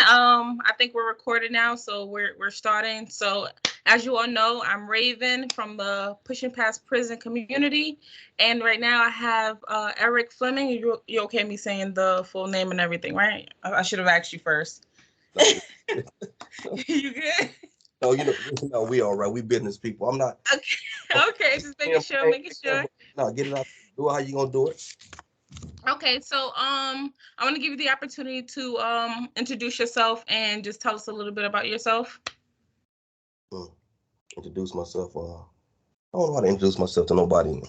I think we're recorded now, so we're starting. So as you all know, I'm Raven from the Pushing Past Prison community, and right now I have Erik Fleming. You okay me saying the full name and everything, right? I should have asked you first. No, You good? no, no, we all right. We business people. I'm not. Okay, okay, just making sure, making sure. No, get it out. Do it how you gonna do it. Okay, so I want to give you the opportunity to introduce yourself and just tell us a little bit about yourself. Mm, Introduce myself. I don't know how to introduce myself to nobody.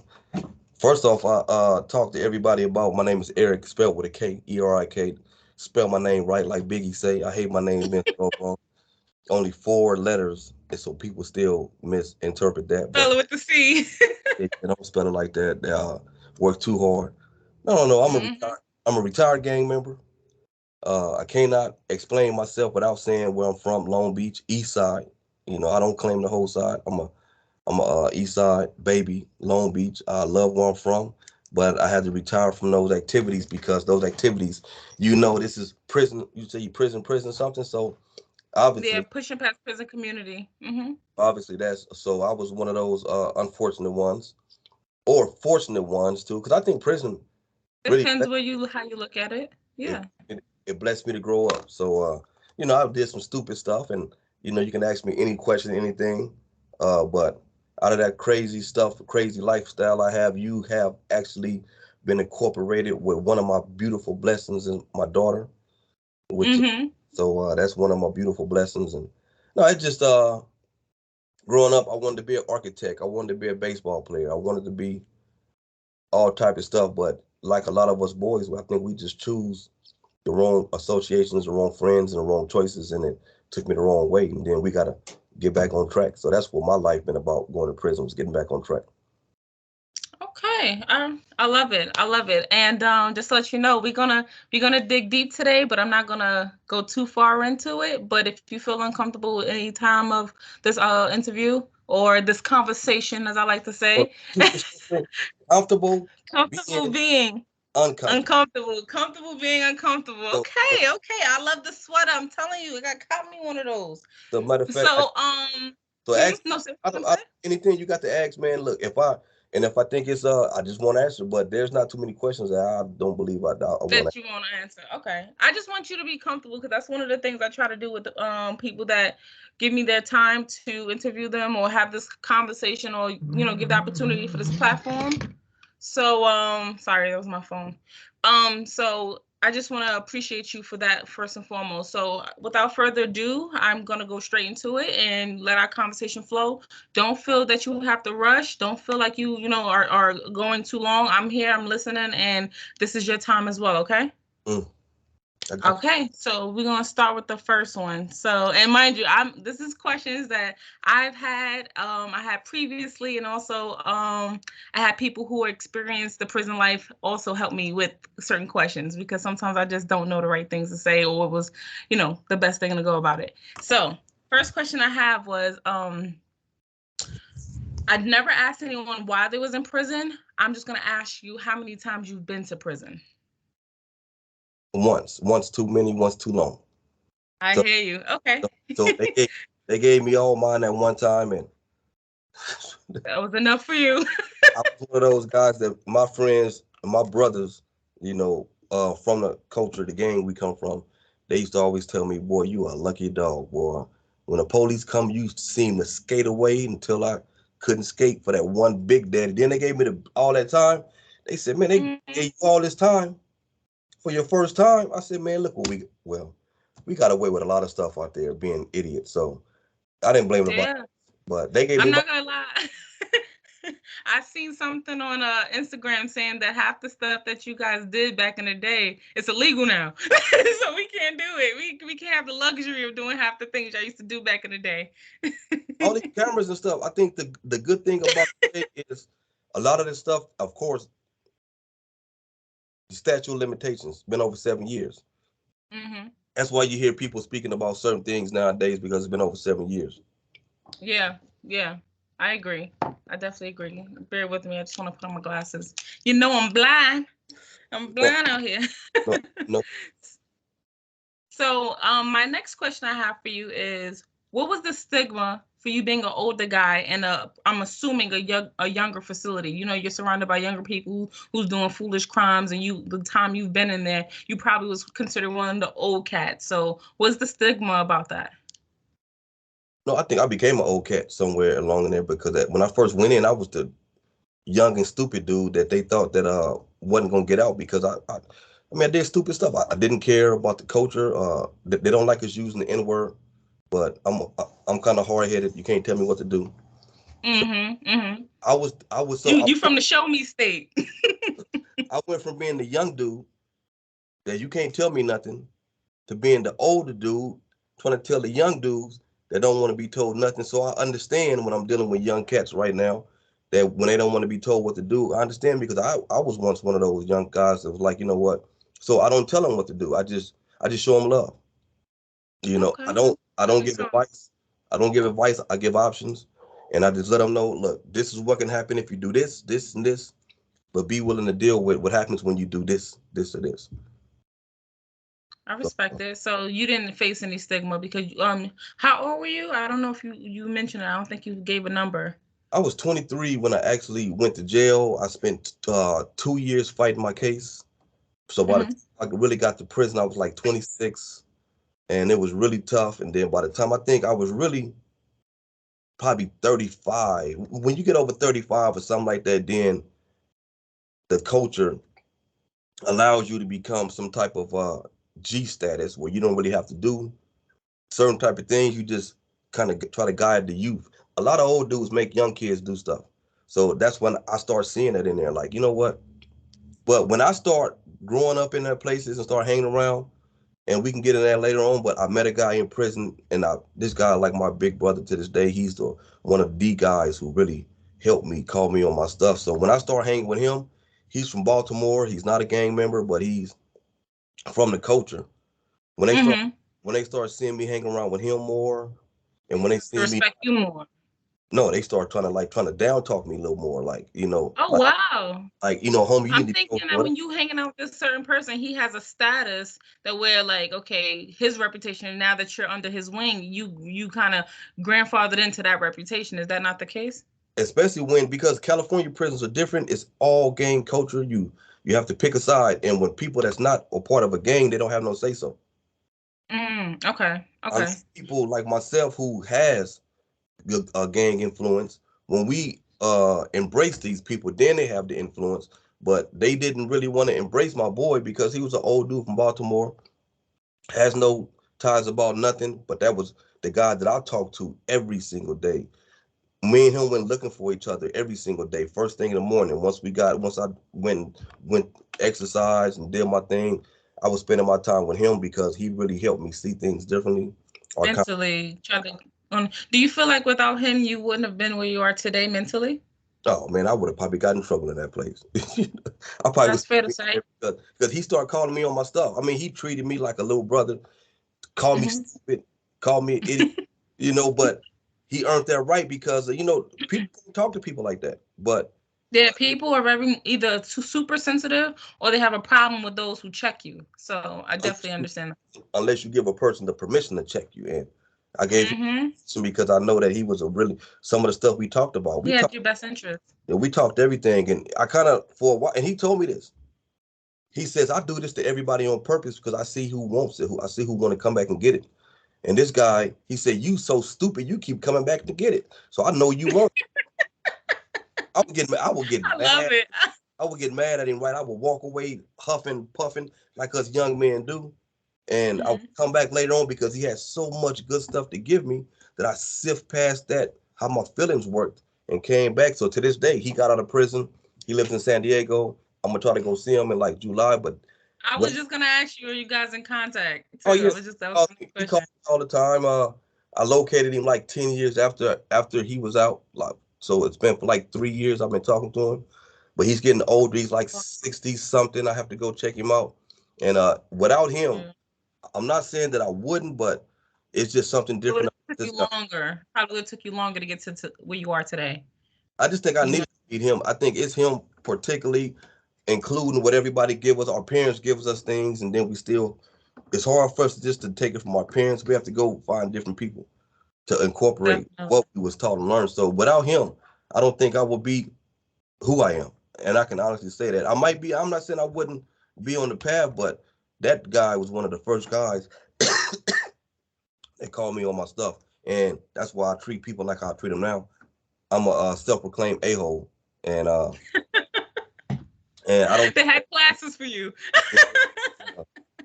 First off, I talk to everybody about my name is Erik, spelled with a K, Erik. Spell my name right like Biggie say. I hate my name being spelled wrong. Only 4 letters, and so people still misinterpret that. But Spell it with the C. they don't spell it like that. They work too hard. No, no, no. Hmm. I'm a retired gang member. I cannot explain myself without saying where I'm from. Long Beach, East Side. I don't claim the whole side. I'm a East Side baby, Long Beach. I love where I'm from, but I had to retire from those activities because those activities, this is prison. You say you prison, something. So Yeah, obviously, pushing past prison community. Hmm. obviously that's so. I was one of those unfortunate ones, or fortunate ones too, because I think prison really Depends how you look at it. it, Yeah. it blessed me to grow up. So I did some stupid stuff, and you can ask me any question, anything. But out of that crazy stuff, crazy lifestyle I have, you have actually been incorporated with one of my beautiful blessings, and my daughter, which Hmm. so that's one of my beautiful blessings. And no, it just growing up, I wanted to be an architect. I wanted to be a baseball player. I wanted to be all type of stuff. But like a lot of us boys, I think we just choose the wrong associations, the wrong friends, and the wrong choices, and it took me the wrong way. And then we got to get back on track. So that's what my life been about, going to prison, was getting back on track. Okay. I love it. I love it. And just to let you know, we're gonna dig deep today, but I'm not gonna go too far into it. But if you feel uncomfortable at any time of this interview or this conversation, as I like to Well, say, keep it simple, comfortable, comfortable being being uncomfortable. uncomfortable, comfortable being uncomfortable. So, Okay, okay. I love the sweater. I'm telling you, I got me one of those. so matter of fact, So, ask. no, sir, I I'm don't, I, sorry. anything you got to ask, man. Look, if I think it's I just want to answer. But there's not too many questions that I don't believe I want That you want to answer. Okay. I just want you to be comfortable because that's one of the things I try to do with people that give me their time to interview them or have this conversation or give the opportunity for this platform. So sorry, that was my phone. So I just want to appreciate you for that first and foremost. So without further ado, I'm going to go straight into it and let our conversation flow. Don't feel that you have to rush. Don't feel like you are going too long. I'm here, I'm listening, and this is your time as well, okay? to. I got you. Okay, so we're gonna start with the first one. So, and mind you, this is questions that I've had. I had previously, and also I had people who experienced the prison life also help me with certain questions because sometimes I just don't know the right things to say or it was, the best thing to go about it. So, first question I have was, I'd never asked anyone why they was in prison. I'm just gonna ask you how many times you've been to prison. Once too many, once too long. I So, hear you. Okay. so they gave me all mine at one time, and That was enough for you. I was one of those guys that my friends and my brothers, from the culture, the gang we come from, they used to always tell me, "Boy, you a lucky dog, boy. When the police come, you seem to skate away until I couldn't skate for that one big daddy." Then they gave me all that time. They said, "Man, they Mhm. gave you all this time for your first time." I said, "Man, look what we got away with a lot of stuff out there, being idiots." So I didn't blame nobody, Yeah, but they gave I'm me my. not gonna lie. I seen something on Instagram saying that half the stuff that you guys did back in the day, it's illegal now. So we can't do it. We can't have the luxury of doing half the things I used to do back in the day. All these cameras and stuff. I think the good thing about it is a lot of this stuff, of course, the statute of limitations been over 7 years. Hmm. That's why you hear people speaking about certain things nowadays because it's been over 7 years. Yeah, yeah, I agree. I definitely agree. Bear with me. I just want to put on my glasses. I'm blind. I'm No, blind out here. no, no. So, my next question I have for you is, what was the stigma for you being an older guy in I'm assuming a younger facility? You know, you're surrounded by younger people who's doing foolish crimes, and the time you've been in there, you probably was considered one of the old cats. So, what's the stigma about that? No, I think I became an old cat somewhere along in there because when I first went in, I was the young and stupid dude that they thought that wasn't gonna get out because I mean I did stupid stuff. I didn't care about the culture. They don't like us using the N word, but I'm kind of hard headed. You can't tell me what to do. So I was You from the show me state. I went from being the young dude that you can't tell me nothing to being the older dude trying to tell the young dudes that don't want to be told nothing. So I understand when I'm dealing with young cats right now that when they don't want to be told what to do, I understand because I was once one of those young guys that was like, you know what? So I don't tell them what to do. I just show them love. You know, Okay. I don't give advice. I don't give advice. I give options, and I just let them know, look, this is what can happen if you do this, this, and this, but be willing to deal with what happens when you do this, this, or this. I So, respect it. So you didn't face any stigma because how old were you? I don't know if you mentioned it. I don't think you gave a number. I was 23 when I actually went to jail. I spent 2 years fighting my case. So by the time I really got to prison, I was like 26, and it was really tough. And then by the time I think I was really probably 35, when you get over 35 or something like that, then the culture allows you to become some type of G status where you don't really have to do certain type of things. You just kind of try to guide the youth. A lot of old dudes make young kids do stuff. So that's when I start seeing it in there. Like, you know what? But when I start growing up in their places and start hanging around, and we can get in that later on, but I met a guy in prison, and this guy, like my big brother to this day, he's one of the guys who really helped me, called me on my stuff. So when I start hanging with him, he's from Baltimore. He's not a gang member, but he's from the culture. When they start when they start seeing me hang around with him more, and when they see me, respect you more. no, they start trying to down talk me a little more, like, Oh wow. like, homie, you I'm need to go thinking that for it. when you hanging out with this certain person, he has a status that where like, okay, his reputation, and now that you're under his wing, you kind of grandfathered into that reputation. Is that not the case? Especially because California prisons are different. It's all gang culture. You have to pick a side, and when people that's not a part of a gang, they don't have no say so. Okay. Unless people like myself who has gang influence, when we embrace these people, then they have the influence. But they didn't really want to embrace my boy because he was an old dude from Baltimore, has no ties about nothing. But that was the guy that I talked to every single day. Me and him went looking for each other every single day, first thing in the morning. Once I went exercise and did my thing, I was spending my time with him because he really helped me see things differently. Mentally, trying to. Do you feel like without him, you wouldn't have been where you are today mentally? Oh man, I would have probably gotten in trouble in that place. I probably That's was fair to say. because he started calling me on my stuff. I mean, he treated me like a little brother, called me stupid, called me an idiot, but he earned that right because people talk to people like that. But Yeah, people are very either too super sensitive or they have a problem with those who check you. So I definitely understand that. unless you give a person the permission to check you in, I gave him because I know that he was some of the stuff we talked about. He had your best interest. We talked everything, and I kind of for a while, and he told me this. He says, I do this to everybody on purpose because I see who wants it, who I see who want to come back and get it. And this guy, he said, you so stupid, you keep coming back to get it. So I know you want it. I would get I love mad. it. I would get mad at him, right? I would walk away huffing, puffing like us young men do. And I would come back later on because he had so much good stuff to give me that I sift past that, how my feelings worked, and came back. So to this day, he got out of prison. He lives in San Diego. I'm gonna try to go see him in like July, but I was just gonna ask you, are you guys in contact too? oh yes, That was my he calls question. me all the time. I located him like 10 years after he was out. Like, so it's been for like 3 years I've been talking to him, but he's getting older. He's like 60 something. I have to go check him out. And without him, I'm not saying that I wouldn't, but it's just something It would different have about took this you guy. longer. Probably would have took you longer to get to where you are today. I just think I need to meet him. I think it's him particularly, including what everybody give us. Our parents give us things, and then we still it's hard for us just to take it from our parents. We have to go find different people to incorporate Definitely. what we was taught and learned. So without him, I don't think I would be who I am. And I can honestly say that. I might be, I'm not saying I wouldn't be on the path, but that guy was one of the first guys that called me on my stuff. And that's why I treat people like I treat them now. I'm a self-proclaimed a-hole. And I don't. They had classes for you.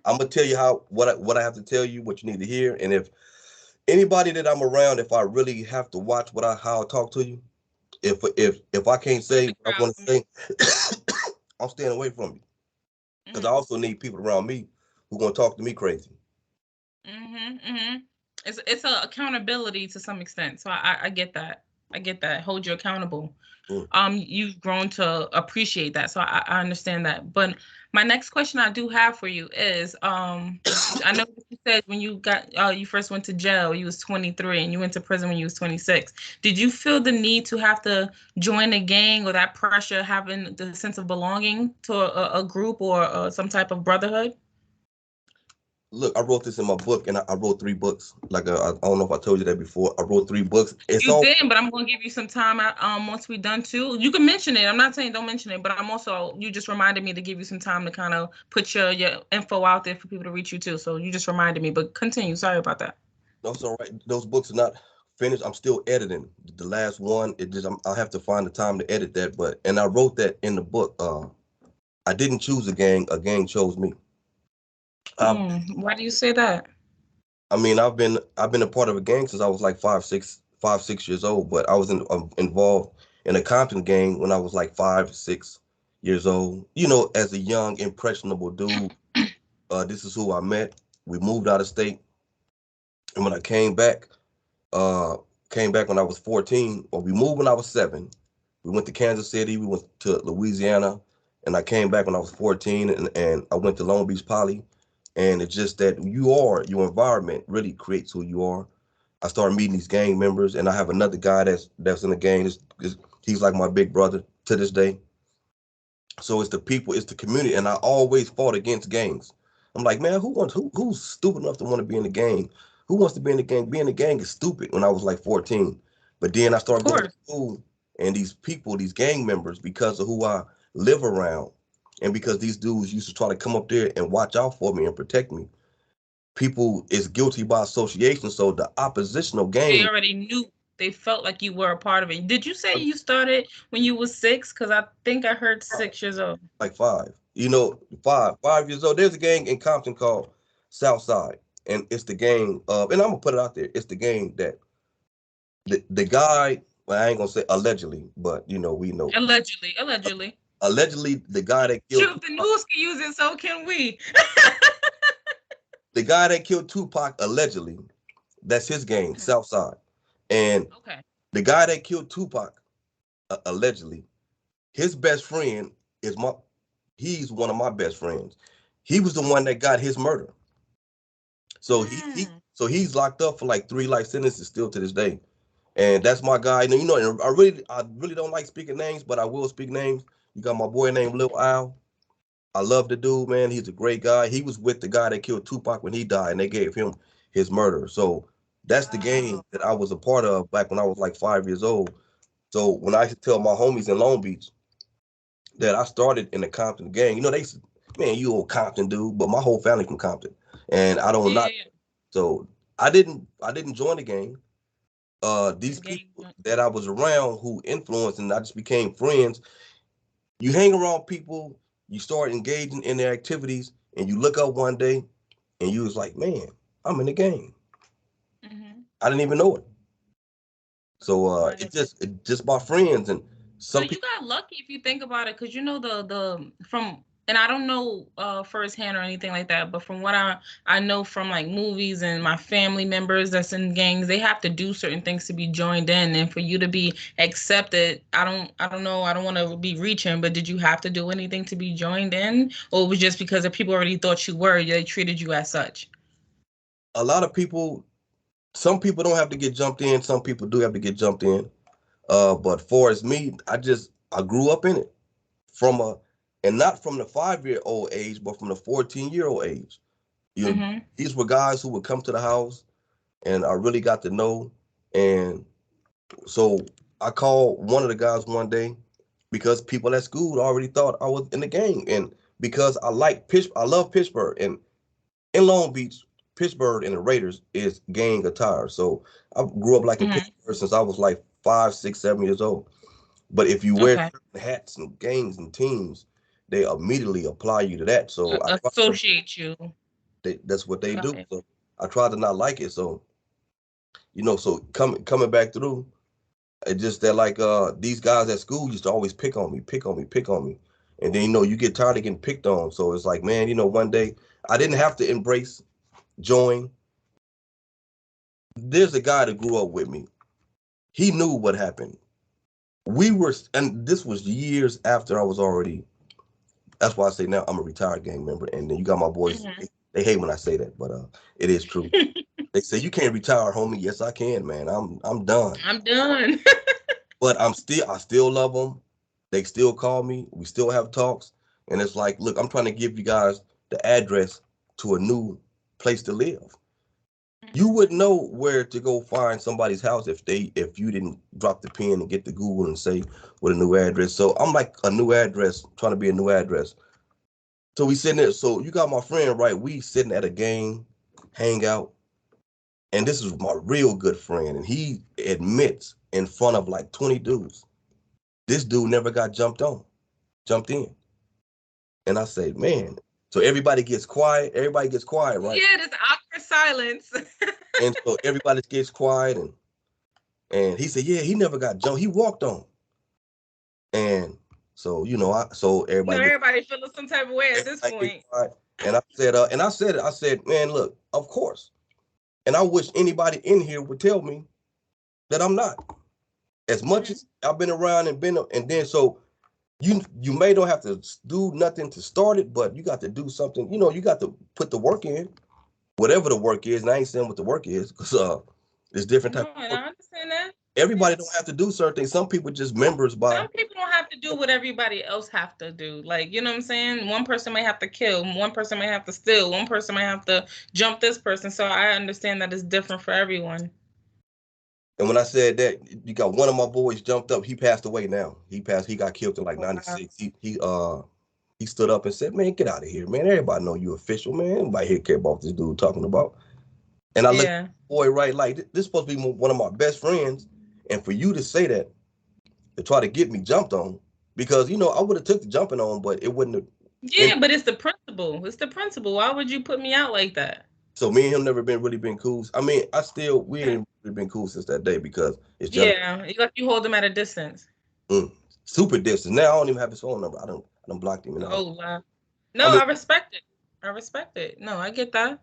I'm gonna tell you what I have to tell you, what you need to hear, and if anybody that I'm around, if I really have to watch how I talk to you, if I can't say what I want to say, I'm staying away from you because I also need people around me who gonna talk to me crazy. It's a accountability to some extent, so I get that. I get that. Hold you accountable. You've grown to appreciate that, so I understand that. But my next question I do have for you is, I know you said when you first went to jail, you was 23, and you went to prison when you was 26. Did you feel the need to have to join a gang, or that pressure, having the sense of belonging to a group or some type of brotherhood? Look, I wrote this in my book, and I wrote 3 books. Like I don't know if I told you that before. I wrote 3 books. You did, but I'm going to give you some time once we're done too. You can mention it. I'm not saying don't mention it, but you just reminded me to give you some time to kind of put your info out there for people to reach you too. So you just reminded me, but continue. Sorry about that. No, it's all right. Those books are not finished. I'm still editing the last one. I have to find the time to edit that. And I wrote that in the book. I didn't choose a gang. A gang chose me. Why do you say that? I mean, I've been a part of a gang since I was like 5, 6 years old. But I was involved in a Compton gang when I was like 5, 6 years old. You know, as a young, impressionable dude. This is who I met. We moved out of state, and when I came back when I was 14. Or we moved when I was 7. We went to Kansas City. We went to Louisiana, and I came back when I was 14, and I went to Long Beach Poly. And it's just that your environment really creates who you are. I started meeting these gang members, and I have another guy that's in the gang. He's like my big brother to this day. So it's the people, it's the community, and I always fought against gangs. I'm like, man, who's stupid enough to want to be in the gang? Who wants to be in the gang? Being in the gang is stupid when I was like 14. But then I started going to school, and these people, these gang members, because of who I live around, and because these dudes used to try to come up there and watch out for me and protect me, people is guilty by association. So the oppositional gang. They already knew. They felt like you were a part of it. Did you say you started when you was 6? Because I think I heard 6 years old. Like 5. You know, 5 years old. There's a gang in Compton called Southside, and it's the gang of, and I'm gonna put it out there. It's the gang that the guy. Well, I ain't gonna say allegedly, but you know, we know. Allegedly. Allegedly, the guy that killed. Shoot, the news can use it, so can we. The guy that killed Tupac, allegedly, that's his gang, Southside. And the guy that killed Tupac, allegedly, his best friend he's one of my best friends. He was the one that got his murder. So he's locked up for like 3 life sentences still to this day. And that's my guy. You know, I really don't like speaking names, but I will speak names. You got my boy named Lil Al. I love the dude, man. He's a great guy. He was with the guy that killed Tupac when he died, and they gave him his murder. So that's the gang that I was a part of back when I was like 5 years old. So when I used to tell my homies in Long Beach that I started in the Compton gang, you know, they said, man, you old Compton dude, but my whole family from Compton. And I don't not. So I didn't join the gang. These people that I was around who influenced, and I just became friends. You hang around people, you start engaging in their activities, and you look up one day and you was like, man, I'm in the gang. I didn't even know it. So it's just my friends. And so you got lucky if you think about it, because you know and I don't know firsthand or anything like that, but from what I know from like movies and my family members that's in gangs, they have to do certain things to be joined in, and for you to be accepted. I don't know. I don't want to be reaching, but did you have to do anything to be joined in, or it was just because if people already thought you were, they treated you as such? A lot of people, some people don't have to get jumped in. Some people do have to get jumped in. But for as me, I grew up in it and not from the 5-year-old age, but from the 14-year-old age. You know, these were guys who would come to the house, and I really got to know. And so I called one of the guys one day because people at school already thought I was in the gang, and because I love Pittsburgh, and in Long Beach, Pittsburgh and the Raiders is gang attire. So I grew up like in Pittsburgh since I was like 5, 6, 7 years old. But if you wear hats and gangs and teams, they immediately apply you to that. So associate you. That's what they do. So I tried to not like it. So, so coming back through, it's just that like these guys at school used to always pick on me. And then, you get tired of getting picked on. So it's like, man, one day I didn't have to join. There's a guy that grew up with me. He knew what happened. And this was years after I was already, that's why I say now I'm a retired gang member. And then you got my boys, they hate when I say that, but it is true. They say, you can't retire, homie. Yes, I can, man. I'm done. I'm done. But I still love them. They still call me. We still have talks. And it's like, look, I'm trying to give you guys the address to a new place to live. You wouldn't know where to go find somebody's house if you didn't drop the pen and get to Google and say what a new address. So I'm like a new address, trying to be a new address. So we sitting there. So you got my friend, right? We sitting at a game, hang out. And this is my real good friend. And he admits in front of like 20 dudes, this dude never got jumped in. And I say, man, so everybody gets quiet, right? Yeah, this awkward silence. And so everybody gets quiet, and he said, yeah, he never got jumped. He walked on. And so, everybody feeling some type of way at this point. And I said, man, look, of course. And I wish anybody in here would tell me that I'm not. As much as I've been around and then so you may don't have to do nothing to start it, but you got to do something. You got to put the work in, whatever the work is. And I ain't saying what the work is because there's different types. No, and I understand that. Everybody don't have to do certain things. Some people just members by. Some people don't have to do what everybody else have to do. Like, you know what I'm saying? One person may have to kill, one person may have to steal, one person may have to jump this person. So I understand that it's different for everyone. And when I said that, you got one of my boys jumped up. He passed away now. He got killed in like 96. He stood up and said, man, get out of here, man. Everybody know you official, man. Everybody here care about what this dude talking about. And I looked at the boy, right, like, this is supposed to be one of my best friends. And for you to say that, to try to get me jumped on, because, I would have took the jumping on, but it wouldn't have. Yeah, but it's the principle. It's the principle. Why would you put me out like that? So me and him never really been cool. I mean, we ain't really been cool since that day because it's just. Yeah, you hold him at a distance. Super distance. Now I don't even have his phone number. I don't block him. Oh, wow. No, I respect it. No, I get that.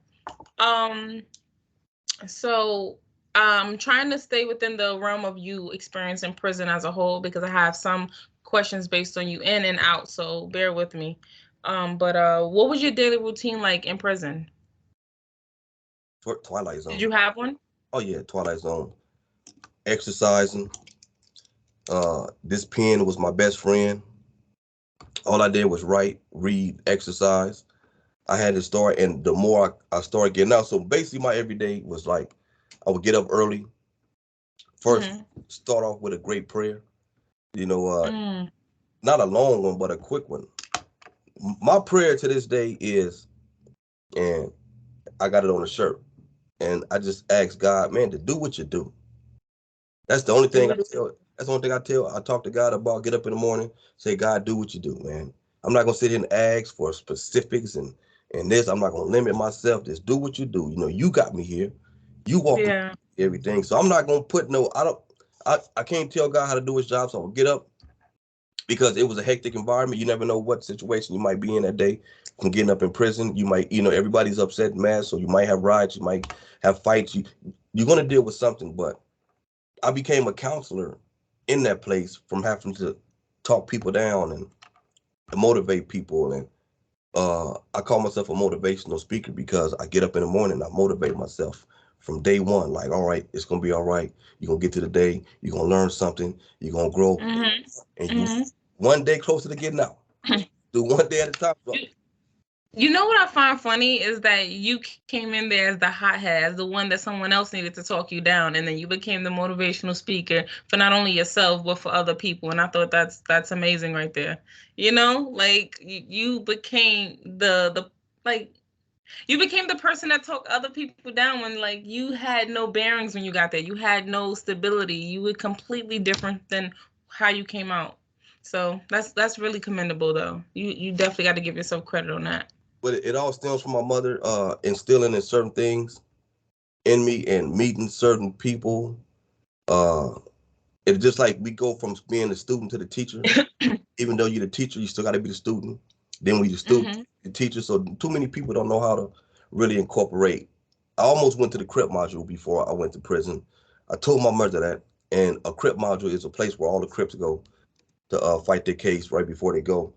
So I'm trying to stay within the realm of you experiencing prison as a whole because I have some questions based on you in and out. So bear with me. But what was your daily routine like in prison? Twilight Zone. Did you have one? Oh yeah, Twilight Zone. Exercising. This pen was my best friend. All I did was write, read, exercise. I had to start, and the more I started getting out, so basically my everyday was like, I would get up early. First, start off with a great prayer. Not a long one, but a quick one. My prayer to this day is, and I got it on a shirt, and I just ask God, man, to do what you do. That's the only thing I tell. That's the only thing I tell. I talk to God about. Get up in the morning, say, God, do what you do, man. I'm not gonna sit here and ask for specifics and this. I'm not gonna limit myself. Just do what you do. You got me here. You walk everything. So I'm not gonna put I can't tell God how to do his job. So I'll get up because it was a hectic environment. You never know what situation you might be in that day. From getting up in prison, you might, everybody's upset and mad. So you might have riots. You might have fights. You're gonna deal with something. But I became a counselor in that place from having to talk people down and motivate people. And I call myself a motivational speaker because I get up in the morning and I motivate myself from day one. Like, all right, it's going to be all right. You're going to get to the day. You're going to learn something. You're going to grow. And you one day closer to getting out. Do one day at a time. You know what I find funny is that you came in there as the hothead, as the one that someone else needed to talk you down, and then you became the motivational speaker for not only yourself but for other people. And I thought that's amazing right there. You know, like you became the like you became the person that talked other people down when like you had no bearings when you got there. You had no stability. You were completely different than how you came out. So that's really commendable though. You definitely got to give yourself credit on that. But it all stems from my mother instilling in certain things in me and meeting certain people. Uh, it's just like we go from being the student to the teacher. Even though you're the teacher, you still got to be the student. Then when you're the student, Mm-hmm. the teacher. So too many people don't know how to really incorporate. I almost went to the CRIP module before I went to prison. I told my mother that, and a CRIP module is a place where all the Crips go to fight their case right before they go.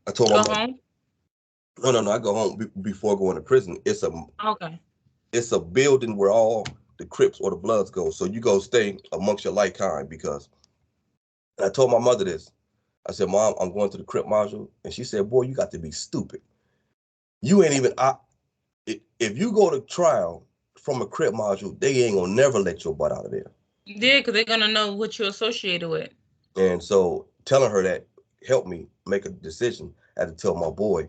I told my Go mother, home. no, I go home before going to prison. Okay. It's a building where all the Crips or the Bloods go. So you go stay amongst your like kind because. And I told my mother this. I said, Mom, I'm going to the Crip module. And she said, boy, you got to be stupid. You ain't even, if you go to trial from a Crip module, they ain't gonna never let your butt out of there. Yeah, because they're gonna know what you're associated with. And so telling her that helped me make a decision. I had to tell my boy,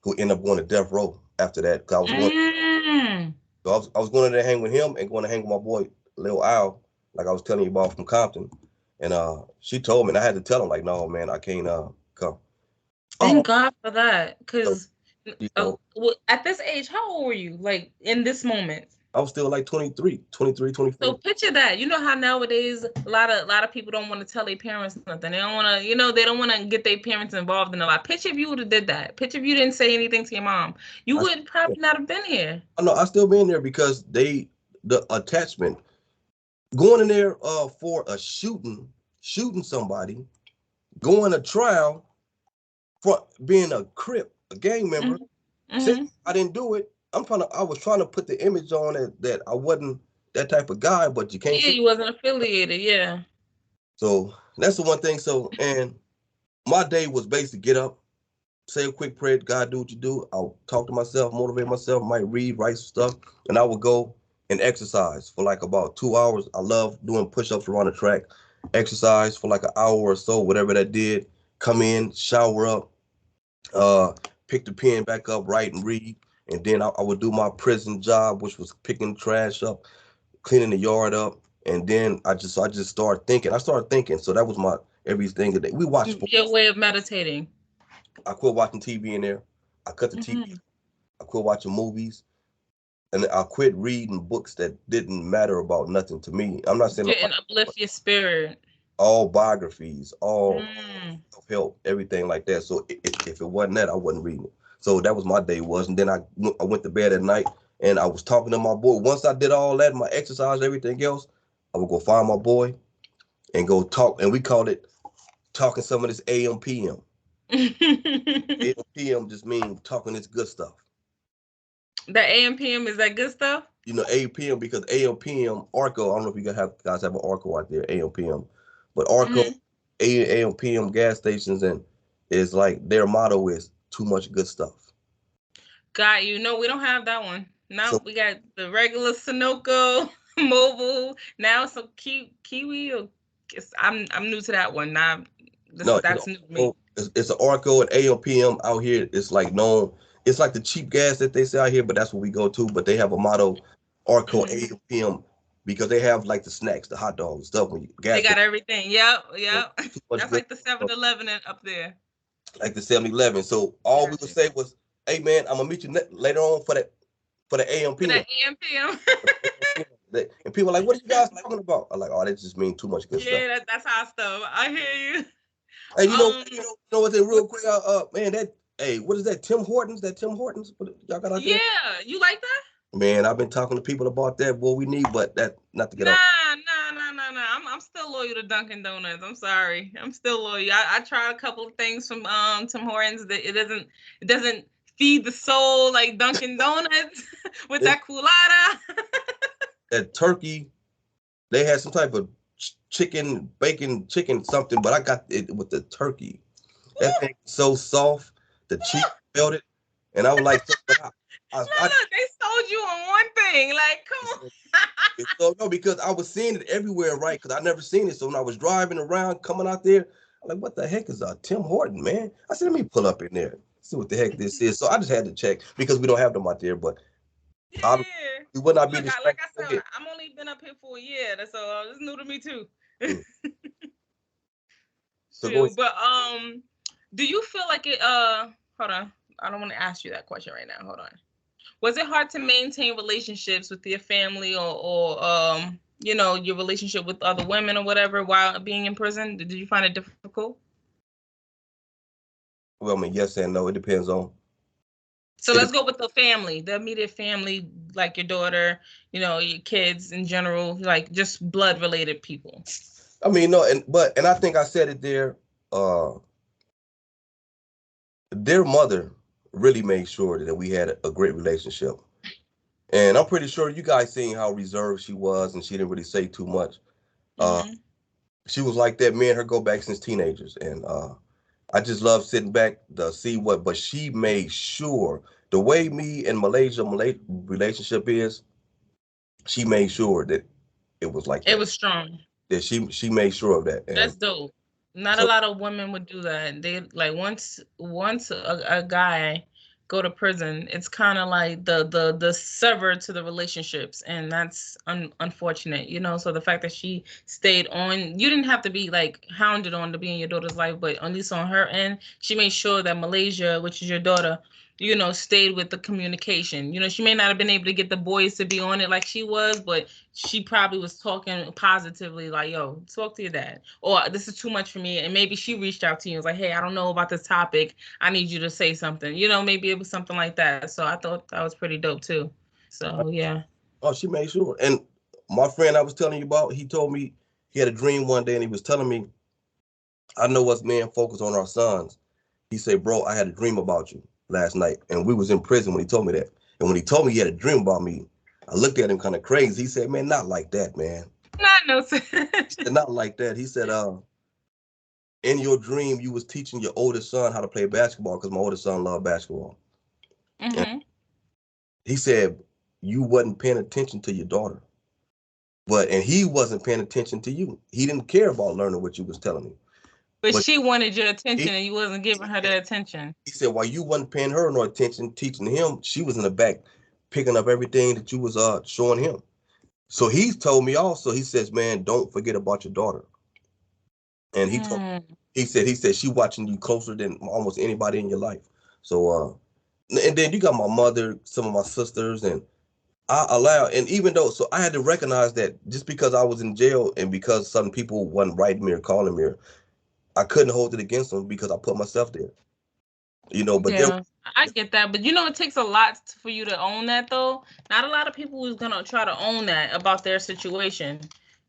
who ended up going to death row after that. Cause Mm. I was going to hang with him and going to hang with my boy, Lil Al, like I was telling you about from Compton. And she told me, and I had to tell him, like, no, man, I can't come. Oh, Thank God for that. so, Because you know, at this age, how old were you? Like in this moment? I was still like 23, 24. So picture that. You know how nowadays a lot of people don't want to tell their parents nothing. They don't want to, they don't want to get their parents involved in a lot. Picture if you would have did that. Picture if you didn't say anything to your mom. You I, would probably not have been here. I know I still been there because the attachment, going in there for a shooting somebody, going to trial for being a Crip, a gang member. Mm-hmm. Since Mm-hmm. I didn't do it, I was trying to put the image on that I wasn't that type of guy, but you can't Yeah, see. you wasn't affiliated. Yeah. So that's the one thing. So, and my day was basically get up, say a quick prayer, God, do what you do. I'll talk to myself, motivate myself, might read, write some stuff, and I would go and exercise for like about 2 hours. I love doing push-ups around the track, exercise for like an hour or so, whatever that did. Come in, shower up, uh, pick the pen back up, write and read, and then I would do my prison job, which was picking trash up, cleaning the yard up, and then I just started thinking. I started thinking, so that was my everything today. We watched Your sports. way of meditating. I quit watching TV in there. I cut the TV. Mm-hmm. I quit watching movies, and I quit reading books that didn't matter about nothing to me. I'm not saying Didn't uplift your spirit. all biographies, all Mm. help, everything like that. So if it wasn't that, I wasn't reading it. So that was my day was, and then I went to bed at night, and I was talking to my boy. Once I did all that, my exercise, everything else, I would go find my boy and go talk, and we called it talking some of this AM PM. AM PM just means talking this good stuff. The AM PM is that good stuff? You know, APM because AMPM Arco. I don't know if you guys have an Arco out there, AMPM, but Arco, Mm-hmm. AMPM gas stations, and is like their motto is too much good stuff. Got you. No, we don't have that one. So No, we got the regular Sunoco mobile. Now some Kiwi or I'm new to that one. Now no, that's new to me. it's an Arco and AMPM out here. It's like known. It's like the cheap gas that they sell out here, but that's what we go to. But they have a motto, Arco Mm-hmm. AMPM, because they have like the snacks, the hot dogs, stuff when you They gas got station. everything. Yep, So yep. too much That's good like the stuff. 7-Eleven up there. Like the 7-Eleven. So all we Got would you. say was, "Hey man, I'm gonna meet you later on for the AM For PM." that AM PM. And people are like, "What are you guys talking about?" I'm like, "Oh, that just means too much good stuff." Yeah, that's hot stuff. I hear you. Hey, Um, you know what's in real quick? Man, hey, what is that? Tim Hortons? That Tim Hortons? What y'all got out there? yeah, you like that? Man, I've been talking to people about that. What we need, but that not to get off. Nah. I'm still loyal to Dunkin' Donuts. I'm sorry. I'm still loyal. I tried a couple of things from Tim Hortons that it doesn't feed the soul like Dunkin' Donuts with It, that culotta. that turkey, they had some type of chicken, bacon, chicken something, but I got it with the turkey. That thing is so soft, the cheese melted, And I was like, so, but Look, they sold you on one thing. Like, come on. So no, because I was seeing it everywhere, right? Because I never seen it. So when I was driving around, coming out there, I'm like, what the heck is Tim Horton, man? I said, let me pull up in there, see what the heck this is. So I just had to check because we don't have them out there, but Yeah. we would not be Look, distracted. like I said, I'm only been up here for a year, so it's new to me too. So go But do you feel like it? Hold on, I don't want to ask you that question right now. Hold on. Was it hard to maintain relationships with your family or your relationship with other women or whatever while being in prison? Did you find it difficult? Well, I mean, yes and no. It depends on. So let's go with the family, the immediate family, like your daughter, your kids in general, like just blood related people. I mean, no, and I think I said it there. Their mother really made sure that we had a great relationship. And I'm pretty sure you guys seen how reserved she was, and she didn't really say too much. She was like that. Me and her go back since teenagers, and I just love sitting back to see what. But she made sure the way me and Malaysia relationship is. She made sure that it was like that. It was strong. That she made sure of that. And that's dope. Not a lot of women would do that. They like once a guy go to prison, it's kind of like the sever to the relationships, and that's unfortunate, So the fact that she stayed on, you didn't have to be like hounded on to be in your daughter's life, but at least on her end, she made sure that Malaysia, which is your daughter, stayed with the communication. She may not have been able to get the boys to be on it like she was, but she probably was talking positively, like, yo, talk to your dad, or this is too much for me. And maybe she reached out to you and was like, hey, I don't know about this topic. I need you to say something. Maybe it was something like that. So I thought that was pretty dope too. So, yeah. Oh, she made sure. And my friend I was telling you about, he told me he had a dream one day, and he was telling me, I know us men focus on our sons. He said, bro, I had a dream about you last night. And we was in prison when he told me that. And when he told me he had a dream about me, I looked at him kind of crazy. He said, man, not like that, man. No, sir. He said, not like that. He said, in your dream, you was teaching your oldest son how to play basketball because my oldest son loved basketball. Mm-hmm. He said, you wasn't paying attention to your daughter. And he wasn't paying attention to you. He didn't care about learning what you was telling him. But she wanted your attention, and you wasn't giving her the attention. He said, while you wasn't paying her no attention, teaching him, she was in the back picking up everything that you was showing him. So he's told me also, he says, man, don't forget about your daughter. And he said she watching you closer than almost anybody in your life. So and then you got my mother, some of my sisters, and and even though, so I had to recognize that just because I was in jail and because some people wasn't writing me or calling me, I couldn't hold it against them because I put myself there. But yeah, I get that. But it takes a lot for you to own that, though. Not a lot of people who's gonna try to own that about their situation.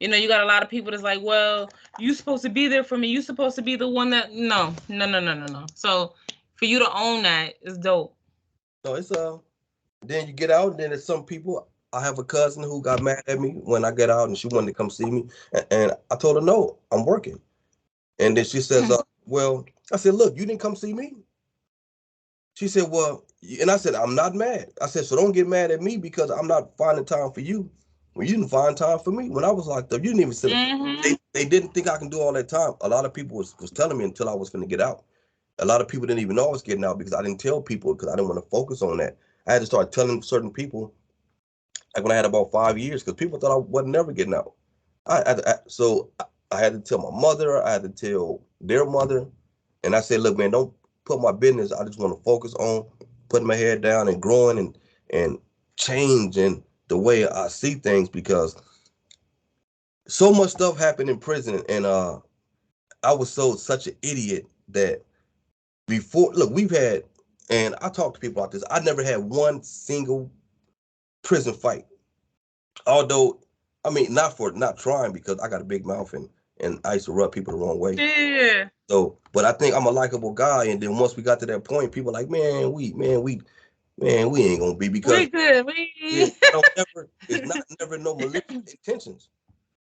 You got a lot of people that's like, well, you supposed to be there for me. You supposed to be the one that no. So for you to own that is dope. So it's then you get out, and then there's some people. I have a cousin who got mad at me when I get out, and she wanted to come see me, and I told her no, I'm working. And then she says, well, I said, look, you didn't come see me. She said, well, and I said, I'm not mad. I said, so don't get mad at me because I'm not finding time for you. Well, you didn't find time for me. When I was locked up, you didn't even sit. They didn't think I can do all that time. A lot of people was telling me until I was going to get out. A lot of people didn't even know I was getting out because I didn't tell people because I didn't want to focus on that. I had to start telling certain people, like when I had about 5 years, because people thought I wasn't never getting out. So I had to tell my mother, I had to tell their mother, and I said, look, man, don't put my business. I just want to focus on putting my head down and growing and changing the way I see things, because so much stuff happened in prison, and I was such an idiot that before, look, we've had, and I talk to people about this, I never had one single prison fight. Although, I mean, not trying, because I got a big mouth and I used to rub people the wrong way. Yeah. So, but I think I'm a likable guy, and then once we got to that point, people are like, man, we ain't gonna be, because we good. it's never no malicious intentions,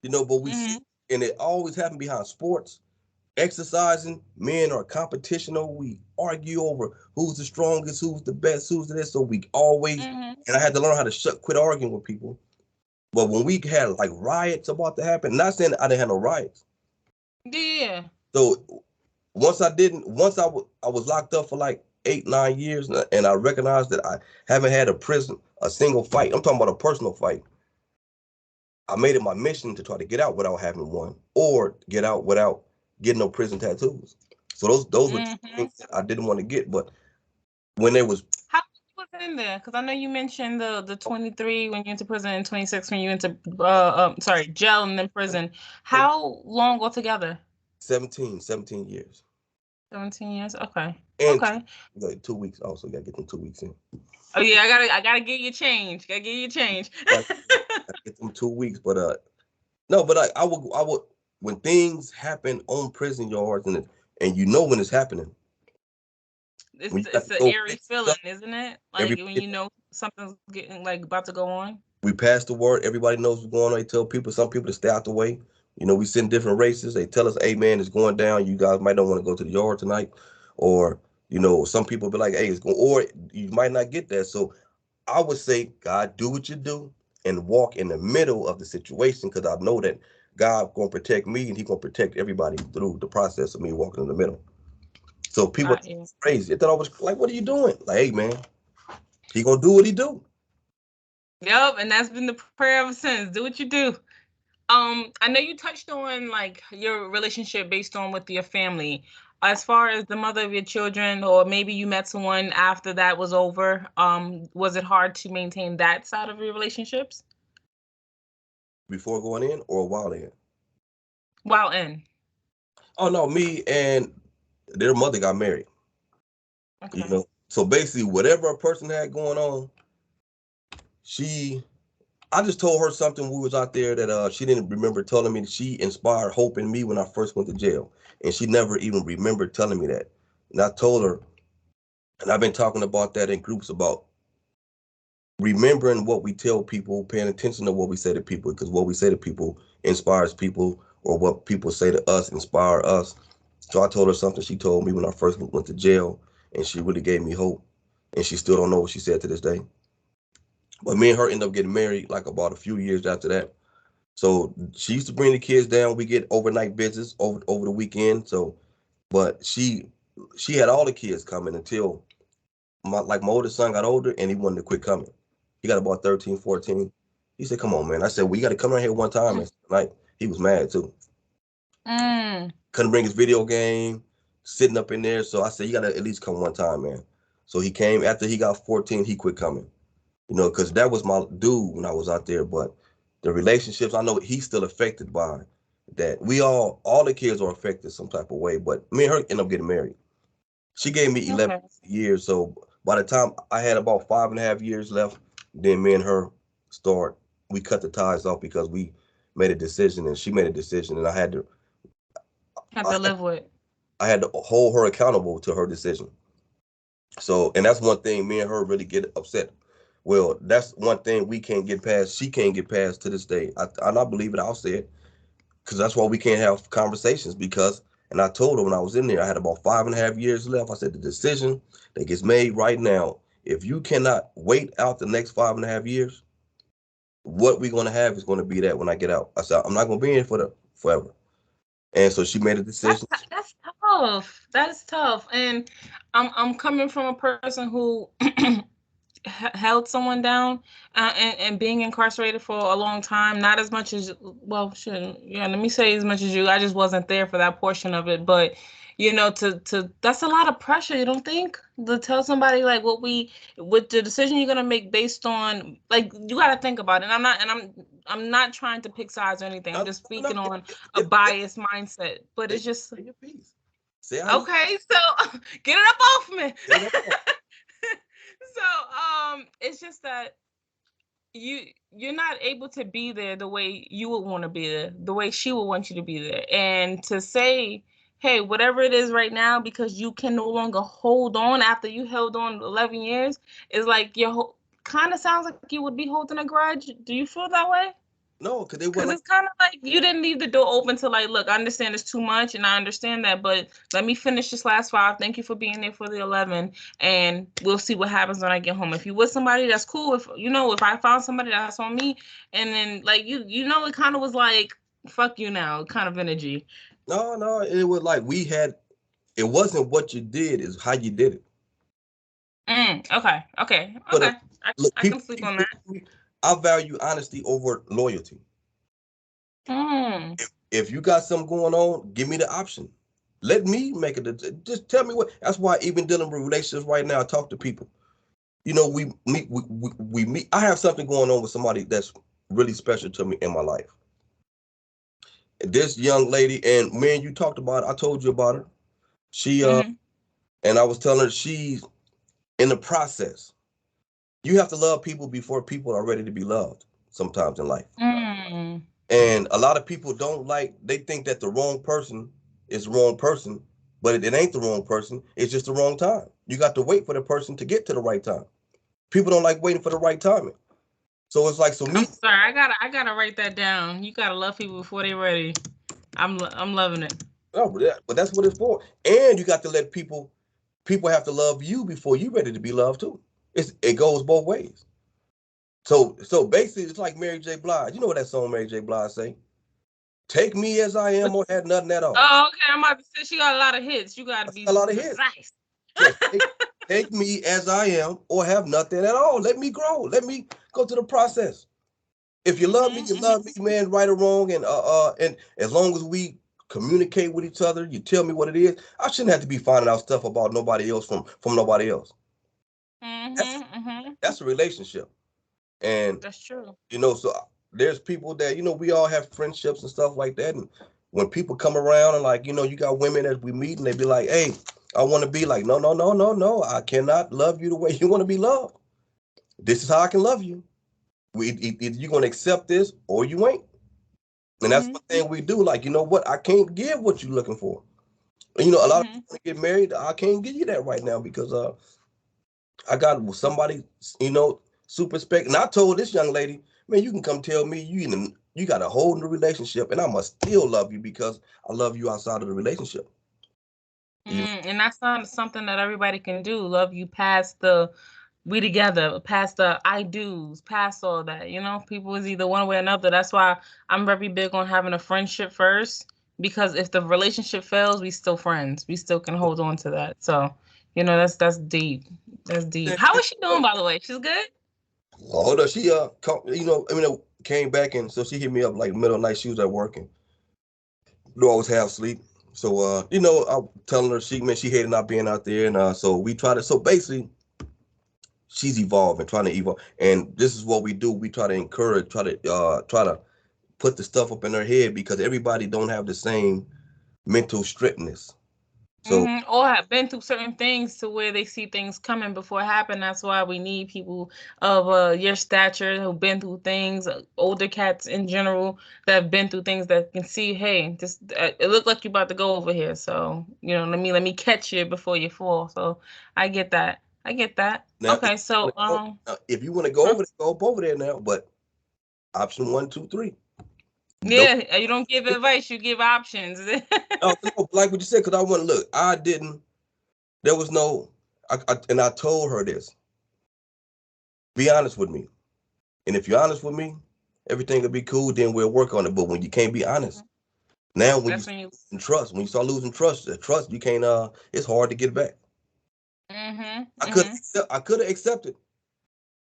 but we see, and it always happened behind sports. exercising, men are competitional. We argue over who's the strongest, who's the best, who's the this. So we always, and I had to learn how to quit arguing with people. But when we had like riots about to happen, not saying I didn't have no riots. Yeah. So once I was locked up for like 8-9 years, and I recognized that I haven't had a single fight. I'm talking about a personal fight. I made it my mission to try to get out without having one, or get out without getting no prison tattoos. So those were things that I didn't want to get. But when there was how was in there? Because I know you mentioned the 23 when you went to prison and 26 when you went to jail and then prison. How long altogether? 17 years. 17 years. Okay. And okay. 2 weeks also. Gotta get them 2 weeks in. Oh yeah, I gotta get you change. Gotta get you change. gotta get them 2 weeks. But no, but I would when things happen on prison yards and you know when it's happening. It's an eerie feeling, isn't it? Like when you know something's getting like about to go on. We pass the word. Everybody knows what's going on. They tell people, some people to stay out the way. You know, we send different races. They tell us, hey, man, it's going down. You guys might not want to go to the yard tonight. Or, you know, some people be like, hey, it's going, or you might not get that. So I would say, God, do what you do and walk in the middle of the situation, because I know that God going to protect me and he going to protect everybody through the process of me walking in the middle. So people are crazy. They thought I was like, what are you doing? Like, hey, man, he going to do what he do. Yep, and that's been the prayer ever since. Do what you do. I know you touched on like your relationship based on with your family. As far as the mother of your children, or maybe you met someone after that was over, was it hard to maintain that side of your relationships? Before going in or while in? While in. Oh no, me and their mother got married. Okay. You know, so basically whatever a person had going on, I just told her something we was out there that she didn't remember telling me. That she inspired hope in me when I first went to jail, and she never even remembered telling me that. And I told her, and I've been talking about that in groups, about remembering what we tell people, paying attention to what we say to people, because what we say to people inspires people, or what people say to us inspire us. So I told her something she told me when I first went to jail, and she really gave me hope, and she still don't know what she said to this day. But me and her ended up getting married like about a few years after that. So she used to bring the kids down. We get overnight visits over the weekend. So, but she had all the kids coming until my oldest son got older, and he wanted to quit coming. He got about 13, 14. He said, come on, man. I said, well, you got to come around here one time. And tonight, he was mad too. Couldn't bring his video game, sitting up in there. So I said, you got to at least come one time, man. So he came. After he got 14, he quit coming. You know, because that was my dude when I was out there. But the relationships, I know he's still affected by that. We all the kids are affected some type of way. But me and her ended up getting married. She gave me 11 years. So by the time I had about 5.5 years left, then me and her we cut the ties off, because we made a decision and she made a decision, and I had to live with. I had to hold her accountable to her decision. So, and that's one thing me and her really get upset. Well, that's one thing we can't get past. She can't get past to this day. I believe it. I'll say it, because that's why we can't have conversations. Because, and I told her when I was in there, I had about 5.5 years left. I said, the decision that gets made right now, if you cannot wait out the next 5.5 years, what we're going to have is going to be that when I get out. I said, I'm not going to be in for forever. And so she made a decision. That's tough. That's tough. And I'm coming from a person who held someone down and being incarcerated for a long time. Not as much as, well, let me say as much as you. I just wasn't there for that portion of it. But you know, to that's a lot of pressure. You don't think, to tell somebody like with the decision you're gonna make based on, like, you got to think about it. And I'm not trying to pick sides or anything. I'm just speaking on a biased mindset. But it's just okay. So get it up off me. So it's just that you're not able to be there the way you would want to be there, the way she would want you to be there. And to say, hey, whatever it is right now, because you can no longer hold on after you held on 11 years, is like kind of sounds like you would be holding a grudge. Do you feel that way? No, because they were Because like, it's kind of like you didn't leave the door open to like, look, I understand it's too much and I understand that, but let me finish this last 5. Thank you for being there for the 11, and we'll see what happens when I get home. If you with somebody, that's cool. If if I found somebody, that's on me. And then like it kind of was like, fuck you now, kind of energy. no, it was like it wasn't what you did, it's how you did it. Okay. But look, I can sleep on that. I value honesty over loyalty. Mm. If you got something going on, give me the option. Let me make it. Just tell me what. That's why even dealing with relationships right now, I talk to people. We meet. We meet. I have something going on with somebody that's really special to me in my life. This young lady, and man, you talked about it. I told you about her. She and I was telling her she's in the process. You have to love people before people are ready to be loved. Sometimes in life. Mm. And a lot of people they think that the wrong person is the wrong person, but it ain't the wrong person. It's just the wrong time. You got to wait for the person to get to the right time. People don't like waiting for the right timing. So it's like, I'm sorry, I gotta write that down. You gotta love people before they're ready. I'm loving it. No, but that's what it's for. And you got to let people have to love you before you're ready to be loved too. It goes both ways. So basically, it's like Mary J. Blige. You know what that song Mary J. Blige say? Take me as I am or had nothing at all. Oh, okay. I'm about to say she got a lot of hits. You gotta be A lot of hits. precise. Yes, take me as I am or have nothing at all. Let me grow. Let me go through the process. If you love me, you love me, man, right or wrong. And as long as we communicate with each other, you tell me what it is. I shouldn't have to be finding out stuff about nobody else from nobody else. That's a relationship. And That's true. so there's people that, we all have friendships and stuff like that. And when people come around and like, you got women that we meet and they be like, hey, I want to be like, no, no, no, no, no. I cannot love you the way you want to be loved. This is how I can love you. Either you're going to accept this or you ain't. And that's one thing we do. Like, you know what? I can't give what you're looking for. And, a lot of people get married. I can't give you that right now because I got somebody, super spec. And I told this young lady, man, you can come tell me you got a whole new relationship and I must still love you because I love you outside of the relationship. And that's not something that everybody can do. Love you past the we together, past the I do's, past all that. People is either one way or another. That's why I'm very big on having a friendship first, because if the relationship fails, we still friends. We still can hold on to that. So, that's deep. That's deep. How is she doing, by the way? She's good? Hold up. She came back, and so she hit me up like middle of the night. She was at work and I was half asleep. So I'm telling her she hated not being out there, and so we try to. So basically, she's evolving, trying to evolve, and this is what we do. We try to encourage, try to put the stuff up in her head because everybody don't have the same mental strictness. So Or have been through certain things to where they see things coming before it happen. That's why we need people of your stature who've been through things, older cats in general that have been through things that can see, hey, this it looked like you're about to go over here. So let me catch you before you fall. So I get that. I get that. now, Okay, so if you want to go over there, go up over there now. But option 1, 2, 3. Don't. yeah, you don't give advice, you give options. No, like what you said, because I want to look. I didn't. There was no. And I told her this. Be honest with me, and if you're honest with me, everything will be cool. Then we'll work on it. But when you can't be honest, now when That's when you. when you start losing trust, the trust you can't. It's hard to get back. I could have accepted,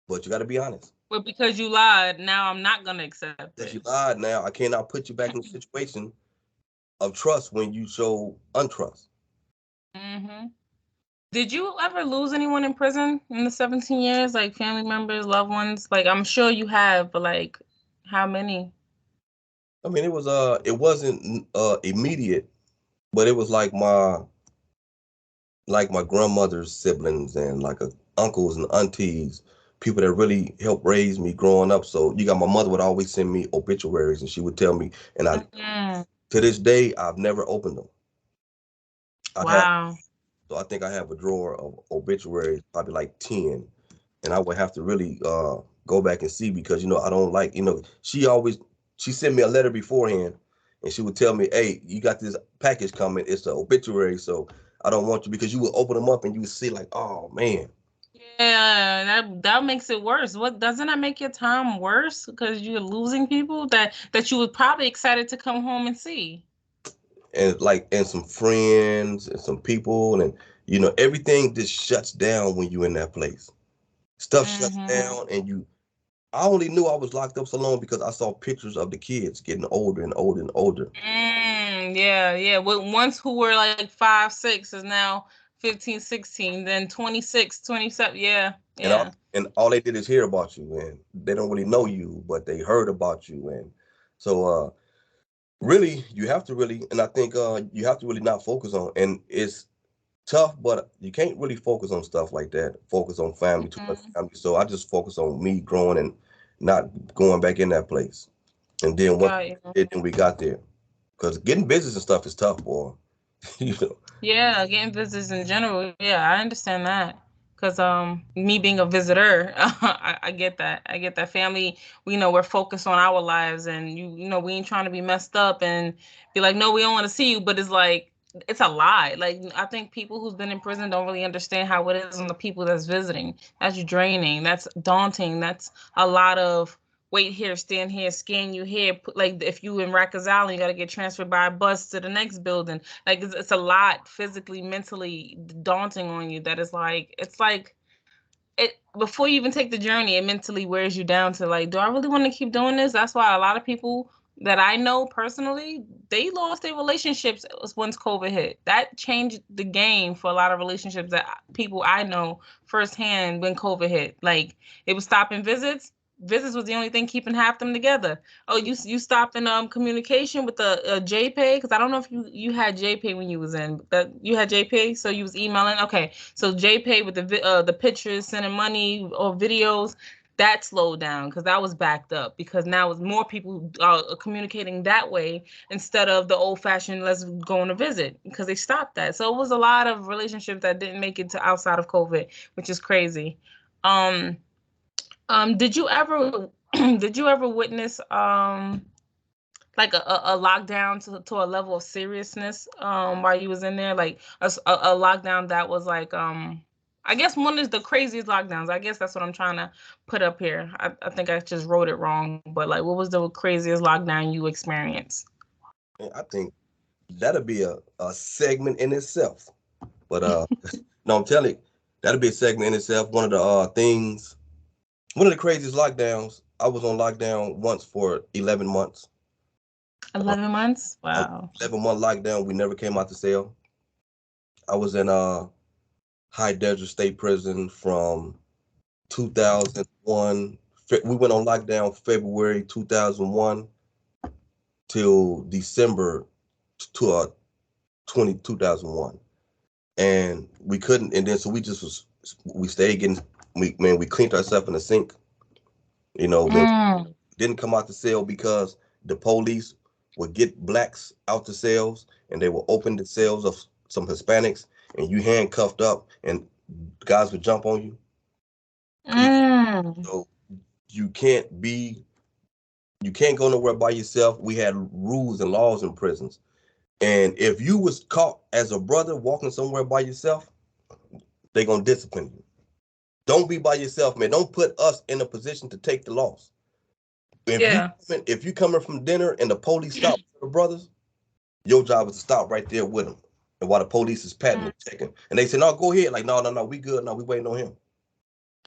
but you got to be honest. But because you lied, now I'm not gonna accept That it. you lied, now I cannot put you back in a situation of trust when you show untrust. Did you ever lose anyone in prison in the 17 years, like family members, loved ones? Like, I'm sure you have, but like, how many? I mean, it wasn't immediate, but it was like my grandmother's siblings and like uncles and aunties, people that really helped raise me growing up. So you got my mother would always send me obituaries, and she would tell me, and I to this day I've never opened them. Wow. So I think I have a drawer of obituaries, probably like 10, and I would have to really go back and see because I don't like she always she sent me a letter beforehand, and she would tell me, "Hey, you got this package coming. It's an obituary, so I don't want you," because you would open them up and you would see like, "Oh man." Yeah, that makes it worse. What doesn't that make your time worse because you're losing people that you were probably excited to come home and see? And like, and some friends and some people, and everything just shuts down when you're in that place. Stuff shuts Mm-hmm. down, and I only knew I was locked up so long because I saw pictures of the kids getting older and older and older. Yeah. Well, ones who were like 5, 6 is now 15, 16, then 26, 27. Yeah, And all yeah. and all they did is hear about you, and they don't really know you, but they heard about you. And so really, you have to really, and I think you have to really not focus on, and it's tough, but you can't really focus on stuff like that. Focus on family, too much Mm-hmm. family. So I just focus on me growing and not going back in that place. And then once Got you. then we got there, because getting business and stuff is tough, boy. you know. Yeah, getting visits in general. Yeah, I understand that. Cause me being a visitor, I get that. I get that. Family, we know we're focused on our lives, and we ain't trying to be messed up and be like, no, we don't want to see you. But it's like it's a lie. Like I think people who's been in prison don't really understand how it is on the people that's visiting. That's draining. That's daunting. That's a lot of wait here, stand here, scan you here. Like if you in Rikers Island, you got to get transferred by a bus to the next building. Like it's a lot physically, mentally daunting on you. That is like it's like it before you even take the journey, it mentally wears you down to like, do I really want to keep doing this? That's why a lot of people that I know personally, they lost their relationships once COVID hit. That changed the game for a lot of relationships that people I know firsthand when COVID hit. Like it was stopping visits. Visits was the only thing keeping half them together. Oh, you stopped in communication with the JPay, because I don't know if you had JPay when you was in that you had JPay, so you was emailing. Okay, so JPay with the pictures, sending money or videos, that slowed down because that was backed up because now it's more people communicating that way instead of the old fashioned let's go on a visit because they stopped that. So it was a lot of relationships that didn't make it to outside of COVID, which is crazy. Um, did you ever did you ever witness like a lockdown to a level of seriousness while you was in there, like a lockdown that was like I guess one is the craziest lockdowns. I guess that's what I'm trying to put up here. I think I just wrote it wrong, but like what was the craziest lockdown you experienced? I think that'll be a segment in itself. But no, I'm telling you, that'll be a segment in itself. One of the one of the craziest lockdowns. I was on lockdown once for 11 months. 11 months? A Wow. 11-month lockdown. We never came out to cell. I was in High Desert State Prison from 2001. We went on lockdown February 2001 till December to 2001, and we couldn't. And then so we stayed getting we cleaned ourselves in the sink. Man, Mm. didn't come out the cell because the police would get blacks out the cells and they will open the cells of some Hispanics and you handcuffed up and guys would jump on you. Mm. So you can't go nowhere by yourself. We had rules and laws in prisons. And if you was caught as a brother walking somewhere by yourself, they're gonna discipline you. Don't be by yourself, man. Don't put us in a position to take the loss. Yeah. If you coming from dinner and the police stop the brothers, your job is to stop right there with them. And while the police is patting Mm. and checking, and they say, "No, go ahead." Like, no, we good. No, we waiting on him.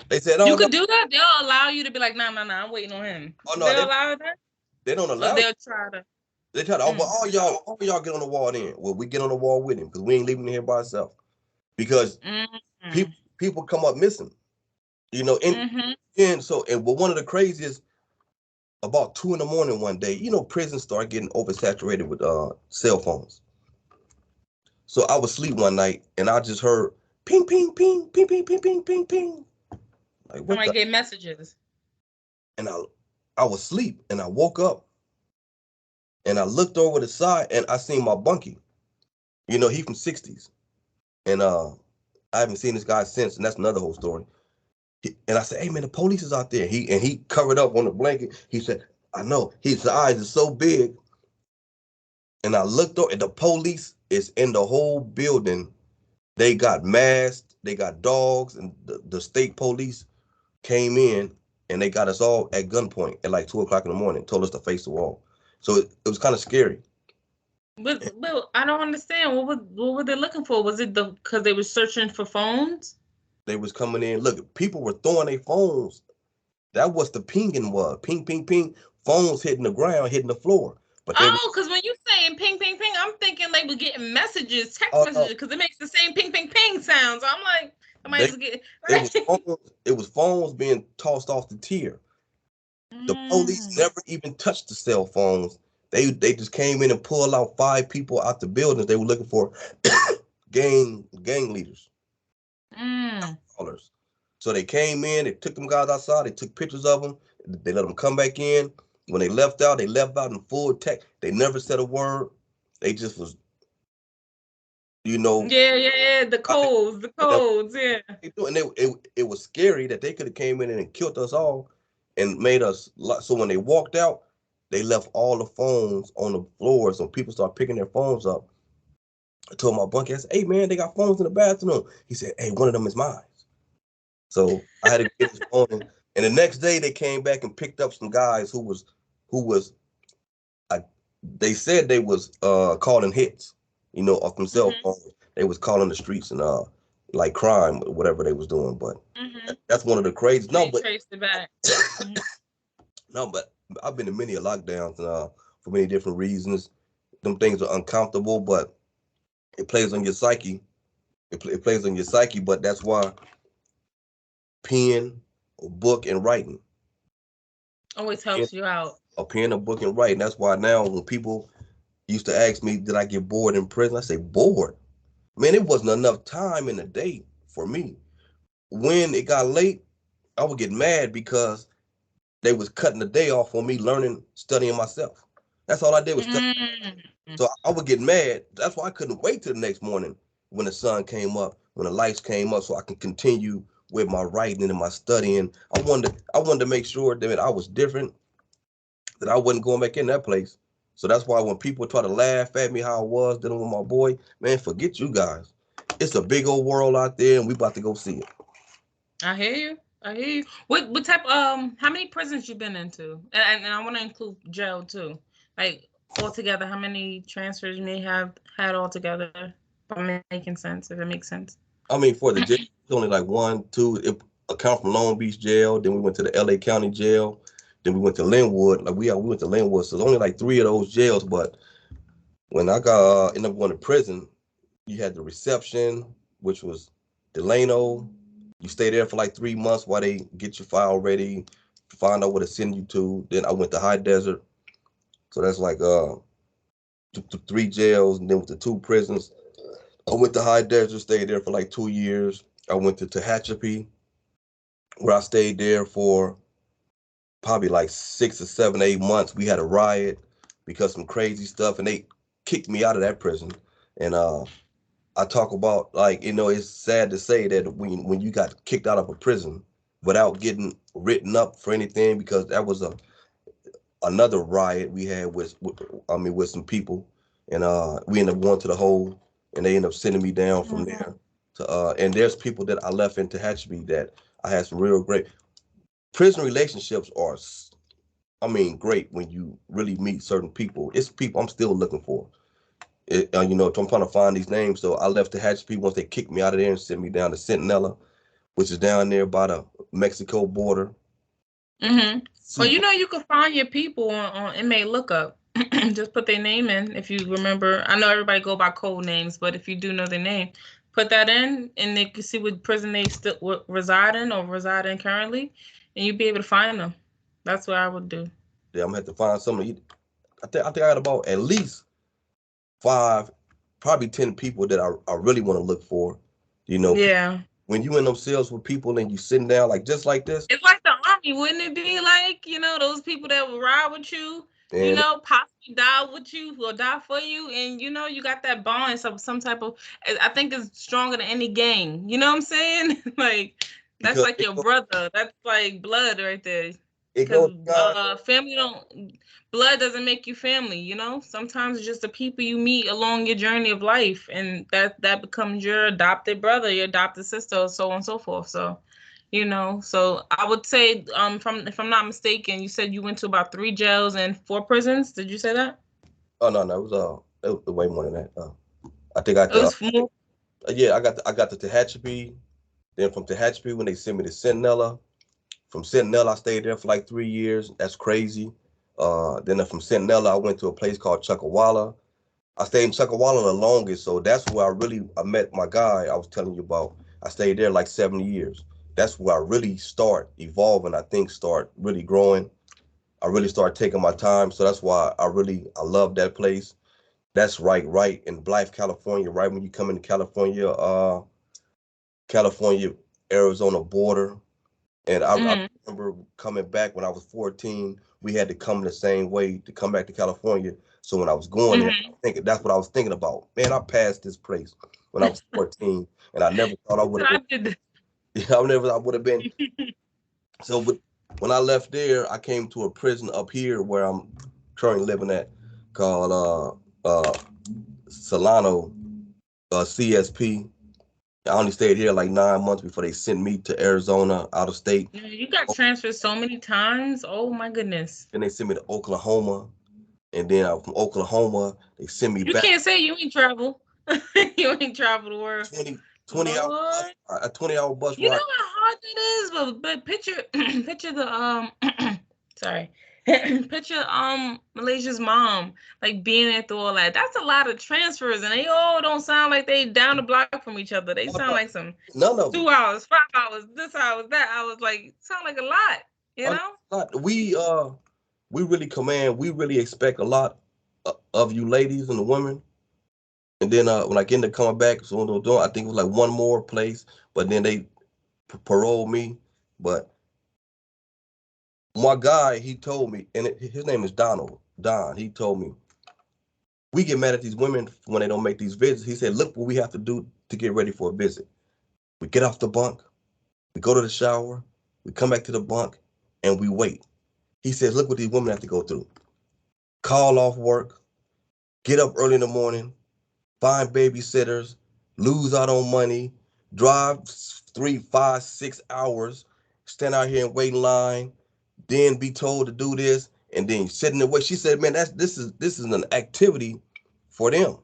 They said, "Oh You no, could do that. They'll allow you to be like, no, I'm waiting on him. oh no, They'll allow that, they don't or allow you." they'll try to. They try to, oh, well, Mm. all y'all get on the wall then. Well, we get on the wall with him because we ain't leaving him here by ourselves. Because Mm. people come up missing, Mm-hmm. well, one of the craziest, about 2 a.m. one day, prisons start getting oversaturated with cell phones. So I was asleep one night and I just heard ping, ping, ping, ping, ping, ping, ping, ping, ping. Like I what might the? get messages. And I was asleep and I woke up and I looked over the side and I seen my bunkie. He from 60s. And I haven't seen this guy since, and that's another whole story. And I said, "Hey man, the police is out there." He covered up on the blanket. He said, I know his eyes are so big. And I looked up, and the police is in the whole building. They got masked, they got dogs, and the state police came in and they got us all at gunpoint at like 2 o'clock in the morning, told us to face the wall. So it was kind of scary. But I don't understand. What were they looking for? Was it because they were searching for phones? They was coming in. Look, people were throwing their phones. That was the pinging was. Ping, ping, ping. Phones hitting the ground, hitting the floor. But they were, Oh, because when you saying ping, ping, ping, I'm thinking they were getting messages, text oh no, messages, because it makes the same ping, ping, ping sounds. I'm like, somebody they was getting. it was phones being tossed off the tier. The police never even touched the cell phones. They just came in and pulled out 5 people out the buildings. They were looking for gang leaders. Mm. Callers. So they came in, they took them guys outside, they took pictures of them, they let them come back in. When they left out in full tech. They never said a word. They just was, you know, Yeah. The codes, yeah. and it was scary that they could have came in and killed us all and made us. So when they walked out, they left all the phones on the floor. So people start picking their phones up. I told my bunkie, I said, "Hey man, they got phones in the bathroom." He said, "Hey, one of them is mine." So I had to get his phone. And the next day they came back and picked up some guys who was they said they was calling hits, off them cell phones. They was calling the streets and like crime, whatever they was doing. But that's one of the crazy. No, but traced it back. no, but I've been in many lockdowns for many different reasons. Them things are uncomfortable, but it plays on your psyche. It plays on your psyche, but that's why pen, a book, and writing. Always helps you out. A pen, a book, and writing. That's why now when people used to ask me, did I get bored in prison? I say, bored? Man, it wasn't enough time in the day for me. When it got late, I would get mad because they was cutting the day off on me learning, studying myself. That's all I did was study. So I would get mad. That's why I couldn't wait till the next morning when the sun came up, when the lights came up, so I could continue with my writing and my studying. I wanted to make sure that I was different, that I wasn't going back in that place. So that's why when people try to laugh at me how I was dealing with my boy, man, forget you guys. It's a big old world out there, and we about to go see it. I hear you. What type? How many prisons you been into? And I want to include jail too. Like altogether, how many transfers you may have had altogether? If I'm making sense. If it makes sense. I mean, for the jail, it's only like 1, 2. It account from Long Beach jail. Then we went to the LA County jail. Then we went to Linwood. Like we went to Linwood. So there's only like 3 of those jails. But when I got ended up going to prison, you had the reception, which was Delano. You stay there for like 3 months while they get your file ready, find out where to send you to. Then I went to High Desert. So that's like 3 jails, and then with the 2 prisons. I went to High Desert, stayed there for like 2 years. I went to Tehachapi, where I stayed there for probably like 6 or 7, 8 months. We had a riot because some crazy stuff, and they kicked me out of that prison. And I talk about, like, it's sad to say that when you got kicked out of a prison without getting written up for anything, because that was another riot we had with some people, and we ended up going to the hole, and they ended up sending me down from there to and there's people that I left in Tehachapi that I had some real great prison relationships are, great when you really meet certain people. It's people I'm still looking for. I'm trying to find these names. So I left Tehachapi once they kicked me out of there and sent me down to Centinela, which is down there by the Mexico border. Well, you can find your people on inmate lookup. Just put their name in if you remember. I know everybody go by code names, but if you do know their name, put that in, and they can see what prison they still reside in or reside in currently, and you'll be able to find them. That's what I would do. Yeah, I'm gonna have to find some of you. I think I got about at least 5, probably 10 people that I really want to look for. Yeah. When you in them cells with people and you sitting down like just like this. It's like the army, wouldn't it be like, those people that will ride with you, And possibly die with you or die for you. And, you got that bond, some type of, I think it's stronger than any gang. You know what I'm saying? Like, that's because like your brother. That's like blood right there. Because family blood doesn't make you family, you know? Sometimes it's just the people you meet along your journey of life, and that becomes your adopted brother, your adopted sister, so on and so forth. So, you know, so I would say, if I'm not mistaken, you said you went to about 3 jails and 4 prisons. Did you say that? Oh no, it was way more than that. I think It was more. Yeah, I got to Tehachapi. Then from Tehachapi, when they sent me to Centinela, from Centinela I stayed there for like 3 years. That's crazy. Then from Centinela I went to a place called Chuckawalla. I stayed in Chuckawalla the longest, so that's where I met my guy I was telling you about. I stayed there like 7 years. That's where I really start evolving. I think start really growing. I really start taking my time. So that's why I love that place. That's right in Blythe, California. Right when you come into California, Arizona border. And I remember coming back when I was 14. We had to come the same way to come back to California. So when I was going there, I think that's what I was thinking about. Man, I passed this place when I was 14, and I never thought I would have been. I would have been. So when I left there, I came to a prison up here where I'm currently living at, called Solano, CSP. I only stayed here like 9 months before they sent me to Arizona, out of state. You got transferred so many times. Oh my goodness. Then they sent me to Oklahoma, and then from Oklahoma they sent me back. You can't say you ain't travel. You ain't travel the world. 20-hour bus ride. You know how hard that is, but picture the sorry. Picture Malaysia's mom like being there through all that. That's a lot of transfers, and they all don't sound like they down the block from each other. They sound like some 2 hours, 5 hours, this hours, that hours. Like sound like a lot, you know. We really expect a lot of you ladies and the women. And then when I get into coming back, so I think it was like one more place, but then they paroled me. But my guy, he told me, and his name is Don. He told me, we get mad at these women when they don't make these visits. He said, look what we have to do to get ready for a visit. We get off the bunk, we go to the shower, we come back to the bunk, and we wait. He says, look what these women have to go through. Call off work, get up early in the morning, find babysitters, lose out on money, drive 3, 5, 6 hours, stand out here and wait in line, then be told to do this, and then sit in the way. She said, man, this is an activity for them.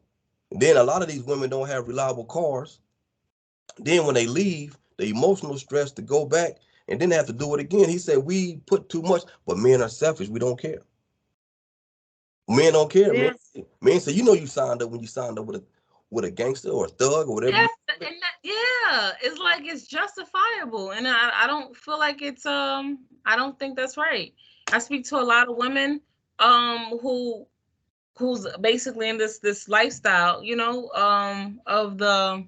And then a lot of these women don't have reliable cars. Then when they leave, the emotional stress to go back and then they have to do it again. He said, we put too much, but men are selfish. We don't care. Men don't care. Yeah. Men say, you know, you signed up when you signed up with a gangster or a thug or whatever. Yeah, it's like it's justifiable, and I don't feel like it's I don't think that's right. I speak to a lot of women who's basically in this lifestyle, you know, of the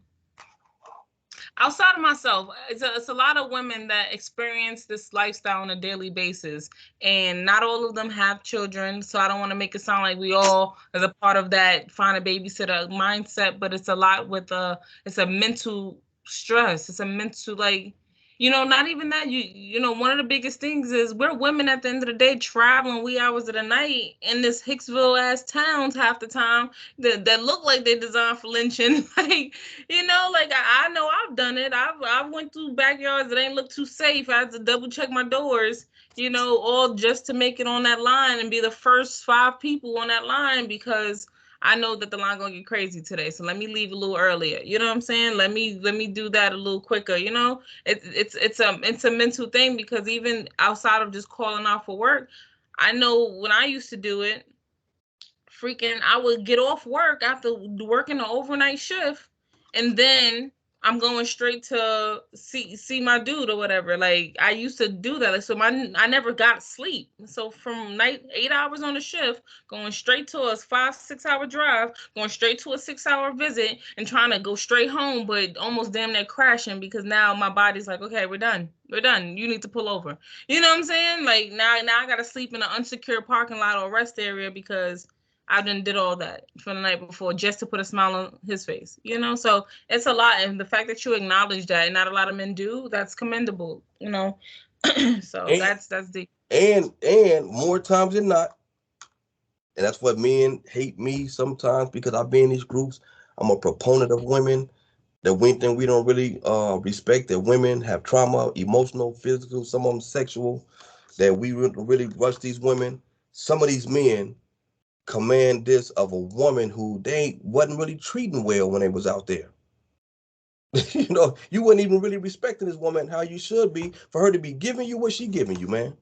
outside of myself. It's a lot of women that experience this lifestyle on a daily basis, and not all of them have children. So I don't want to make it sound like we all as a part of that find a babysitter mindset, but it's a lot with it's a mental stress. It's a mental, like, you know, not even that. You know, one of the biggest things is we're women at the end of the day traveling wee hours of the night in this Hicksville ass towns half the time that look like they're designed for lynching. Like, you know, like I know I've done it. I've went through backyards that ain't look too safe. I had to double check my doors, you know, all just to make it on that line and be the first 5 people on that line, because I know that the line gonna get crazy today, so let me leave a little earlier. You know what I'm saying? Let me do that a little quicker. You know, it's a mental thing, because even outside of just calling out for work, I know when I used to do it, freaking, I would get off work after working an overnight shift, and then I'm going straight to see my dude or whatever. Like, I used to do that. Like, so I never got sleep. So from night 8 hours on the shift, going straight to a 5-6 hour drive, going straight to a 6 hour visit, and trying to go straight home, but almost damn near crashing, because now my body's like, okay, we're done. You need to pull over. You know what I'm saying? Like, now I gotta sleep in an unsecured parking lot or rest area because I done did all that for the night before just to put a smile on his face, you know? So it's a lot. And the fact that you acknowledge that and not a lot of men do, that's commendable, you know? So And that's deep. and more times than not, and that's what men hate me sometimes because I be in these groups. I'm a proponent of women. That one thing we don't really respect, that women have trauma, emotional, physical, some of them sexual, that we really rush these women. Some of these men command this of a woman who they wasn't really treating well when they was out there. You know, you wouldn't even really respecting this woman how you should be for her to be giving you what she giving you, man.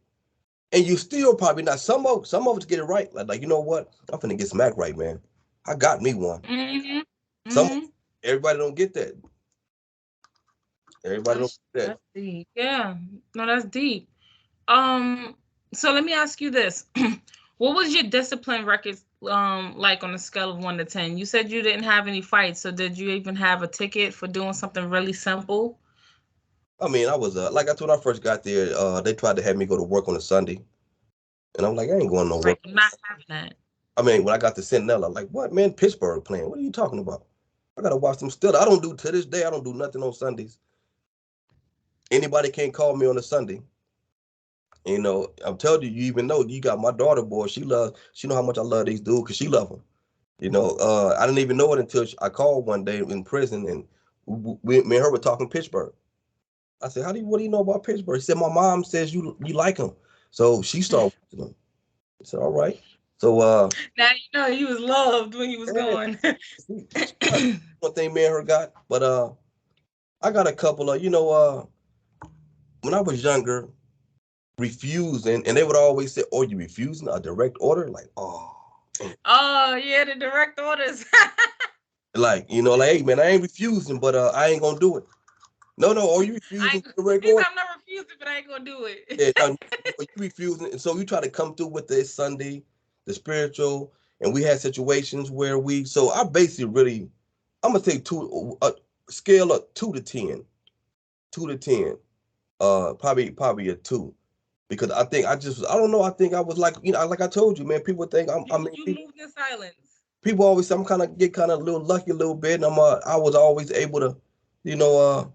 And you still probably not. Some of us get it right. Like you know what? I'm finna get smacked right, man. I got me one. Mm-hmm. Some Mm-hmm. everybody don't get that. Everybody don't get that. That's deep. Yeah. No, that's deep. Um, so let me ask you this. What was your discipline records like on a scale of 1 to 10? You said you didn't have any fights, so did you even have a ticket for doing something really simple? I mean, I was like I told when I first got there, they tried to have me go to work on a Sunday, and I'm like, I ain't going to no work. Like not having that. I mean, when I got to Centinela, like, what man, Pittsburgh playing? What are you talking about? I gotta watch them still. I don't do to this day. I don't do nothing on Sundays. Anybody can't call me on a Sunday. You know, I'm telling you, you even know you got my daughter, boy. She know how much I love these dudes because she love them. You know, I didn't even know it until I called one day in prison, and me and her were talking Pittsburgh. I said, what do you know about Pittsburgh? She said, my mom says you like him. So she started watching him. I said, all right. So Now you know he was loved when he was yeah, going. one thing me and her got. But I got a couple of, when I was younger, refusing, and they would always say, oh, you refusing a direct order? Like, oh. Oh yeah, the direct orders. Like, like, hey man, I ain't refusing, but I ain't gonna do it. No, are you refusing direct He said, order? I'm not refusing, but I ain't gonna do it. Yeah, no, you refusing. And so you try to come through with this Sunday, the spiritual, and we had situations where so I basically really, I'm gonna take a scale of 2 to 10, 2 to 10, probably a 2, because I don't know, I think I was like, like I told you, man, people think You moved in silence. people always say I'm kind of a little lucky a little bit, and I was always able to, you know, uh,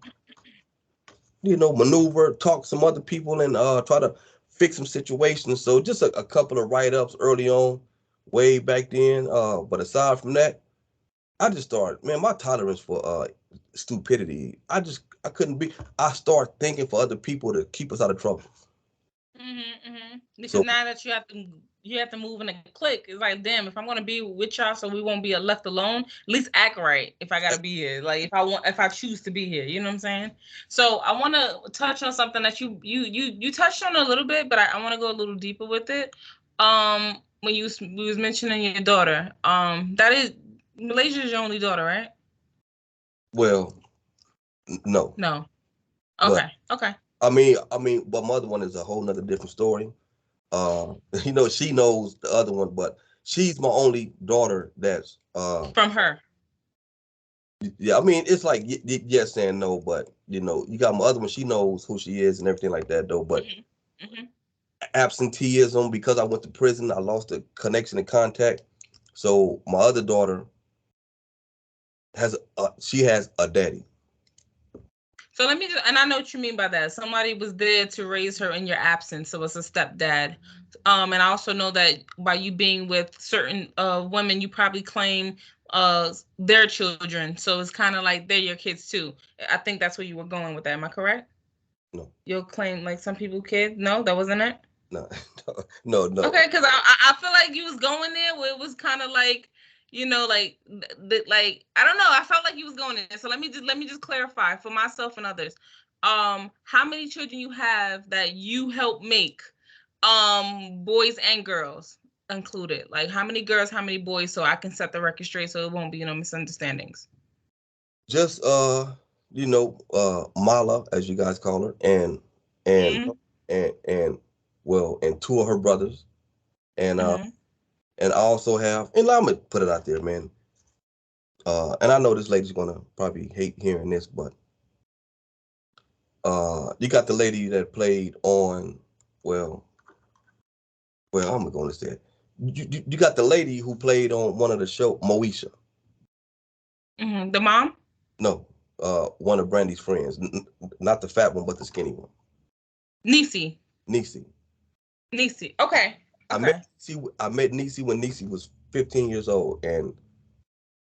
maneuver, talk some other people, and try to fix some situations. So just a couple of write-ups early on, way back then. But aside from that, I just started, man, my tolerance for stupidity. I couldn't be. I start thinking for other people to keep us out of trouble. Because So now that you have to move in a clique, it's like, damn, if I'm gonna be with y'all, so we won't be left alone. At least act right if I gotta be here. Like if I choose to be here, you know what I'm saying? So I want to touch on something that you touched on a little bit, but I want to go a little deeper with it. When we was mentioning your daughter, that is Malaysia is your only daughter, right? well, no, No. but Okay. but mother one is a whole nother different story. Uh, she knows the other one, but she's my only daughter that's From her. yeah, I mean, it's like yes and no, but you got my other one. She knows who she is and everything like that, though. But Hmm. absenteeism, because I went to prison, I lost the connection and contact. So my other daughter she has a daddy. So let me just, and I know what you mean by that. Somebody was there to raise her in your absence, so it's a stepdad. And I also know that by you being with certain women, you probably claim their children. So it's kind of like they're your kids too. I think that's where you were going with that. Am I correct? No, You'll claim like some people kids. No, that wasn't it. no, no. Okay, because I feel like you was going there where it was kind of like, like I don't know. I felt like you was going there. So let me just clarify for myself and others. How many children you have that you help make, boys and girls included? Like how many girls, how many boys, so I can set the record straight so it won't be misunderstandings. Just Mala, as you guys call her, and Mm-hmm. and well, and two of her brothers, and Mm-hmm. and I also have, and I'm gonna put it out there, man. And I know this lady's gonna probably hate hearing this, but you got the lady that played on, well, I'm gonna say it. You got the lady who played on one of the show, Moesha. Mm-hmm. The mom. No, one of Brandy's friends, not the fat one, but the skinny one. Niecy. Niecy. Niecy. Okay. I met Niecy when Niecy was 15 years old, and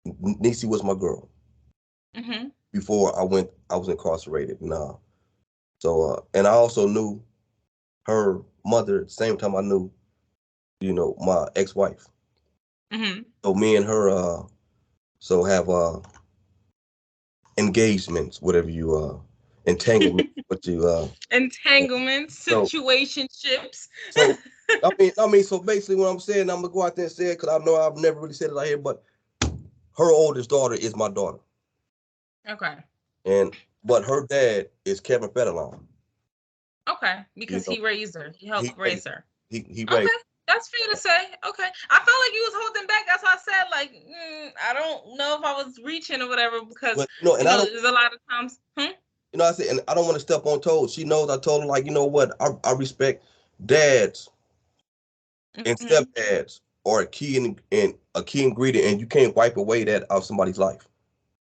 Niecy was my girl. Mm-hmm. Before I was incarcerated. Nah. So and I also knew her mother at the same time I knew, my ex-wife. Mm-hmm. So me and her have engagements, whatever you entanglement, what you Entanglements, so situationships. so I mean, so basically what I'm saying, I'm gonna go out there and say it because I know I've never really said it out here, but her oldest daughter is my daughter. Okay. But her dad is Kevin Federline. Okay. Because he raised her. He he helped raise her. he Okay. raised. That's fair to say. Okay. I felt like you was holding back. That's why I said, like, I don't know if I was reaching or whatever because, But and I don't, there's a lot of times. I said, and I don't want to step on toes. She knows I told her, like, you know what, I respect dads and Mm-hmm. stepdads are a key ingredient, and you can't wipe away that out of somebody's life.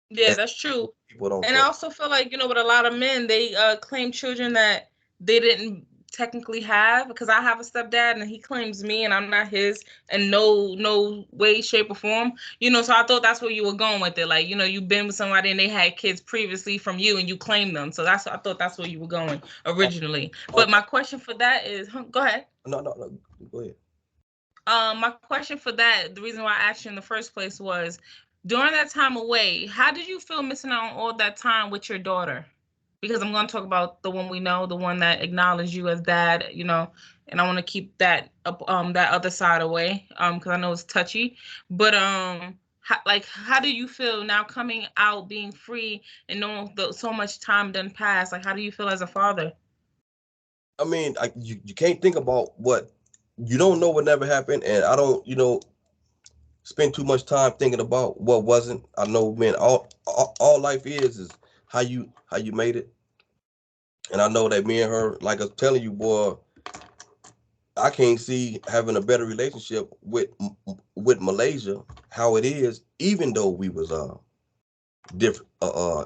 Yeah, And that's true. people don't And I also feel like, with a lot of men, they claim children that they didn't technically have, because I have a stepdad and he claims me and I'm not his in no way, shape, or form. So I thought that's where you were going with it. Like, you've been with somebody and they had kids previously from you and you claim them. So I thought that's where you were going originally. But my question for that is, go ahead. No, go ahead. My question for that, the reason why I asked you in the first place was, during that time away, how did you feel missing out on all that time with your daughter? Because I'm going to talk about the one we know, the one that acknowledged you as dad, and I want to keep that up, that other side away, because I know it's touchy. But how do you feel now coming out, being free, and knowing so much time done passed? Like, how do you feel as a father? I mean, you can't think about what you don't know what never happened, and I don't, spend too much time thinking about what wasn't. I know, man, all life is how you made it. And I know that me and her, like I was telling you, boy, I can't see having a better relationship with Malaysia, how it is, even though we was different,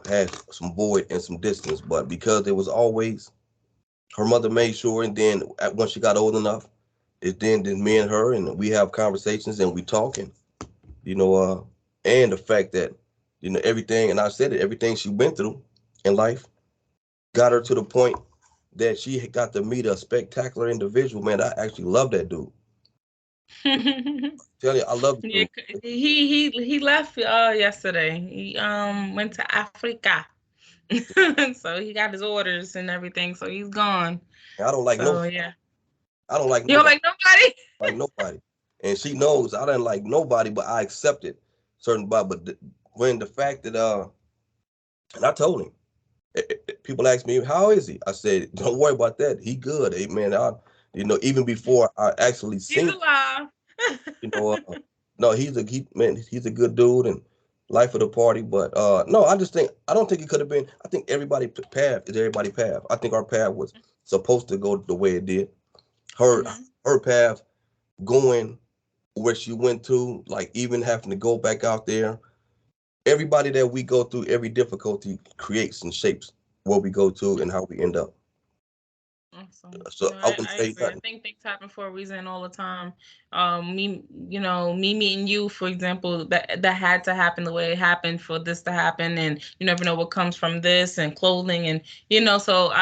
had some void and some distance, but because it was always her mother made sure, and then once she got old enough, then me and her, and we have conversations and we talking, and the fact that everything, and I said it, everything she went through in life got her to the point that she got to meet a spectacular individual. Man, I actually love that dude. Tell you, I love the Yeah, dude. he left yesterday. He went to Africa. So he got his orders and everything. So he's gone. I don't like So no. yeah. I don't like You don't nobody. like nobody? Like nobody. And she knows I didn't like nobody, but I accepted certain. But when the fact that and I told him, people ask me, how is he? I said, don't worry about that. He good. Hey, man, even before I actually He's seen, alive. you know, no, he's a good dude and life of the party. But no, I don't think it could have been. I think everybody path is everybody path. I think our path was supposed to go the way it did. Her Mm-hmm. her path going where she went to, like even having to go back out there. Everybody that we go through, every difficulty creates and shapes where we go to and how we end up. Awesome. So No, I wouldn't I say agree. I nothing. think things happen for a reason all the time. Me meeting you, for example, that had to happen the way it happened for this to happen, and you never know what comes from this and clothing, and so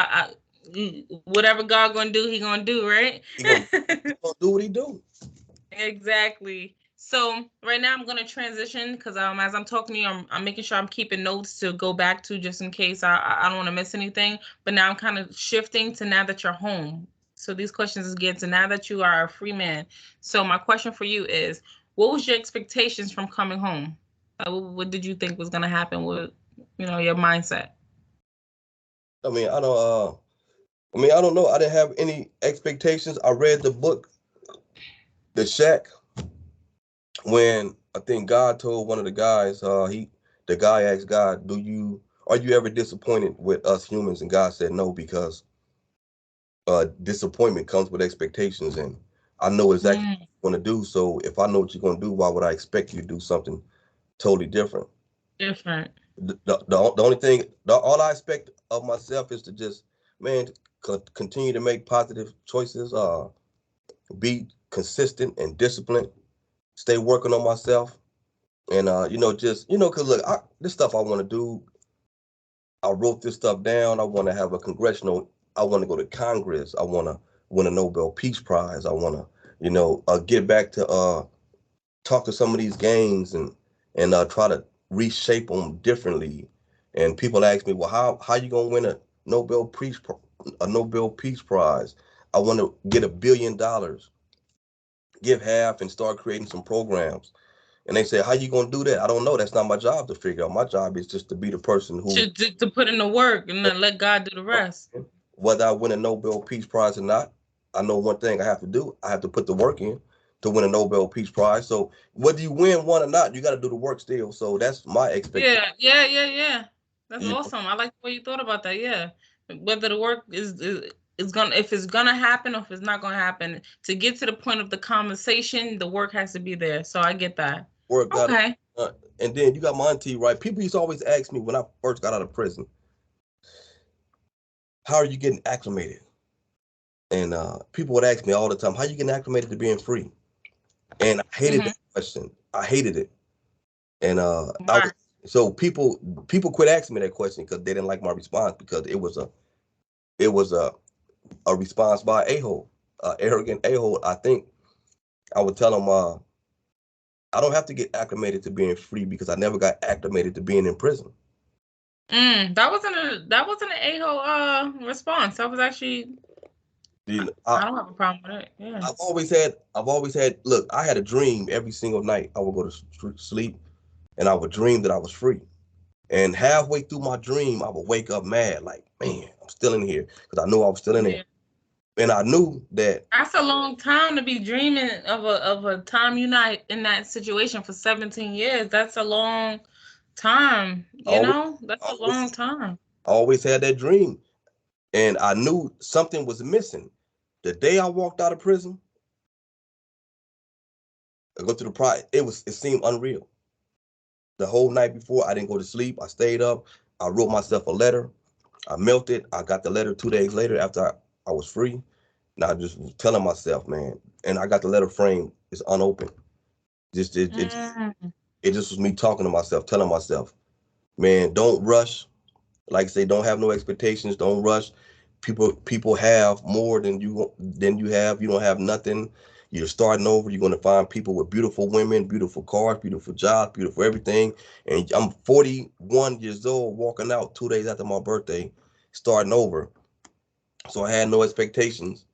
whatever God gonna do, he gonna do, right? He gonna do what he do. Exactly. So right now I'm gonna transition because as I'm talking to you, I'm making sure I'm keeping notes to go back to just in case I don't want to miss anything. But now I'm kind of shifting to now that you're home. So these questions is getting to now that you are a free man. So my question for you is, what was your expectations from coming home? What did you think was gonna happen with your mindset? I mean, I don't know. I didn't have any expectations. I read the book, The Shack, when I think God told one of the guys, the guy asked God, are you ever disappointed with us humans? And God said no, because disappointment comes with expectations, and I know exactly what you're going to do. So if I know what you're going to do, why would I expect you to do something totally different? Different. The only thing, all I expect of myself is to just, man, continue to make positive choices, be consistent and disciplined, stay working on myself, and just because look, this stuff I want to do. I wrote this stuff down. I want to have a congressional. I want to go to Congress. I want to win a Nobel Peace Prize. I want to, get back to talk to some of these gangs and try to reshape them differently. And people ask me, well, how you gonna win a Nobel Peace Prize? I want to get $1 billion, give half, and start creating some programs. And they say, how you gonna do that? I don't know. That's not my job to figure out. My job is just to be the person who to put in the work and then let God do the rest. Whether I win a Nobel Peace Prize or not, I know one thing I have to do. I have to put the work in to win a Nobel Peace Prize. So whether you win one or not, you got to do the work still. So that's my expectation. Yeah. That's awesome. I like the way you thought about that. Yeah. Whether the work is gonna, if it's gonna happen or if it's not gonna happen, to get to the point of the conversation, the work has to be there. So I get that. Work got okay. And then you got my auntie, right? People used to always ask me when I first got out of prison, how are you getting acclimated? And people would ask me all the time, how are you getting acclimated to being free? And I hated that question. I hated it. And so people quit asking me that question because they didn't like my response, because it was a response by a-hole, arrogant a-hole. I think I would tell them, I don't have to get acclimated to being free because I never got acclimated to being in prison. That wasn't an a-hole response. That was actually, I don't have a problem with it. Yeah. I've always had, look, I had a dream every single night. I would go to sleep and I would dream that I was free. And halfway through my dream, I would wake up mad, like, man, I'm still in here, because I knew I was still in there. And I knew that. That's a long time to be dreaming of a time you're not in that situation for 17 years. That's a long time, That's a long time. I always had that dream. And I knew something was missing. The day I walked out of prison, I go to the pride, it seemed unreal. The whole night before, I didn't go to sleep. I stayed up. I wrote myself a letter. I mailed it. I got the letter 2 days later after I was free. And I just was telling myself, man, and I got the letter framed. It's unopened. It just was me talking to myself, telling myself, man, don't rush. Like I say, don't have no expectations. Don't rush. People have more than you have. You don't have nothing. You're starting over. You're going to find people with beautiful women, beautiful cars, beautiful jobs, beautiful everything. And I'm 41 years old, walking out 2 days after my birthday, starting over. So I had no expectations.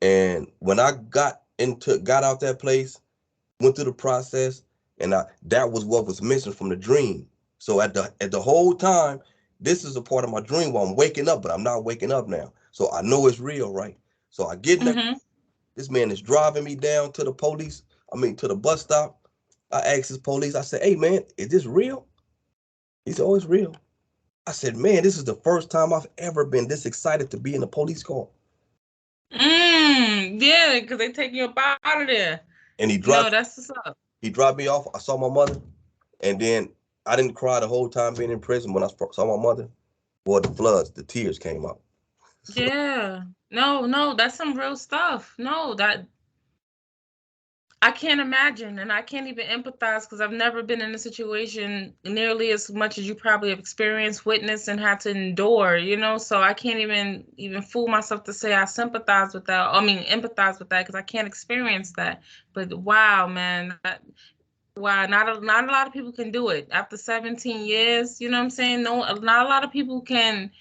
And when I got out that place, went through the process, and that was what was missing from the dream. So at the whole time, this is a part of my dream where I'm waking up, but I'm not waking up now. So I know it's real, right? So I get next. This man is driving me down to the to the bus stop. I asked this police, I said, hey man, is this real? He said, oh, it's real. I said, man, this is the first time I've ever been this excited to be in a police car. Yeah, because they take you up out of there. And he dropped. No, that's what's up. He dropped me off. I saw my mother, and then I didn't cry the whole time being in prison. When I saw my mother, boy, the tears came out. Yeah. No, that's some real stuff. No, that I can't imagine, and I can't even empathize because I've never been in a situation nearly as much as you probably have experienced, witnessed, and had to endure, so I can't even fool myself to say I sympathize with that. I mean, empathize with that, because I can't experience that. But wow, man, wow, not a lot of people can do it after 17 years. You know what I'm saying? No, not a lot of people can,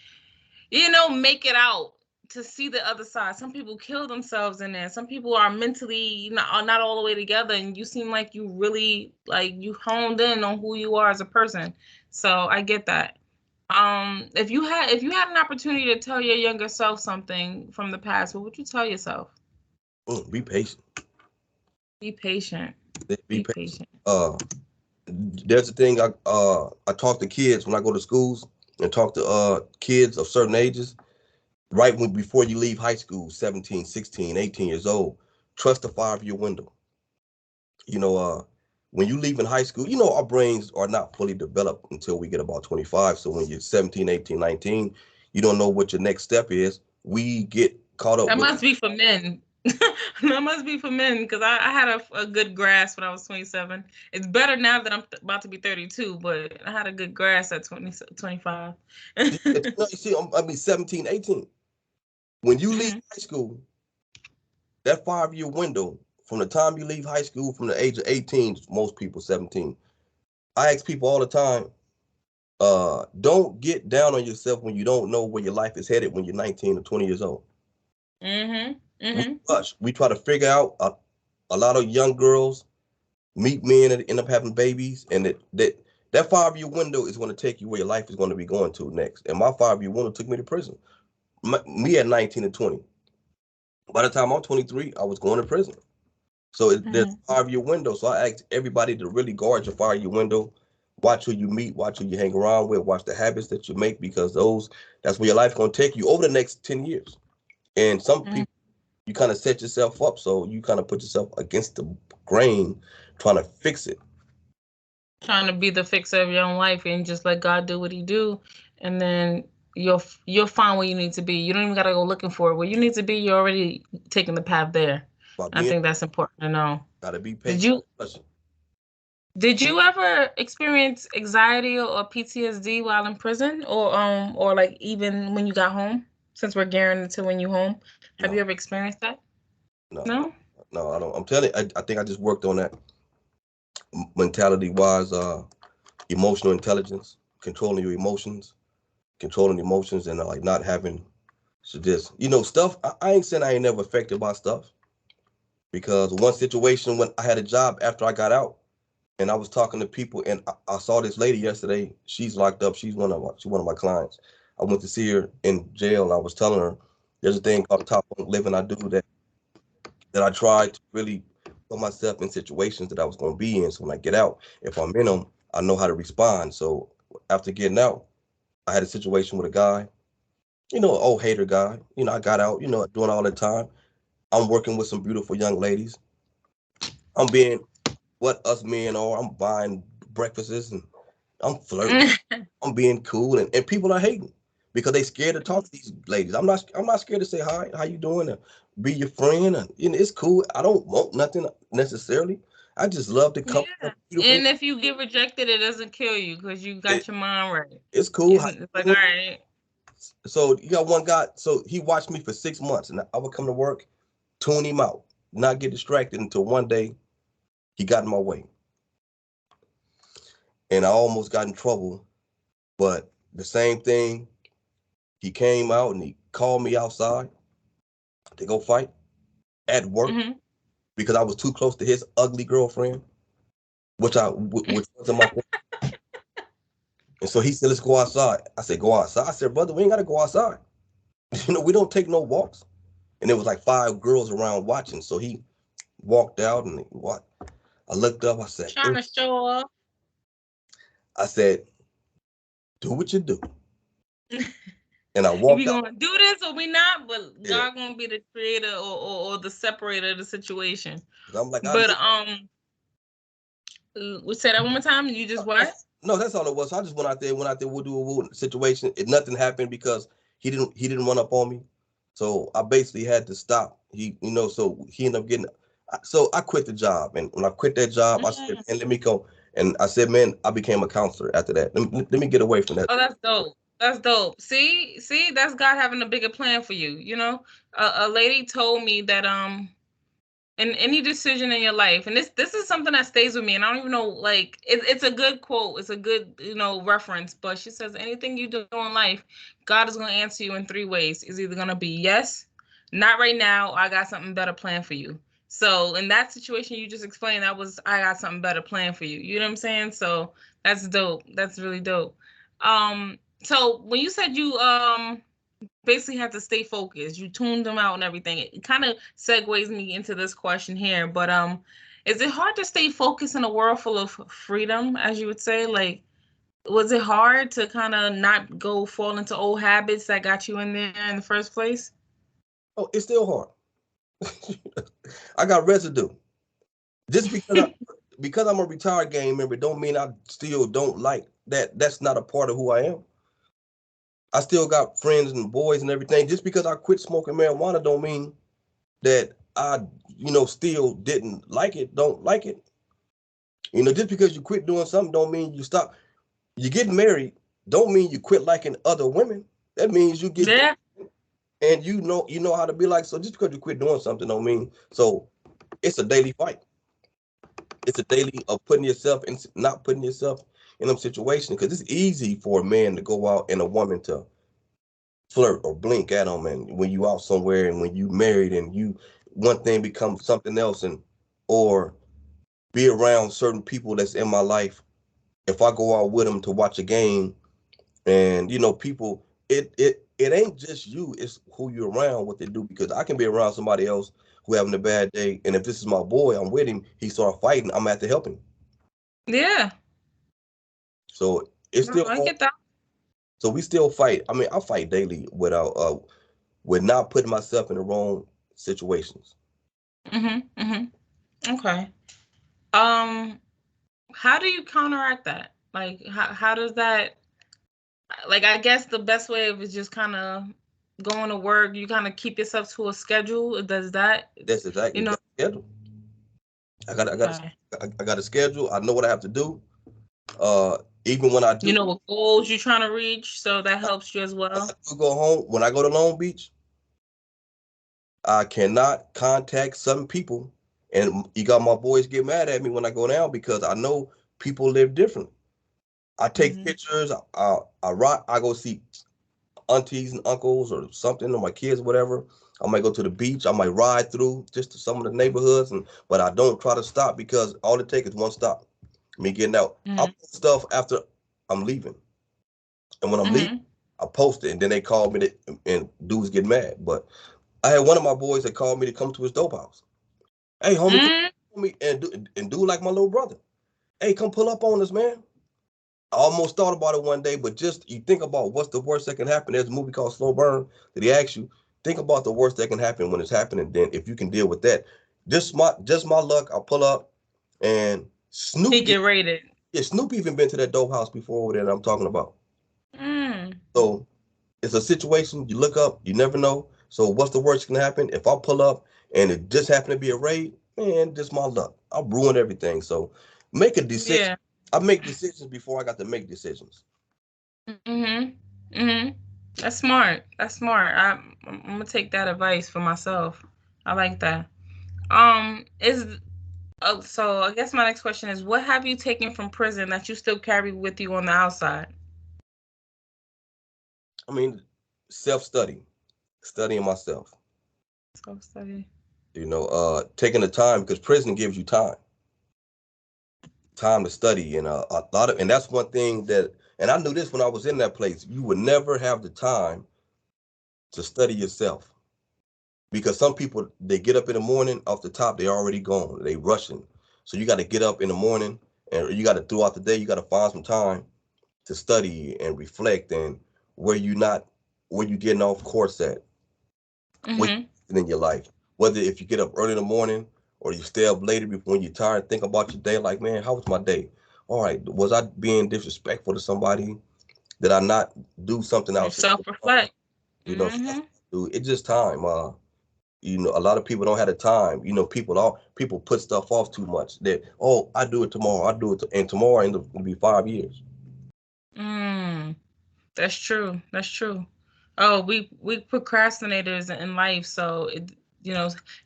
make it out to see the other side. Some people kill themselves in there. Some people are mentally not all the way together, and you seem like you really, like, you honed in on who you are as a person. So I get that. If you had an opportunity to tell your younger self something from the past, what would you tell yourself? Be patient. Be patient. Be patient. There's a thing I talk to kids when I go to schools and talk to kids of certain ages. Right before you leave high school, 17, 16, 18 years old, trust the fire of your window. When you leave in high school, our brains are not fully developed until we get about 25. So when you're 17, 18, 19, you don't know what your next step is. we get caught up That with. must be for men. That must be for men, because I had a good grasp when I was 27. It's better now that I'm about to be 32, but I had a good grasp at 25. You see, I mean, 17, 18. When you leave high school, that 5-year window, from the time you leave high school, from the age of 18, most people 17. I ask people all the time, don't get down on yourself when you don't know where your life is headed when you're 19 or 20 years old. We try to figure out, a lot of young girls meet men and end up having babies, and that 5-year window is going to take you where your life is going to be going to next. And my 5-year window took me to prison. Me at 19 and 20. By the time I'm 23, I was going to prison. So there's a 5-year window. So I ask everybody to really guard your 5-year window. Watch who you meet, watch who you hang around with, watch the habits that you make, because that's where your life's going to take you over the next 10 years. And some people, you kind of set yourself up, so you kind of put yourself against the grain trying to fix it. Trying to be the fixer of your own life and just let God do what he do. And then you'll find where you need to be. You don't even got to go looking for it. Where you need to be, you're already taking the path there. I think that's important to know. Gotta be patient. Did you ever experience anxiety or PTSD while in prison, or like even when you got home? Since we're gearing into when you home, have you ever experienced that? No, I don't. I'm telling you, I think I just worked on that mentality wise, emotional intelligence, controlling your emotions, and like not having just stuff. I ain't saying I ain't never affected by stuff, because one situation when I had a job after I got out, and I was talking to people, and I saw this lady yesterday. She's locked up. She's one of my clients. I went to see her in jail, and I was telling her there's a thing called top bunk living I do that I tried to really put myself in situations that I was going to be in. So when I get out, if I'm in them, I know how to respond. So after getting out, I had a situation with a guy, an old hater guy. I got out, doing all the time. I'm working with some beautiful young ladies. I'm being what us men are. I'm buying breakfasts and I'm flirting. I'm being cool, and people are hating because they scared to talk to these ladies. I'm not scared to say hi, how you doing, and be your friend, and it's cool. I don't want nothing necessarily. I just love to come. Yeah. And if you get rejected, it doesn't kill you because you got your mind right. It's cool. It's like, all right. So you got one guy. So he watched me for 6 months, and I would come to work, tune him out, not get distracted, until one day he got in my way, and I almost got in trouble. But the same thing, he came out and he called me outside to go fight at work because I was too close to his ugly girlfriend, which wasn't my thing. And so he said, let's go outside. I said, go outside. I said, brother, we ain't got to go outside. We don't take no walks. And there was like 5 girls around watching. So he walked out, and I looked up. I said, trying to show off. I said, do what you do. And I walked we out. Gonna do this or we not, but God gonna be the creator or the separator of the situation. I'm like, but we said that one more time. You just what? No, that's all it was. So I just went out there, we'll do a situation. Nothing happened because he didn't run up on me. So I basically had to stop. So he ended up getting. So I quit the job, and when I quit that job, I said, "And let me go." And I said, "Man, I became a counselor after that. Let me get away from that." Oh, that's dope. That's dope. See, that's God having a bigger plan for you. A lady told me that in any decision in your life, and this is something that stays with me, and I don't even know, like it's a good quote, it's a good reference, but she says anything you do in life, God is going to answer you in 3 ways. It's either going to be yes, not right now, I got something better planned for you. So in that situation you just explained, that was I got something better planned for you. You know what I'm saying? So that's dope. That's really dope. So when you said you basically had to stay focused, you tuned them out and everything, it kind of segues me into this question here, but is it hard to stay focused in a world full of freedom, as you would say? Like, was it hard to kind of not fall into old habits that got you in there in the first place? Oh, it's still hard. I got residue. Just because I'm a retired gang member don't mean I still don't like that. That's not a part of who I am. I still got friends and boys and everything. Just because I quit smoking marijuana don't mean that I, still didn't like it, don't like it. Just because you quit doing something don't mean you stop. You get married don't mean you quit liking other women. That means you get and you know how to be like. So just because you quit doing something don't mean. So it's a daily fight. It's a daily of putting yourself in, not putting yourself in them situations, because it's easy for a man to go out and a woman to flirt or blink at them, and when you out somewhere and when you married and you one thing becomes something else, and or be around certain people that's in my life. If I go out with them to watch a game, and people, it ain't just you, it's who you're around, what they do, because I can be around somebody else who having a bad day, and if this is my boy, I'm with him, he start fighting, I'm at to help him. Yeah. So it's still I get that. So we still fight. I mean, I fight daily without with not putting myself in the wrong situations. Okay. How do you counteract that? Like, how does that? Like, I guess the best way is just kind of going to work. You kind of keep yourself to a schedule. Does that? That's exactly that schedule. I got a schedule. I know what I have to do. Even when I do, you know what goals you're trying to reach, so that helps you as well. I go home. When I go to Long Beach, I cannot contact some people, and you got my boys get mad at me when I go down, because I know people live different. I take pictures. I go see aunties and uncles or something, or my kids, whatever. I might go to the beach. I might ride through just to some of the neighborhoods, but I don't try to stop, because all it takes is one stop. Me getting out. I post stuff after I'm leaving, and when I'm leaving, I post it, and then they call me and dudes get mad. But I had one of my boys that called me to come to his dope house. Hey, homie, come me and do like my little brother. Hey, come pull up on us, man. I almost thought about it one day, but just you think about what's the worst that can happen. There's a movie called Slow Burn that he asks you, think about the worst that can happen when it's happening. Then if you can deal with that, just my luck, I'll pull up, and He get raided. Yeah, Snoop even been to that dope house before over there that I'm talking about. So it's a situation, you look up, you never know. So what's the worst that can happen? If I pull up and it just happened to be a raid, man, just my luck. I'll ruin everything. So make a decision. Yeah. I make decisions before I got to make decisions. That's smart. That's smart. I'm gonna take that advice for myself. I like that. So I guess my next question is, what have you taken from prison that you still carry with you on the outside? I mean, self-study, studying myself. Self-study. Taking the time, because prison gives you time to study, and a lot of, and that's one thing that, and I knew this when I was in that place, you would never have the time to study yourself, because some people, they get up in the morning, off the top they're already gone, they rushing. So you got to get up in the morning, and you got to, throughout the day, you got to find some time to study and reflect, and where you getting off course at, in your life. Whether if you get up early in the morning or you stay up later when you're tired, think about your day, like, man, how was my day? All right, was I being disrespectful to somebody? Did I not do something else? Self-reflect. It's just time. A lot of people don't have the time. People put stuff off too much. That, oh, I do it tomorrow. And tomorrow ends up to be 5 years. That's true. That's true. Oh, we procrastinators in life. So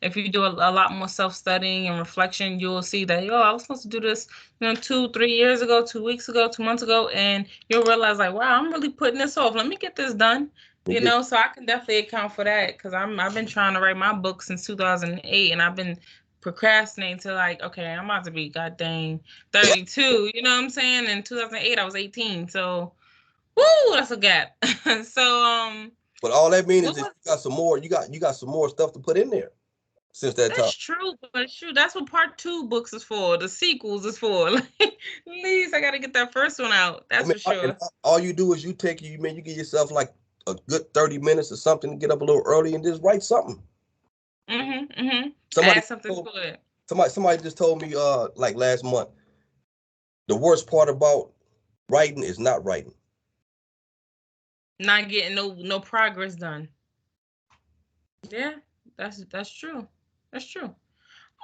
if you do a lot more self-studying and reflection, you'll see that, I was supposed to do this, 2-3 years ago, 2 weeks ago, 2 months ago, and you'll realize, like, wow, I'm really putting this off. Let me get this done. So I can definitely account for that, because I've been trying to write my book since 2008, and I've been procrastinating to, like, okay, I'm about to be goddamn 32. You know what I'm saying? In 2008, I was 18. So, woo, that's a gap. So, but all that means is that you got some more. You got some more stuff to put in there since that time. That's true, but it's true. That's what part 2 books is for. The sequels is for. Like, at least I got to get that first one out. That's for sure. All you do is you give yourself like a good 30 minutes or something to get up a little early and just write something. Add something to it. Somebody just told me like last month, the worst part about writing is not writing. Not getting no progress done. Yeah, that's true. That's true.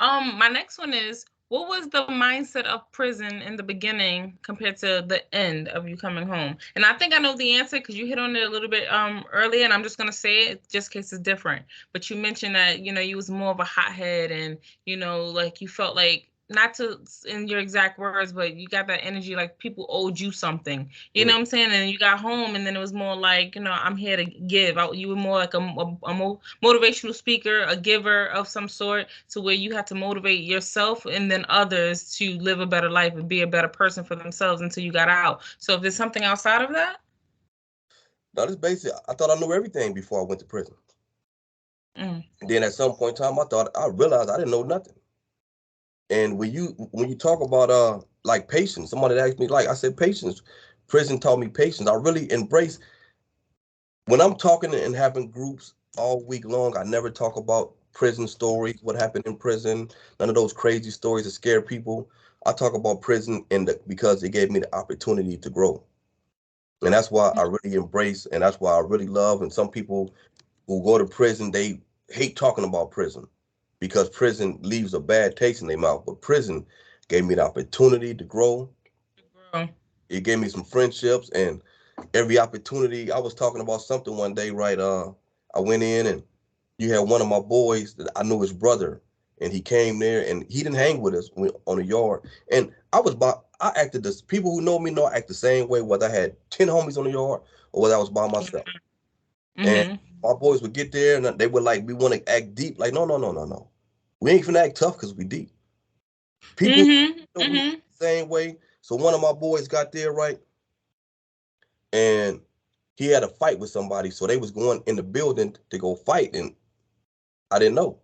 My next one is, what was the mindset of prison in the beginning compared to the end of you coming home? And I think I know the answer because you hit on it a little bit earlier, and I'm just gonna say it just in case it's different. But you mentioned that, you was more of a hothead, and like you felt like, not to in your exact words, but you got that energy like people owed you something. You know what I'm saying? And you got home, and then it was more like, I'm here to give. You were more like a motivational speaker, a giver of some sort, to where you have to motivate yourself and then others to live a better life and be a better person for themselves until you got out. So if there's something outside of that? No, that's basic. I thought I knew everything before I went to prison. Mm. And then at some point in time, I realized I didn't know nothing. And when you talk about like patience, somebody asked me, like I said, patience. Prison taught me patience. I really embrace when I'm talking and having groups all week long. I never talk about prison stories, what happened in prison, none of those crazy stories that scare people. I talk about prison because it gave me the opportunity to grow. And that's why I really embrace, and that's why I really love. And some people who go to prison, they hate talking about prison because prison leaves a bad taste in their mouth. But prison gave me the opportunity to grow. It gave me some friendships, and every opportunity. I was talking about something one day, right? I went in, and you had one of my boys that I knew his brother, and he came there, and he didn't hang with us on the yard. And I acted this. People who know me know I act the same way, whether I had 10 homies on the yard or whether I was by myself. And my boys would get there, and they would like, we want to act deep. Like, no, no, no, no, no. We ain't finna act tough because we deep. People know me the same way. So one of my boys got there, right? And he had a fight with somebody. So they was going in the building to go fight. And I didn't know.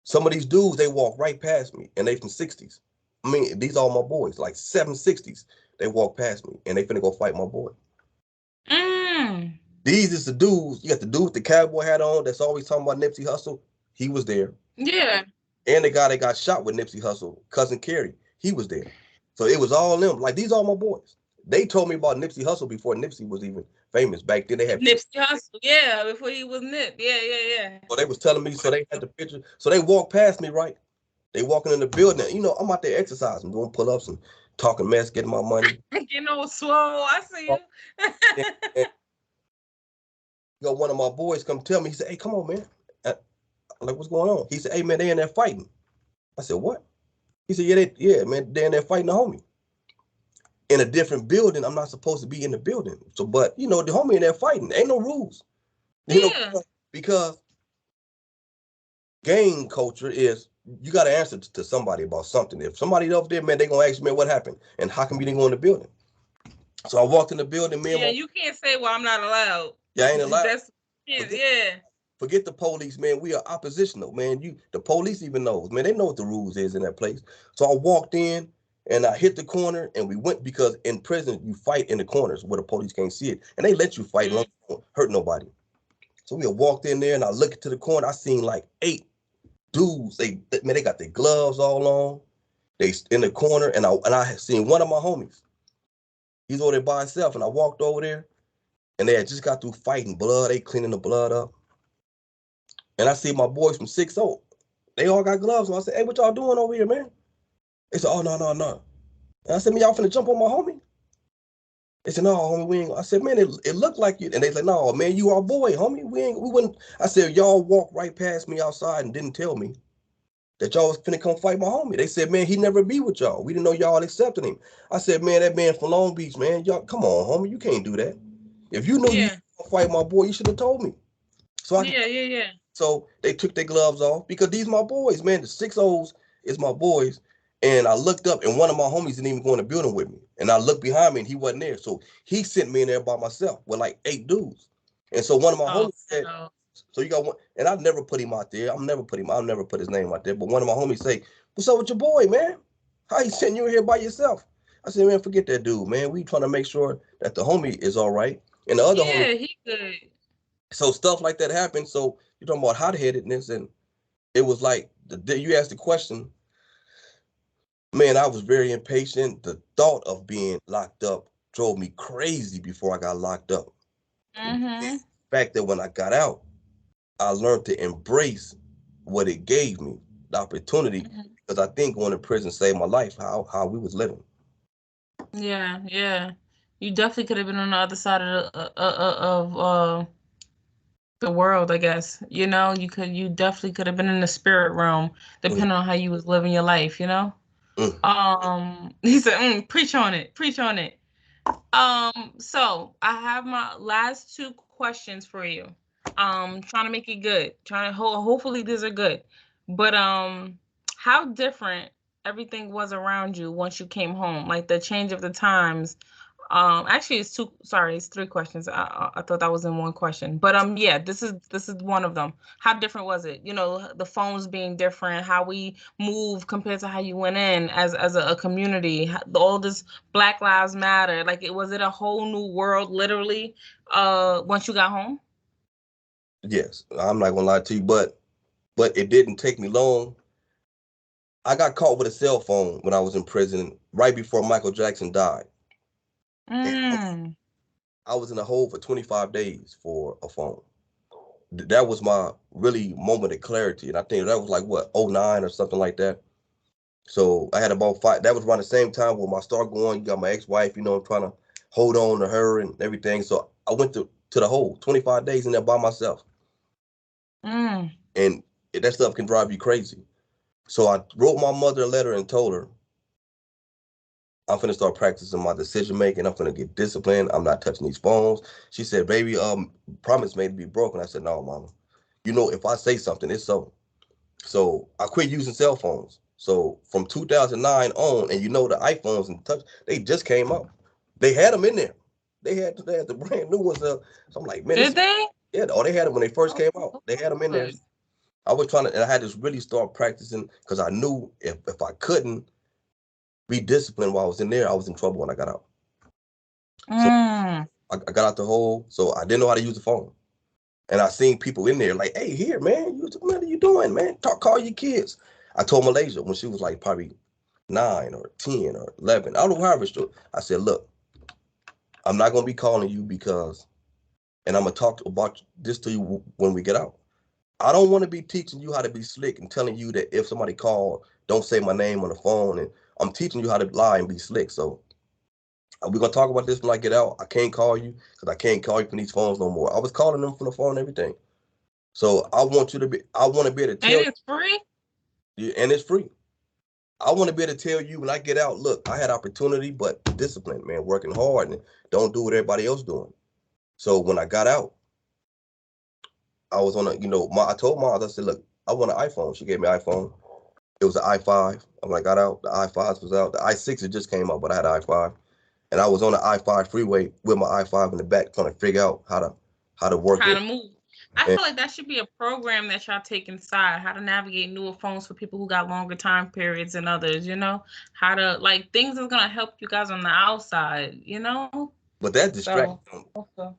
Some of these dudes, they walk right past me, and they from 60s. I mean, these are my boys, like 760s. They walk past me, and they finna go fight my boy. These is the dudes. You got the dude with the cowboy hat on that's always talking about Nipsey Hussle. He was there. Yeah. And the guy that got shot with Nipsey Hussle, Cousin Kerry, he was there. So it was all them. Like, these are my boys. They told me about Nipsey Hussle before Nipsey was even famous. Back then, they had Nipsey Hussle, yeah, before he was Nip. Yeah, yeah, yeah. So they was telling me, so they had the picture. So they walked past me, right? They walking in the building. I'm out there exercising, doing pull-ups and talking mess, getting my money. Getting all swole. I see you. And one of my boys come tell me, he said, "Hey, come on, man." I'm like, "What's going on?" He said, "Hey, man, they in there fighting." I said, "What?" He said, "Yeah, man, they in there fighting the homie in a different building. I'm not supposed to be in the building. So, but the homie in there fighting. Ain't no rules, because gang culture is you got to answer to somebody about something. If somebody up there, man, they gonna ask you, man, what happened, and how come you didn't go in the building?" So I walked in the building, man. Yeah, you can't say, "Well, I'm not allowed." Yeah, I ain't allowed. Yeah. Forget the police, man. We are oppositional, man. The police even knows, man. They know what the rules is in that place. So I walked in and I hit the corner, and we went, because in prison you fight in the corners where the police can't see it, and they let you fight and don't hurt nobody. So we walked in there, and I looked to the corner. I seen like 8 dudes. They got their gloves all on. They in the corner, and I had seen one of my homies. He's over there by himself, and I walked over there, and they had just got through fighting blood. They cleaning the blood up. And I see my boys from 6-0. They all got gloves on. I said, "Hey, what y'all doing over here, man?" They said, "Oh, no, no, no." And I said, "Man, y'all finna jump on my homie?" They said, "No, homie, we ain't." I said, "Man, it looked like you." And they said, "No, man, you our boy, homie. We wouldn't." I said, "Y'all walked right past me outside and didn't tell me that y'all was finna come fight my homie." They said, "Man, he never be with y'all. We didn't know y'all accepted him." I said, "Man, that man from Long Beach, man. Y'all, come on, homie. You can't do that. If you knew you were gonna fight my boy, you should have told me." So they took their gloves off, because these my boys, man. The 6-0s is my boys. And I looked up, and one of my homies didn't even go in the building with me. And I looked behind me, and he wasn't there. So he sent me in there by myself with like 8 dudes. And so one of my homies said, "So you got one," and I've never put him out there. I'll never put his name out there. But one of my homies say, "What's up with your boy, man? How he sending you in here by yourself?" I said, "Man, forget that dude, man. We trying to make sure that the homie is all right." And the other homie, he good. So stuff like that happened. So you're talking about hot-headedness, and it was like you asked the question. Man, I was very impatient. The thought of being locked up drove me crazy before I got locked up. Mm-hmm. The fact that when I got out, I learned to embrace what it gave me, the opportunity, Mm-hmm. because I think going to prison saved my life, how we was living. Yeah, yeah. You definitely could have been on the other side of the world, I guess. You definitely could have been in the spirit realm, Mm, depending on how you was living your life. mm. He said, preach on it, preach on it. So I have my last two questions for you. Trying to make it good. Trying to hopefully these are good. But how different everything was around you once you came home? Like the change of the times. Actually, it's two. Sorry, it's three questions. I thought that was in one question. But yeah, this is one of them. How different was it? The phones being different, how we move compared to how you went in as a community. All this Black Lives Matter. Like, was it a whole new world, literally? Once you got home. Yes, I'm not gonna lie to you, but it didn't take me long. I got caught with a cell phone when I was in prison, right before Michael Jackson died. And Mm. I was in a hole for 25 days for a phone. That was my really moment of clarity. And I think that was like, what, '09 or something like that. So I had about five. That was around the same time when my start going. You got my ex-wife, I'm trying to hold on to her and everything. So I went to the hole, 25 days in there by myself. Mm. And that stuff can drive you crazy. So I wrote my mother a letter and told her, I'm finna start practicing my decision making. I'm finna get disciplined. I'm not touching these phones. She said, baby, promise made to be broken. I said, no, mama. If I say something, it's so. So I quit using cell phones. So from 2009 on, and the iPhones and touch, they just came out. They had them in there. They had the brand new ones. So I'm like, man, Did they? yeah. Oh, they had them when they first came out. Oh, They had them in there. good. I was trying to, and I had to really start practicing because I knew if I couldn't be disciplined while I was in there, I was in trouble when I got out. So Mm. I got out the hole, so I didn't know how to use the phone. And I seen people in there like, hey, here, man, what are you doing, man? Call your kids. I told Malaysia when she was like probably 9 or 10 or 11. I don't know how it's true. I said, look, I'm not gonna be calling you because, and I'm gonna talk about this to you when we get out. I don't want to be teaching you how to be slick and telling you that if somebody called, don't say my name on the phone. And I'm teaching you how to lie and be slick. So we're gonna talk about this when I get out. I can't call you because I can't call you from these phones no more. I was calling them from the phone and everything. So I want to be able to And tell it's free. you, and it's free. I want to be able to tell you when I get out, look, I had opportunity, but discipline, man, working hard and don't do what everybody else doing. So when I got out, I was on I told Mom, I said, look, I want an iPhone. She gave me an iPhone. It was an i5. When I got out, the i5 was out. The i6 it just came out, but I had an i5. And I was on the i5 freeway with my i5 in the back trying to figure out how to work How it. to move. I And feel like that should be a program that y'all take inside. How to navigate newer phones for people who got longer time periods than others. How to, like, things that's gonna help you guys on the outside. but that So. distracts them. Okay.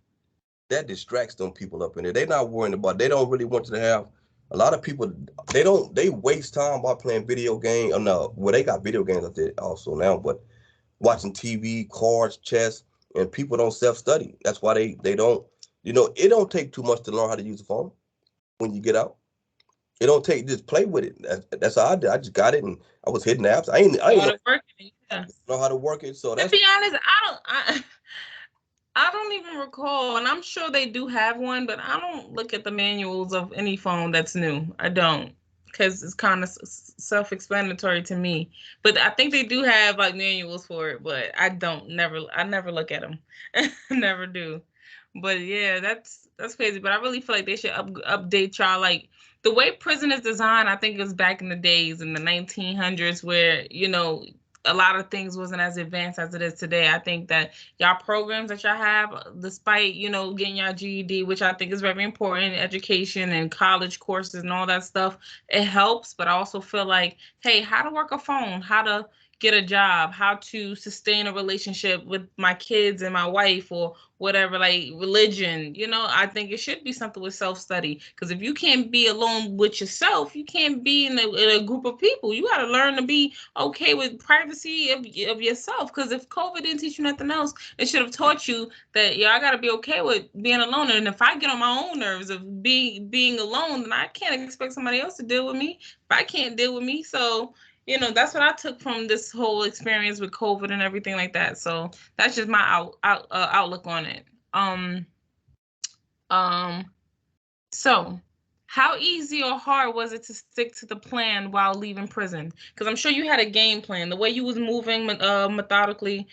That distracts them people up in there. They're not worrying about. They don't really want you to have. A lot of people, they don't. They waste time by playing video games. Oh no, well they got video games up there also now, but watching TV, cards, chess, and people don't self study. That's why they don't. It don't take too much to learn how to use a phone when you get out. It don't take, just play with it. That's how I did. I just got it and I was hitting apps. I ain't Know to work it. Yeah. know how to work it. So To that's be honest, I don't even recall, and I'm sure they do have one, but I don't look at the manuals of any phone that's new. I don't, because it's kind of self-explanatory to me. But I think they do have like manuals for it, but I never look at them. Never do. But yeah, that's crazy. But I really feel like they should update y'all. Like the way prison is designed, I think it was back in the days in the 1900s where, a lot of things wasn't as advanced as it is today. I think that y'all programs that y'all have, despite, getting y'all GED, which I think is very important, education and college courses and all that stuff, it helps. But I also feel like, hey, how to work a phone, how to, get a job, how to sustain a relationship with my kids and my wife, or whatever, like religion. I think it should be something with self-study, because if you can't be alone with yourself, you can't be in a group of people. You got to learn to be okay with privacy of yourself, because if COVID didn't teach you nothing else, it should have taught you that I got to be okay with being alone. And if I get on my own nerves of being alone, then I can't expect somebody else to deal with me if I can't deal with me. So that's what I took from this whole experience with COVID and everything like that. So that's just my outlook on it. So how easy or hard was it to stick to the plan while leaving prison? Because I'm sure you had a game plan. The way you was moving methodically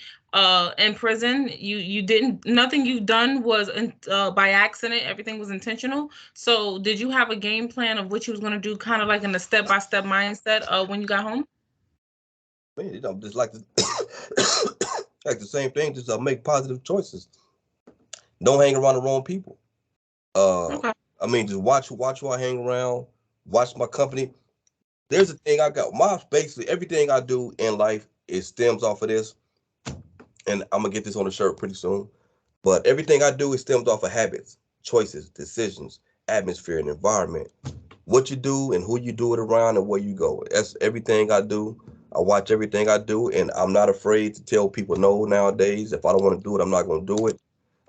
in prison, you didn't, nothing you done was by accident. Everything was intentional. So did you have a game plan of what you was going to do, kind of like in a step-by-step mindset when you got home? Man, just like like the same thing, just make positive choices. Don't hang around the wrong people. Okay. I mean, just watch who I hang around, watch my company. There's a thing I got. Basically everything I do in life, it stems off of this, and I'm gonna get this on a shirt pretty soon. But everything I do, it stems off of habits, choices, decisions, atmosphere, and environment. What you do and who you do it around and where you go. That's everything I do. I watch everything I do, and I'm not afraid to tell people no nowadays. If I don't want to do it, I'm not going to do it.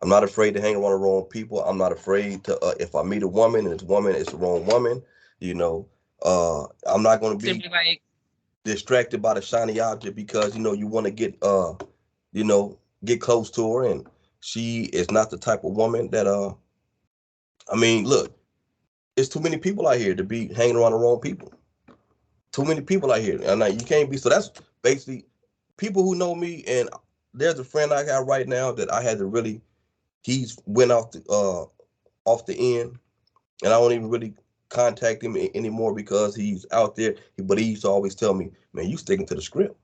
I'm not afraid to hang around the wrong people. I'm not afraid to, if I meet a woman and it's the wrong woman, I'm not going to be like distracted by the shiny object because, you want to get close to her, and she is not the type of woman that, I mean, look, it's too many people out here to be hanging around the wrong people. Too many people out here, and you can't be. So that's basically people who know me. And there's a friend I got right now that I had to really. He's went off the end, and I don't even really contact him anymore because he's out there. But he used to always tell me, "Man, you sticking to the script."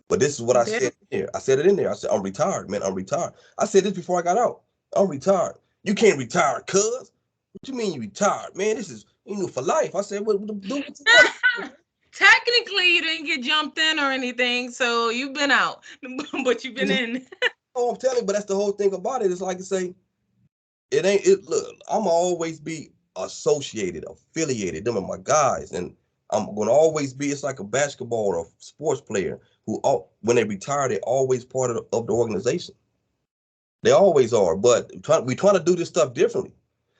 But this is what I said in there. I said it in there. I said, "I'm retired, man. I'm retired." I said this before I got out. I'm retired. You can't retire, cuz. What you mean you retired, man? This is for life. I said, "What do what you want?" Technically, you didn't get jumped in or anything, so you've been out, but you've been in. Oh, I'm telling you, but that's the whole thing about it. It's like I say, it ain't it. Look, I'm gonna always be associated, affiliated. Them are my guys, and I'm gonna always be. It's like a basketball or a sports player who, when they retire, they're always part of the organization. They always are. But we trying to do this stuff differently.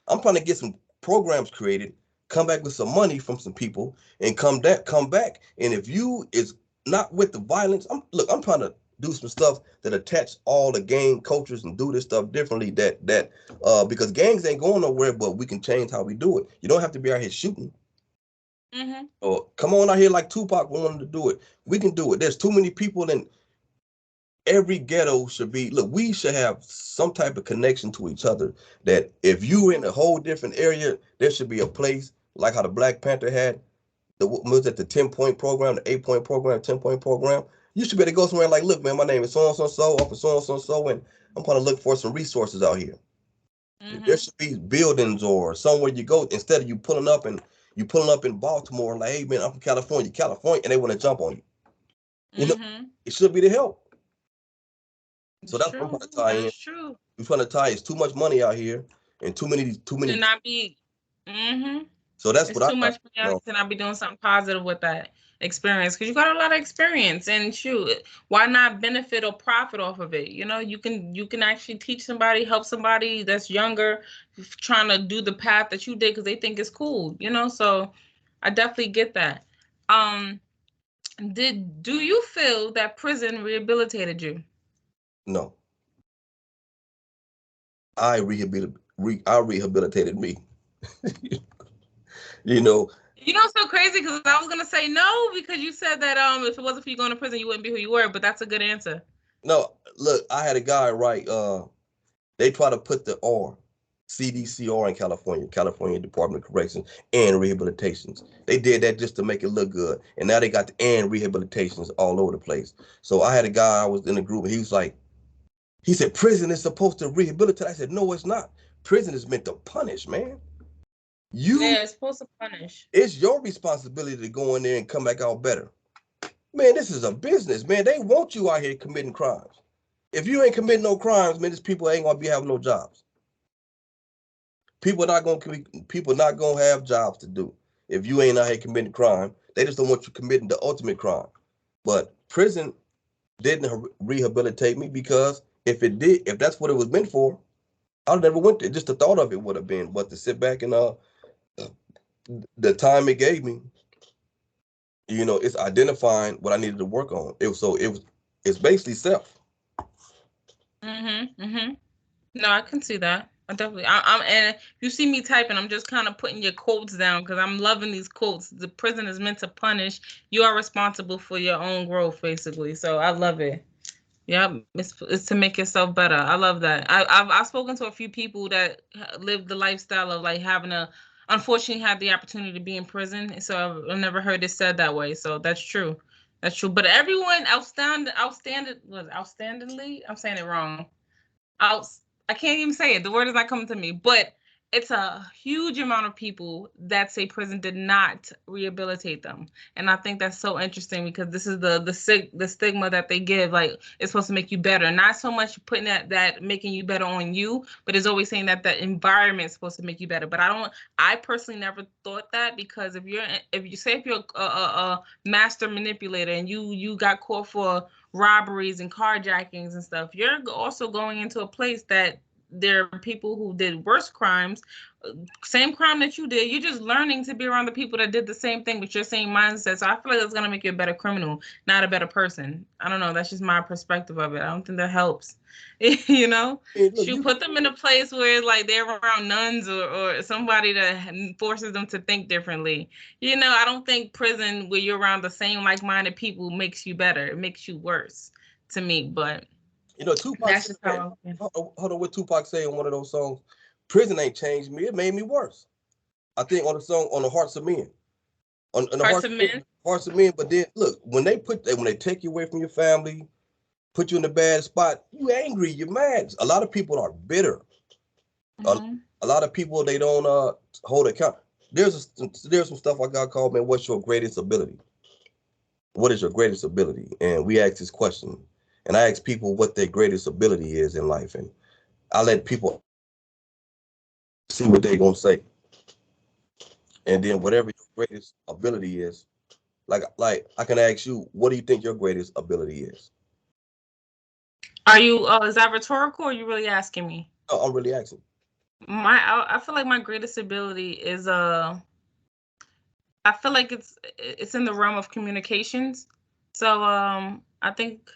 I'm trying to get some programs created, come back with some money from some people, and come back. And if you is not with the violence, I'm trying to do some stuff that attach all the gang cultures and do this stuff differently. Because gangs ain't going nowhere, but we can change how we do it. You don't have to be out here shooting. Mm-hmm. Or come on out here like Tupac wanted to do it. We can do it. There's too many people in every ghetto should be. Look, we should have some type of connection to each other, that if you in a whole different area, there should be a place like how the Black Panther had was at the 10-point program, the 8-point program, 10-point program. You should be able to go somewhere like, look, man, my name is so-and-so, off of so-and-so, and I'm going to look for some resources out here. Mm-hmm. There should be buildings or somewhere you go, instead of you pulling up in Baltimore like, hey, man, I'm from California, and they want to jump on you. You know, it should be the help. So that's what I'm trying to tie in. That's true. We're trying to tie. It's too much money out here, and too many. To not be. Mm-hmm. So that's it's what too much money to not be doing something positive with that experience, because you got a lot of experience, and shoot, why not benefit or profit off of it? You can actually teach somebody, help somebody that's younger, trying to do the path that you did because they think it's cool. So I definitely get that. Do you feel that prison rehabilitated you? No. I rehabilitated me. So crazy, because I was gonna say no, because you said that if it wasn't for you going to prison, you wouldn't be who you were. But that's a good answer. No, look, I had a guy write. They try to put the CDCR in California Department of Corrections and Rehabilitations. They did that just to make it look good, and now they got the and rehabilitations all over the place. So I had a guy. I was in a group, and he said, prison is supposed to rehabilitate. I said, no, it's not. Prison is meant to punish, man. Yeah, it's supposed to punish. It's your responsibility to go in there and come back out better. Man, this is a business, man. They want you out here committing crimes. If you ain't committing no crimes, man, these people ain't gonna be having no jobs. People not gonna have jobs to do if you ain't out here committing crime. They just don't want you committing the ultimate crime. But prison didn't rehabilitate me, because if it did, if that's what it was meant for, I'd never went there. Just the thought of it would have been, but to sit back and the time it gave me, it's identifying what I needed to work on. It's basically self. No, I can see that. I definitely. I'm and if you see me typing, I'm just kind of putting your quotes down because I'm loving these quotes. The prison is meant to punish. You are responsible for your own growth, basically. So I love it. Yeah, it's to make yourself better. I love that. I've spoken to a few people that live the lifestyle of like having unfortunately had the opportunity to be in prison. So I've never heard it said that way. So that's true. That's true. But everyone outstandingly, I'm saying it wrong. Out, I can't even say it. The word is not coming to me. But it's a huge amount of people that say prison did not rehabilitate them, and I think that's so interesting because this is the stigma that they give. Like it's supposed to make you better, not so much putting that making you better on you, but it's always saying that the environment is supposed to make you better. But I personally never thought that, because if you're a master manipulator and you got caught for robberies and carjackings and stuff, you're also going into a place that there are people who did worse crimes, same crime that you did. You're just learning to be around the people that did the same thing with your same mindset. So I feel like it's going to make you a better criminal, not a better person. I don't know. That's just my perspective of it. I don't think that helps. You know, you put them in a place where like they're around nuns or somebody that forces them to think differently. You know, I don't think prison where you're around the same like-minded people makes you better. It makes you worse to me. But Tupac said, hold on, what Tupac say in one of those songs? Prison ain't changed me; it made me worse. I think on the song on the Hearts of Men, on the Hearts of Men. But then look, when they take you away from your family, put you in a bad spot, you angry, you're mad. A lot of people are bitter. A lot of people, they don't hold account. There's some stuff I got called, man, what's your greatest ability? What is your greatest ability? And we ask this question. And I ask people what their greatest ability is in life. And I let people see what they're going to say. And then whatever your greatest ability is, like I can ask you, what do you think your greatest ability is? Are you, is that rhetorical or are you really asking me? Oh, I'm really asking. I feel like my greatest ability is, I feel like it's in the realm of communications. So, I think,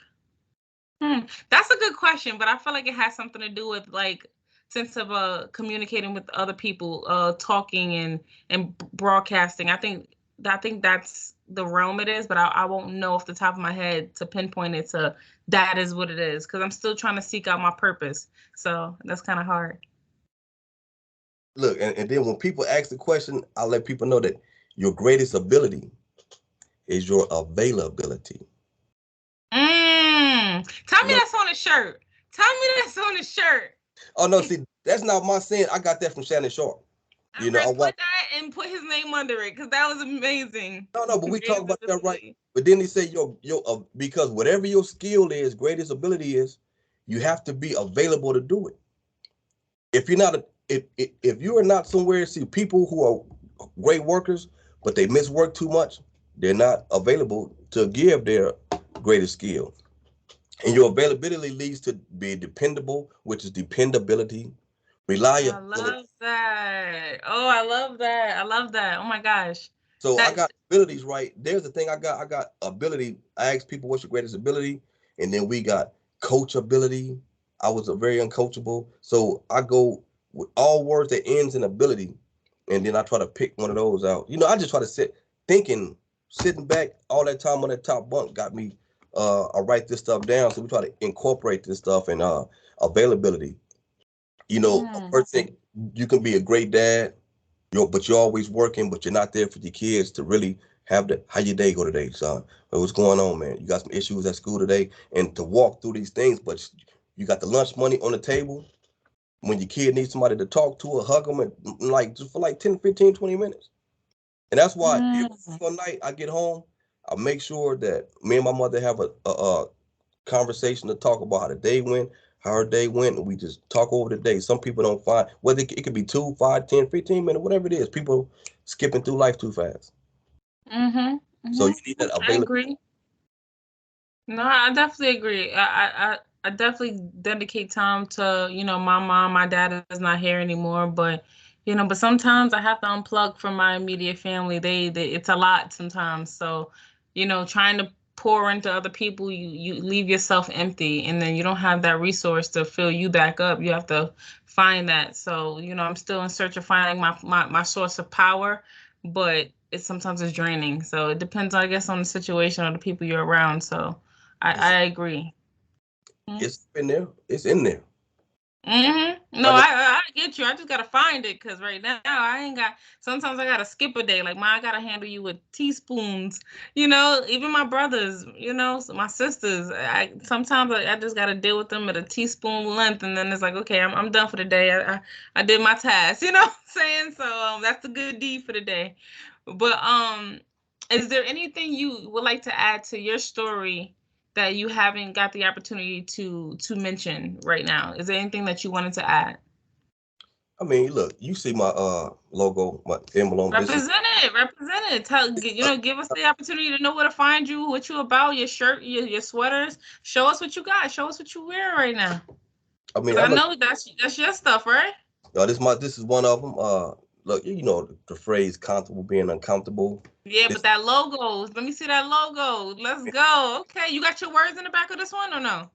that's a good question, but I feel like it has something to do with like sense of communicating with other people, talking and broadcasting. I think that's the realm it is, but I won't know off the top of my head to pinpoint it to that is what it is, because I'm still trying to seek out my purpose. So that's kind of hard. Look, and then when people ask the question, I let people know that your greatest ability is your availability. Tell me that's on a shirt. Tell me that's on a shirt. Oh no, see, that's not my saying. I got that from Shannon Sharp. I put that and put his name under it because that was amazing. No, but we talk about that, right? But then he said because whatever your skill is, greatest ability is, you have to be available to do it. If you're not if you are not somewhere, see people who are great workers, but they miss work too much, they're not available to give their greatest skill. And your availability leads to be dependable, which is dependability, reliability. I love that. Oh, I love that. I love that. Oh my gosh. So I got abilities, right? There's the thing I got ability. I ask people, what's your greatest ability? And then we got coachability. I was a very uncoachable. So I go with all words that ends in ability. And then I try to pick one of those out. I just try to sitting back all that time on that top bunk got me, I write this stuff down. So we try to incorporate this stuff and availability. First thing, you can be a great dad, but you're always working, but you're not there for your kids to really have how your day go today, son? What's going on, man? You got some issues at school today, and to walk through these things, but you got the lunch money on the table. When your kid needs somebody to talk to or hug them, and just for like 10, 15, 20 minutes. And that's why every single night I get home, I make sure that me and my mother have a conversation to talk about how the day went, how her day went, and we just talk over the day. Some people don't find, whether it could be 2, 5, 10, 15 minutes, whatever it is. People skipping through life too fast. So you need that I available. agree. No, I definitely agree. I definitely dedicate time to, my mom. My dad is not here anymore, but but sometimes I have to unplug from my immediate family. They it's a lot sometimes. So, trying to pour into other people, you leave yourself empty, and then you don't have that resource to fill you back up. You have to find that. So, I'm still in search of finding my source of power, but sometimes it's draining. So it depends, I guess, on the situation or the people you're around. So I agree. It's in there. It's in there. No, Like I get you. I just gotta find it because right now I ain't got. Sometimes I gotta skip a day. Like I gotta handle you with teaspoons. Even my brothers. So my sisters. Sometimes I just gotta deal with them at a teaspoon length, and then it's like, okay, I'm done for the day. I did my task. You know what I'm saying? So that's a good deed for the day. But is there anything you would like to add to your story that you haven't got the opportunity to mention right now? Is there anything that you wanted to add? I mean, look, you see my logo, my emblem. This is Represent it. Give us the opportunity to know where to find you, what you about, your shirt, your sweaters. Show us what you got. Show us what you wear right now. I mean, Because I know that's your stuff, right? this is one of them. Look, you know the phrase "comfortable being uncomfortable." Yeah, but This, that logo. Let me see that logo. Let's go. Okay, you got your words in the back of this one or no?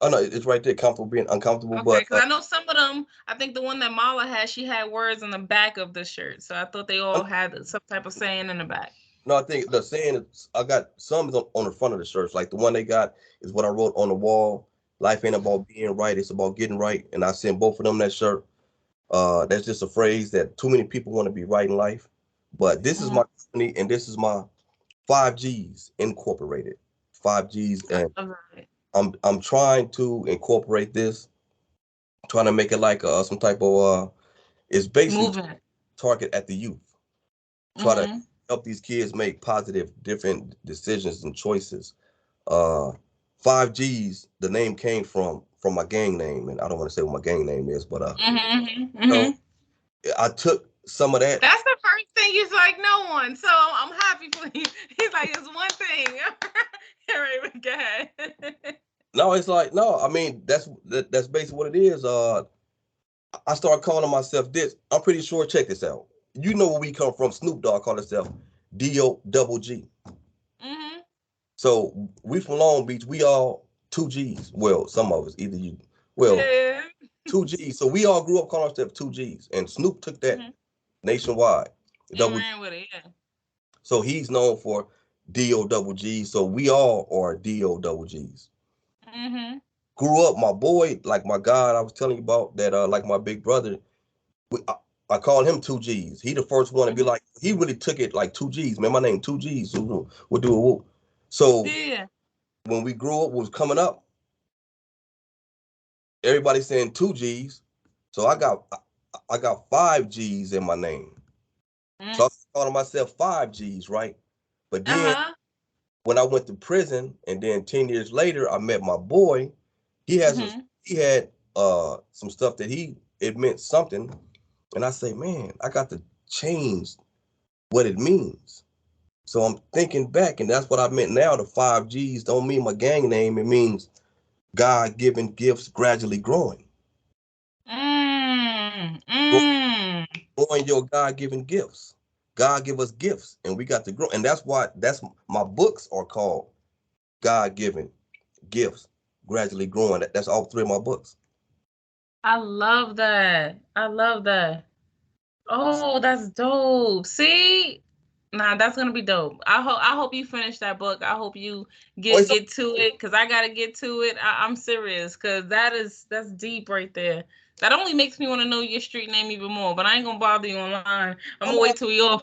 oh no, it's right there. Comfortable being uncomfortable, Okay, but because I know some of them. I think the one that Mala had, she had words on the back of the shirt. So I thought they all had some type of saying in the back. no, I think the saying is, I got some on the front of the shirts. Like the one they got is what I wrote on the wall. Life ain't about being right; it's about getting right. And I sent both of them that shirt. That's just a phrase that too many people want to be right in life. But this is my company, and this is my 5Gs Incorporated. 5Gs, and I'm trying to incorporate this, trying to make it like some type of it's basically Movement. target at the youth. Try to help these kids make positive, different decisions and choices. Uh, 5Gs, the name came from my gang name, and I don't want to say what my gang name is, but so I took some of that. That's the first thing he's like, no one. So I'm happy for you. He's like, it's one thing. All right, go ahead. No, it's like no. I mean, that's basically what it is. I started calling myself this. I'm pretty sure. Check this out. You know where we come from. Snoop Dogg called himself D-O-double-G. So we from Long Beach. We all 2Gs. Well, some of us, either you. Well, Yeah. 2Gs. So we all grew up calling ourselves 2Gs. And Snoop took that nationwide. And ran with it, yeah. So he's known for D-O-double-G. So we all are D-O-double-Gs. Grew up, my boy, like my God, I was telling you about that, like my big brother, I call him 2Gs. He the first one to be like, he really took it like 2Gs. Man, my name 2Gs. So we'll do a whoop. So yeah. when we grew up, was coming up, everybody saying 2Gs. So I got 5Gs in my name. So I was calling myself 5Gs, right? But then when I went to prison, and then 10 years later, I met my boy. He had some stuff that it meant something. And I say, man, I got to change what it means. So I'm thinking back, and that's what I meant now. The 5Gs don't mean my gang name. It means God-given gifts gradually growing. Growing your God-given gifts. God give us gifts, and we got to grow. And that's my books are called God-given gifts gradually growing. That's all 3 of my books. I love that. Oh, that's dope. See? Nah, that's gonna be dope. I hope you finish that book. I hope you get to it, because I gotta get to it. I'm serious, because that's deep right there. That only makes me want to know your street name even more, but I ain't gonna bother you online. I'm gonna wait till we off.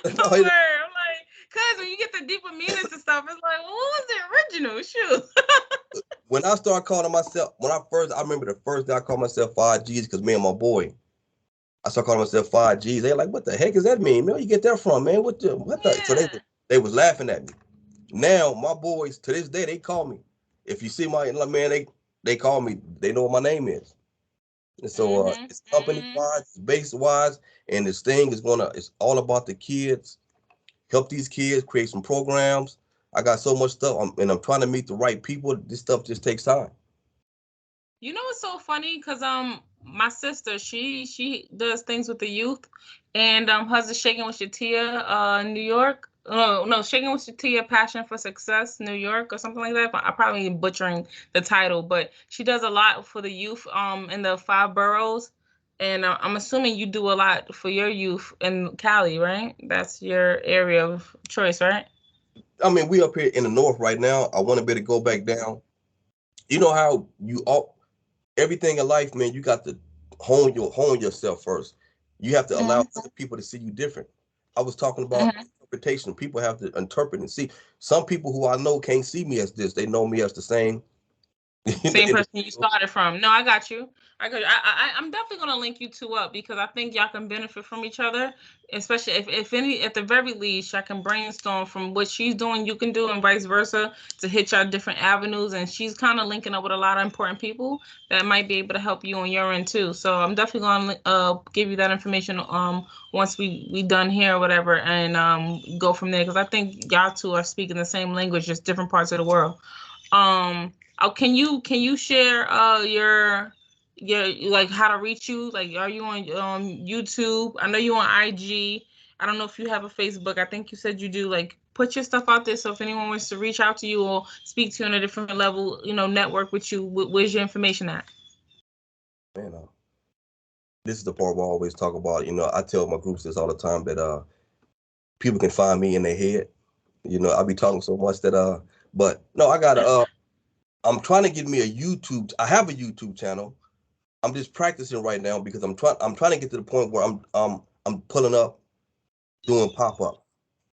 I'm like, cause when you get the deeper meanings and stuff, it's like, what was the original? Shoot. When I start calling myself, I remember the first day I called myself 5Gs, because me and my boy, I started calling myself 5Gs. They're like, what the heck does that mean, man? Where you get that from, man? What the? So they was laughing at me. Now my boys to this day they call me. If you see my man, they call me. They know what my name is. And so it's company wise, it's base wise, and this thing is it's all about the kids. Help these kids create some programs. I got so much stuff, and I'm trying to meet the right people. This stuff just takes time. You know what's so funny? Because my sister, she does things with the youth, and hers is Shaking with Shatia, New York. No, Shaking with Shatia, Passion for Success, New York, or something like that. I probably butchering the title, but she does a lot for the youth in the 5 boroughs, and I'm assuming you do a lot for your youth in Cali, right? That's your area of choice, right? I mean, we up here in the north right now. I want to be able to go back down. You know how everything in life, man, you got to hone yourself first. You have to allow other people to see you different. I was talking about interpretation. People have to interpret and see. Some people who I know can't see me as this. They know me as the same. Same person you started from. No, I got you. I'm definitely gonna link you two up because I think y'all can benefit from each other, especially if at the very least, I can brainstorm from what she's doing, you can do, and vice versa to hit y'all different avenues. And she's kind of linking up with a lot of important people that might be able to help you on your end too. So I'm definitely gonna give you that information once we done here or whatever, and go from there because I think y'all two are speaking the same language, just different parts of the world. Oh, can you share your like how to reach you? Like, are you on YouTube? I know you on IG. I don't know if you have a Facebook. I think you said you do. Like, put your stuff out there so if anyone wants to reach out to you or speak to you on a different level, network with you, where's your information at? Man, this is the part where I always talk about. I tell my groups this all the time that people can find me in their head. I be talking so much that but no, I got I'm trying to get me a YouTube. I have a YouTube channel. I'm just practicing right now because I'm trying to get to the point where I'm pulling up, doing pop up.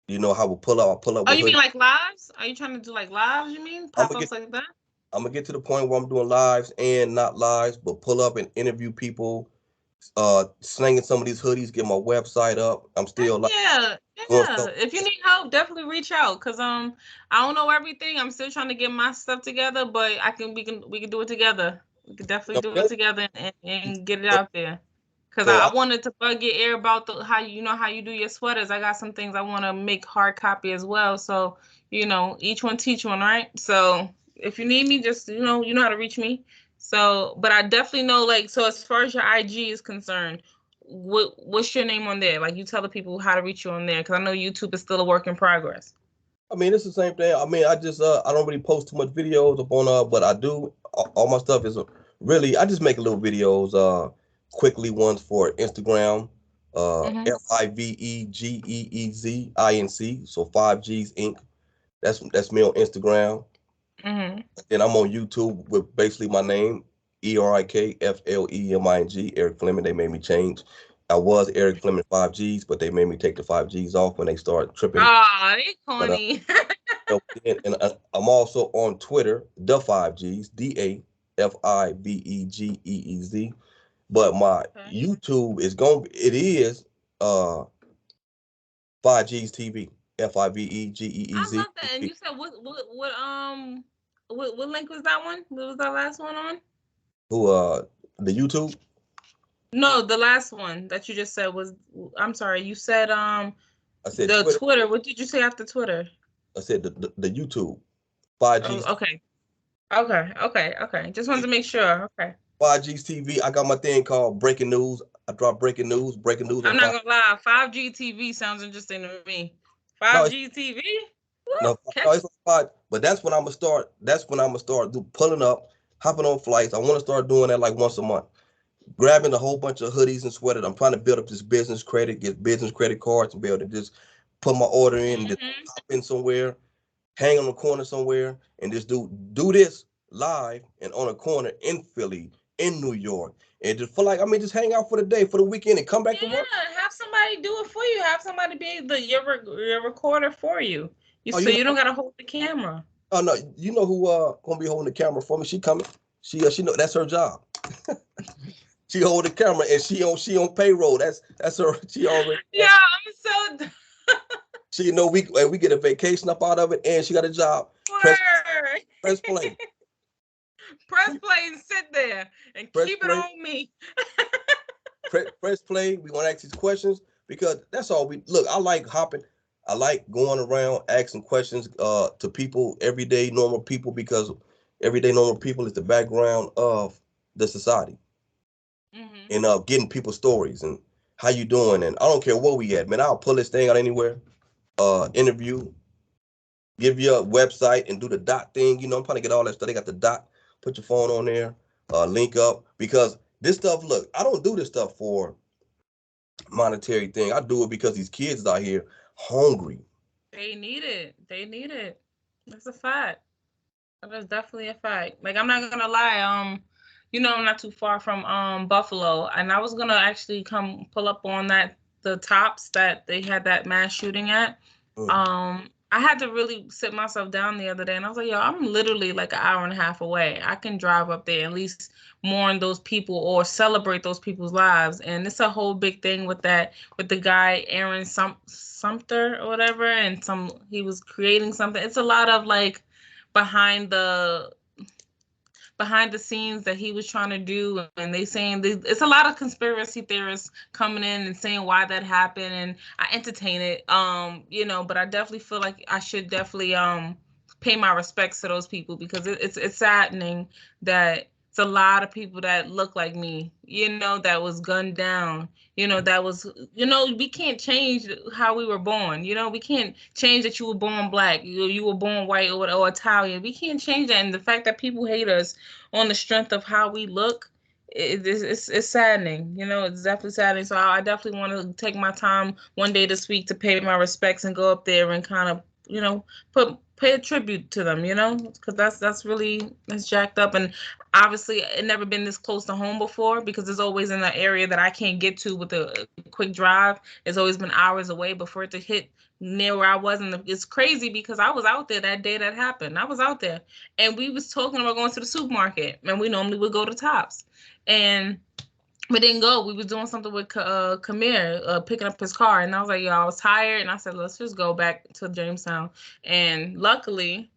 How we pull up. I pull up. Oh, you mean like lives? Are you trying to do like lives? You mean pop ups like that? I'm gonna get to the point where I'm doing lives and not lives, but pull up and interview people. Slinging some of these hoodies, get my website up. I'm still yeah. If you need help, definitely reach out. Cause I don't know everything. I'm still trying to get my stuff together, but we can do it together. We can definitely do it together and get it out there. Cause So I wanted to bug your ear about how you do your sweaters. I got some things I want to make hard copy as well. So each one teach one, right? So if you need me, just you know how to reach me. So, but I definitely know so as far as your IG is concerned, what's your name on there? Like, you tell the people how to reach you on there, because I know YouTube is still a work in progress. I mean, it's the same thing. I mean, I just I don't really post too much videos up on but I do all my stuff is really I just make little videos quickly ones for Instagram, FIVEGEEZINC, so 5Gs Inc. That's me on Instagram. And I'm on YouTube with basically my name, ERIKFLEMING, Erik Fleming. They made me change. I was Erik Fleming 5Gs, but they made me take the 5Gs off when they start tripping. Ah, they corny. And I'm also on Twitter, the 5Gs, DAFIVEGEEZ. But my YouTube is it is 5Gs TV, FIVEGEEZ. I love that. And you said what link was that one? What was that last one on? Who the YouTube? No, the last one that you just said was. I'm sorry. You said I said the Twitter. What did you say after Twitter? I said the YouTube. 5Gs. Oh, okay. Just wanted to make sure. Okay. 5Gs TV. I got my thing called Breaking News. I drop breaking news. I'm not gonna lie. 5G TV sounds interesting to me. 5G TV. No, it's like 5. But that's when I'm gonna start. That's when I'm gonna start pulling up, hopping on flights. I want to start doing that like once a month. Grabbing a whole bunch of hoodies and sweaters. I'm trying to build up this business credit, get business credit cards, and be able to just put my order in, and just hop in somewhere, hang on the corner somewhere, and just do this live and on a corner in Philly, in New York, and just just hang out for the day, for the weekend, and come back to work. Yeah, have somebody do it for you. Have somebody be your recorder for you. So you don't gotta hold the camera. Oh no, you know who gonna be holding the camera for me? She coming. She know that's her job. She hold the camera and she on payroll. That's her. She already. Yeah, I'm so. She know we get a vacation up out of it, and she got a job. Press Word. press play. Press play and sit there and Press keep it play. on me. Press play. We want to ask these questions because that's all we look. I like hopping. I like going around asking questions to people, everyday normal people, because everyday normal people is the background of the society. And getting people's stories and how you doing, and I don't care where we at, man. I'll pull this thing out anywhere. Interview, give you a website and do the dot thing. I'm trying to get all that stuff. They got the dot. Put your phone on there. Link up, because this stuff. Look, I don't do this stuff for monetary thing. I do it because these kids out here hungry. They need it. They need it. That's a fact. That's definitely a fact. Like, I'm not gonna lie. I'm not too far from Buffalo, and I was gonna actually come pull up on the tops that they had that mass shooting at. I had to really sit myself down the other day, and I was like, yo, I'm literally like an hour and a half away. I can drive up there, at least mourn those people or celebrate those people's lives. And it's a whole big thing with the guy Aaron Sumter or whatever, and he was creating something. It's a lot of like behind the scenes that he was trying to do, and they saying it's a lot of conspiracy theorists coming in and saying why that happened, and I entertain it, but I definitely feel like I should definitely pay my respects to those people, because it's saddening that it's a lot of people that look like me, that was gunned down, that was, we can't change how we were born, we can't change that you were born black, you were born white or Italian. We can't change that. And the fact that people hate us on the strength of how we look, it's saddening. It's definitely saddening. So I definitely want to take my time one day this week to pay my respects and go up there and kind of, pay a tribute to them, because that's jacked up. And obviously it never been this close to home before, because it's always in an area that I can't get to with a quick drive. It's always been hours away before it to hit near where I was. And it's crazy because I was out there that day that happened. I was out there, and we was talking about going to the supermarket, and we normally would go to Tops, and we didn't go. We was doing something with Kamir, picking up his car, and I was like, yo, I was tired, and I said, let's just go back to Jamestown. And luckily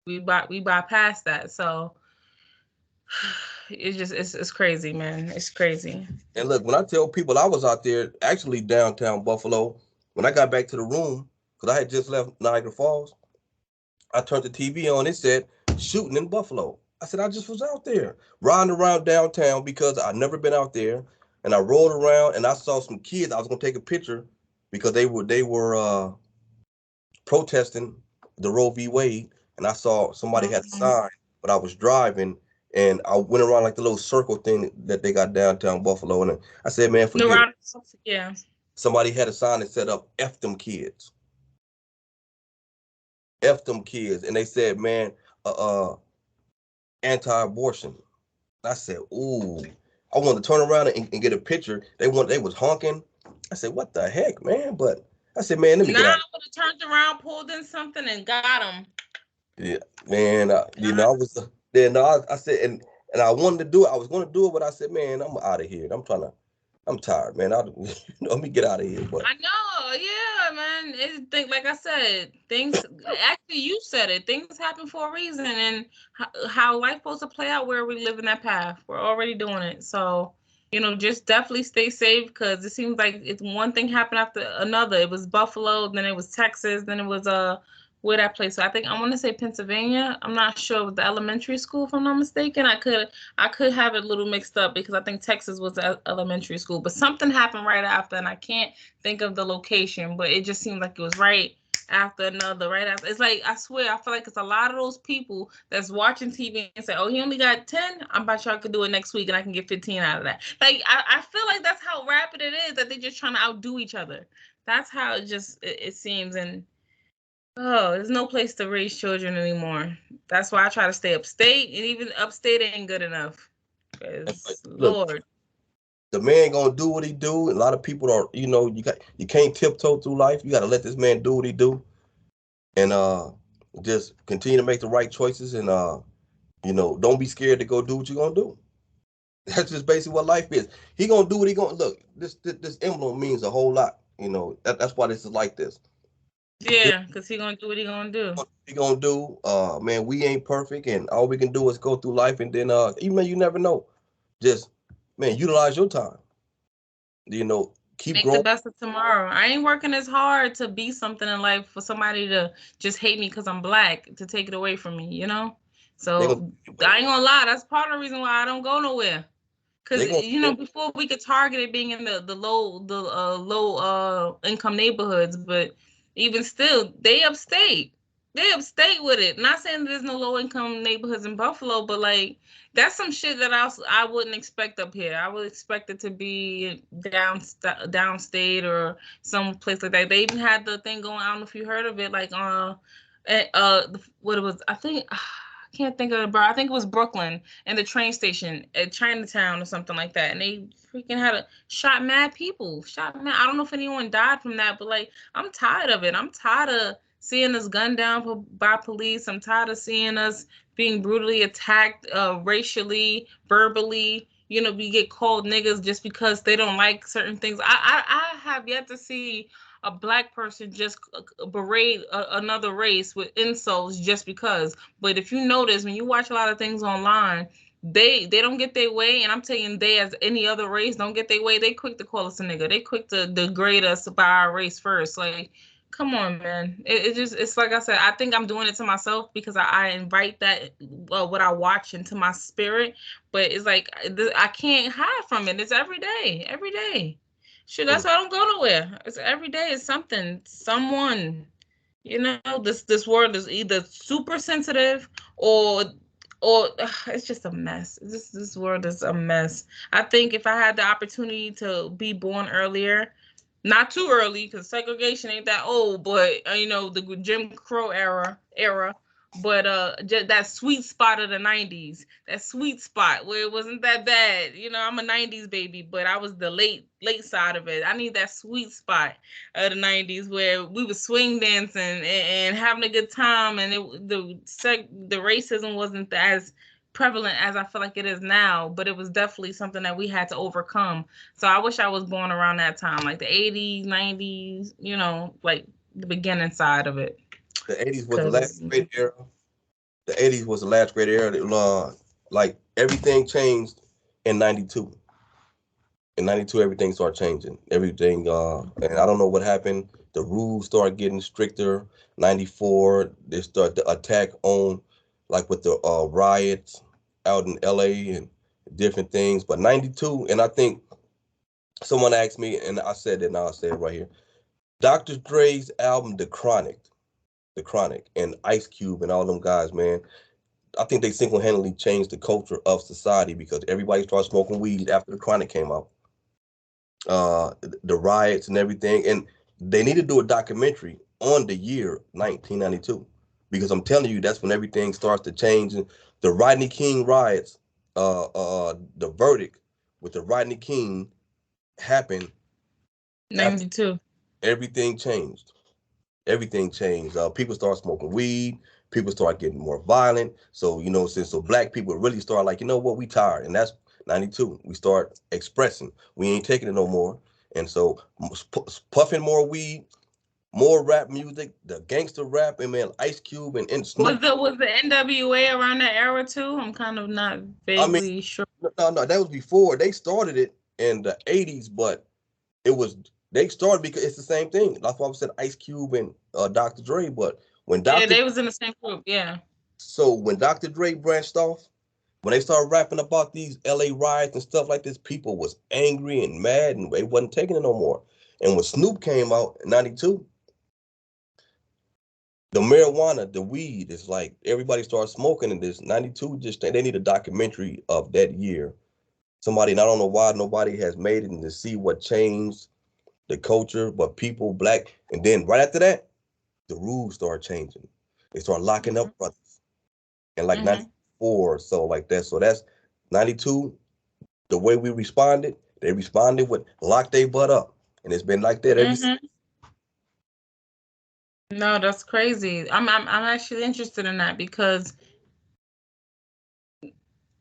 we bypassed that. So it's crazy, man. It's crazy. And look, when I tell people I was out there, actually downtown Buffalo, when I got back to the room, because I had just left Niagara Falls, I turned the TV on. It said shooting in Buffalo. I said, I just was out there riding around downtown because I'd never been out there. And I rolled around and I saw some kids. I was going to take a picture because they were protesting the Roe v. Wade. And I saw somebody had a sign, but I was driving, and I went around like the little circle thing that they got downtown Buffalo. And I said, man, forget it. Yeah. Somebody had a sign that said up, F them kids. F them kids. And they said, man, anti-abortion. I said, ooh. I wanted to turn around and get a picture. They was honking. I said, what the heck, man? But I said, man, let me get out. I would have turned around, pulled in something, and got him. Yeah, man. I was then. I said, and I wanted to do it. I was going to do it, but I said, man, I'm out of here. I'm tired, man. Let me get out of here. But I know, yeah, man. Like I said, things. Actually, you said it. Things happen for a reason, and how life's supposed to play out where we live in that path. We're already doing it, so just definitely stay safe, because it seems like it's one thing happened after another. It was Buffalo, then it was Texas, then it was where that place. So I want to say Pennsylvania. I'm not sure, with the elementary school, if I'm not mistaken. I could have it a little mixed up, because I think Texas was the elementary school, but something happened right after, and I can't think of the location, but it just seemed like it was right after another, right after. It's like, I swear, I feel like it's a lot of those people that's watching TV and say, oh, he only got 10. I'm about sure I could do it next week and I can get 15 out of that. Like, I feel like that's how rapid it is, that they're just trying to outdo each other. That's how it seems. And oh, there's no place to raise children anymore. That's why I try to stay upstate, and even upstate ain't good enough. Lord, the man gonna do what he do. And a lot of people are, you can't tiptoe through life. You got to let this man do what he do, and just continue to make the right choices, and don't be scared to go do what you're gonna do. That's just basically what life is. He gonna do what he gonna look. This emblem means a whole lot. That's why this is like this. Yeah, because he gonna do what he gonna do. He gonna do. Man, we ain't perfect, and all we can do is go through life, and then even though you never know, just man, utilize your time. Keep Make the growing. best of tomorrow. I ain't working as hard to be something in life for somebody to just hate me because I'm black, to take it away from me, you know? They gonna So I ain't gonna lie, that's part of the reason why I don't go nowhere. Because they gonna before we could target it being in the low income neighborhoods, but even still, they upstate. They upstate with it. Not saying there's no low income neighborhoods in Buffalo, but like that's some shit that I wouldn't expect up here. I would expect it to be downstate or some place like that. They even had the thing going. I don't know if you heard of it, like what it was. I think I can't think of it, bro. I think it was Brooklyn and the train station at Chinatown or something like that. And they freaking shot mad people. Shot mad. I don't know if anyone died from that, but like I'm tired of it. I'm tired of seeing us gunned down by police. I'm tired of seeing us being brutally attacked racially, verbally. We get called niggas just because they don't like certain things. I have yet to see a black person just berate another race with insults just because. But if you notice, when you watch a lot of things online, they don't get their way, and I'm telling they, as any other race, don't get their way. They quick to call us a nigga. They quick to degrade us by our race first. Like, come on, man. It's like I said, I think I'm doing it to myself because I invite that what I watch into my spirit. But it's like I can't hide from it. It's every day, every day. Sure, that's why I don't go nowhere. It's every day. It's something, someone. This world is either super sensitive or it's just a mess. This world is a mess. I think if I had the opportunity to be born earlier, not too early, because segregation ain't that old, but the Jim Crow era, but just that sweet spot of the 90s, that sweet spot where it wasn't that bad. I'm a 90s baby, but I was the late side of it. I need that sweet spot of the 90s where we were swing dancing and having a good time, and the racism wasn't as prevalent as I feel like it is now, but it was definitely something that we had to overcome. So I wish I was born around that time, like the 80s, 90s, like the beginning side of it. The 80s was the last Cause great era. The 80s was the last great era. Like everything changed in 92. In 92, everything started changing. Everything, and I don't know what happened. The rules started getting stricter. 94, they start the attack on, like with the riots out in LA and different things. But 92, and I think someone asked me, and I said it, and I'll say it right here. Dr. Dre's album, The Chronic, and Ice Cube and all them guys, man. I think they single-handedly changed the culture of society because everybody started smoking weed after The Chronic came out. The riots and everything, and they need to do a documentary on the year 1992 because I'm telling you that's when everything starts to change. The Rodney King riots, the verdict with the Rodney King happened after 92. everything changed. Everything changed. People start smoking weed. People start getting more violent. So so black people really start like, what, we tired, and that's 92. We start expressing. We ain't taking it no more, and so puffing more weed, more rap music, the gangster rap, and man, Ice Cube and Snoop. Was the NWA around that era too? I'm kind of not I mean, vaguely sure. no, that was before they started it in the 80s, but it was they started because it's the same thing. That's why I said Ice Cube and Dr. Dre. But when Yeah, Dr. they was in the same group. Yeah. So when Dr. Dre branched off, when they started rapping about these LA riots and stuff like this, people was angry and mad and they wasn't taking it no more. And when Snoop came out in 92, the marijuana, the weed, is like everybody started smoking in this 92. Just they need a documentary of that year. Somebody, and I don't know why nobody has made it and to see what changed the culture, but people, black, and then right after that, the rules start changing. They start locking up brothers. And like 94, so like that. So that's 92. The way we responded, they responded with lock their butt up. And it's been like that ever since. No, that's crazy. I'm actually interested in that because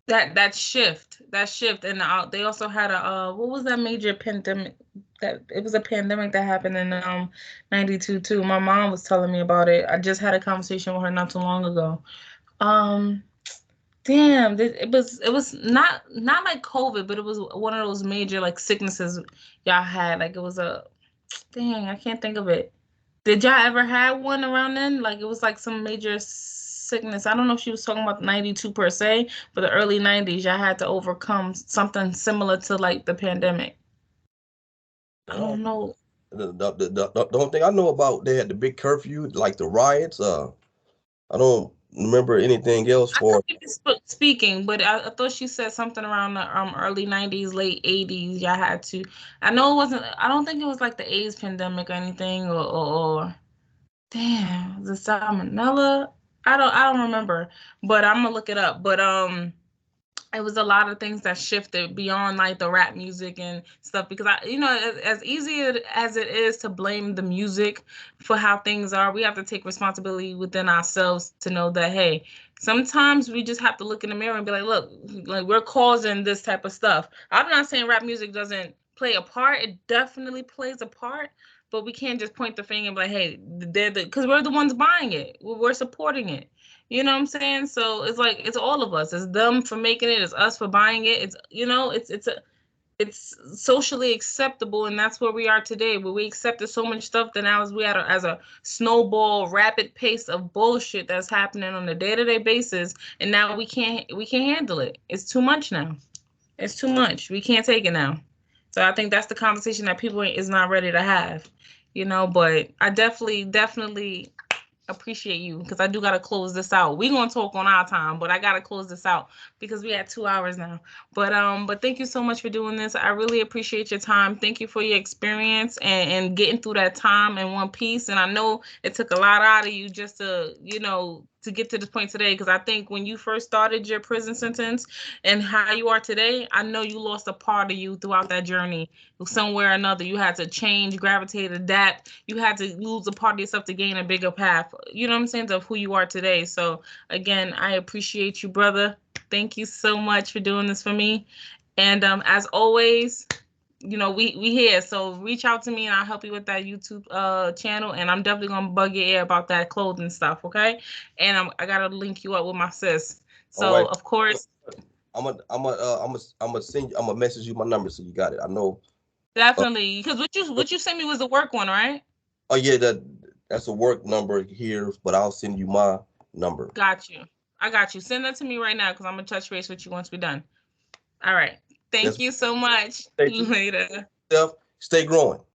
that shift, and they also had a what was that major pandemic? That it was a pandemic that happened in 92 too. My mom was telling me about it. I just had a conversation with her not too long ago. Um, damn, it was not like COVID, but it was one of those major like sicknesses y'all had. Like it was a dang, I can't think of it. Did y'all ever have one around then? Like it was like some major sickness. I don't know if she was talking about 92 per se, but the early 90s, y'all had to overcome something similar to like the pandemic. I don't know. The only thing I know about, they had the big curfew, like the riots. I don't remember anything else I for. thought she was speaking, but I thought she said something around the early 90s, late 80s. Y'all had to. I know it wasn't. I don't think it was like the AIDS pandemic or anything, or damn, the salmonella. I don't remember, but I'm gonna look it up. But it was a lot of things that shifted beyond like the rap music and stuff, because as easy as it is to blame the music for how things are, we have to take responsibility within ourselves to know that, hey, sometimes we just have to look in the mirror and be like, look, like we're causing this type of stuff. I'm not saying rap music doesn't play a part. It definitely plays a part, but we can't just point the finger and be like, hey, because we're the ones buying it, we're supporting it. You know what I'm saying? So it's like it's all of us. It's them for making it. It's us for buying it. It's socially acceptable, and that's where we are today. Where we accepted so much stuff that now we as a snowball, rapid pace of bullshit that's happening on a day-to-day basis, and now we can't handle it. It's too much now. It's too much. We can't take it now. So I think that's the conversation that people is not ready to have. But I definitely appreciate you, because I do got to close this out. We're going to talk on our time, but I got to close this out because we had 2 hours now. But thank you so much for doing this. I really appreciate your time. Thank you for your experience and getting through that time in one piece. And I know it took a lot out of you just to get to this point today, because I think when you first started your prison sentence and how you are today, I know you lost a part of you throughout that journey. Somewhere or another, you had to change, gravitate, adapt. You had to lose a part of yourself to gain a bigger path. You know what I'm saying? Of who you are today. So again, I appreciate you, brother. Thank you so much for doing this for me. And as always, we here. So reach out to me and I'll help you with that YouTube channel. And I'm definitely gonna bug your ear about that clothing stuff, okay? And I gotta link you up with my sis. So right. Of course, I'm gonna send you. I'm gonna message you my number so you got it. I know. Definitely, because what you sent me was the work one, right? Oh yeah, that's a work number here, but I'll send you my number. Got you. I got you. Send that to me right now, because I'm gonna touch base with you once we're done. All right. Thank you so much. Later. Stay growing.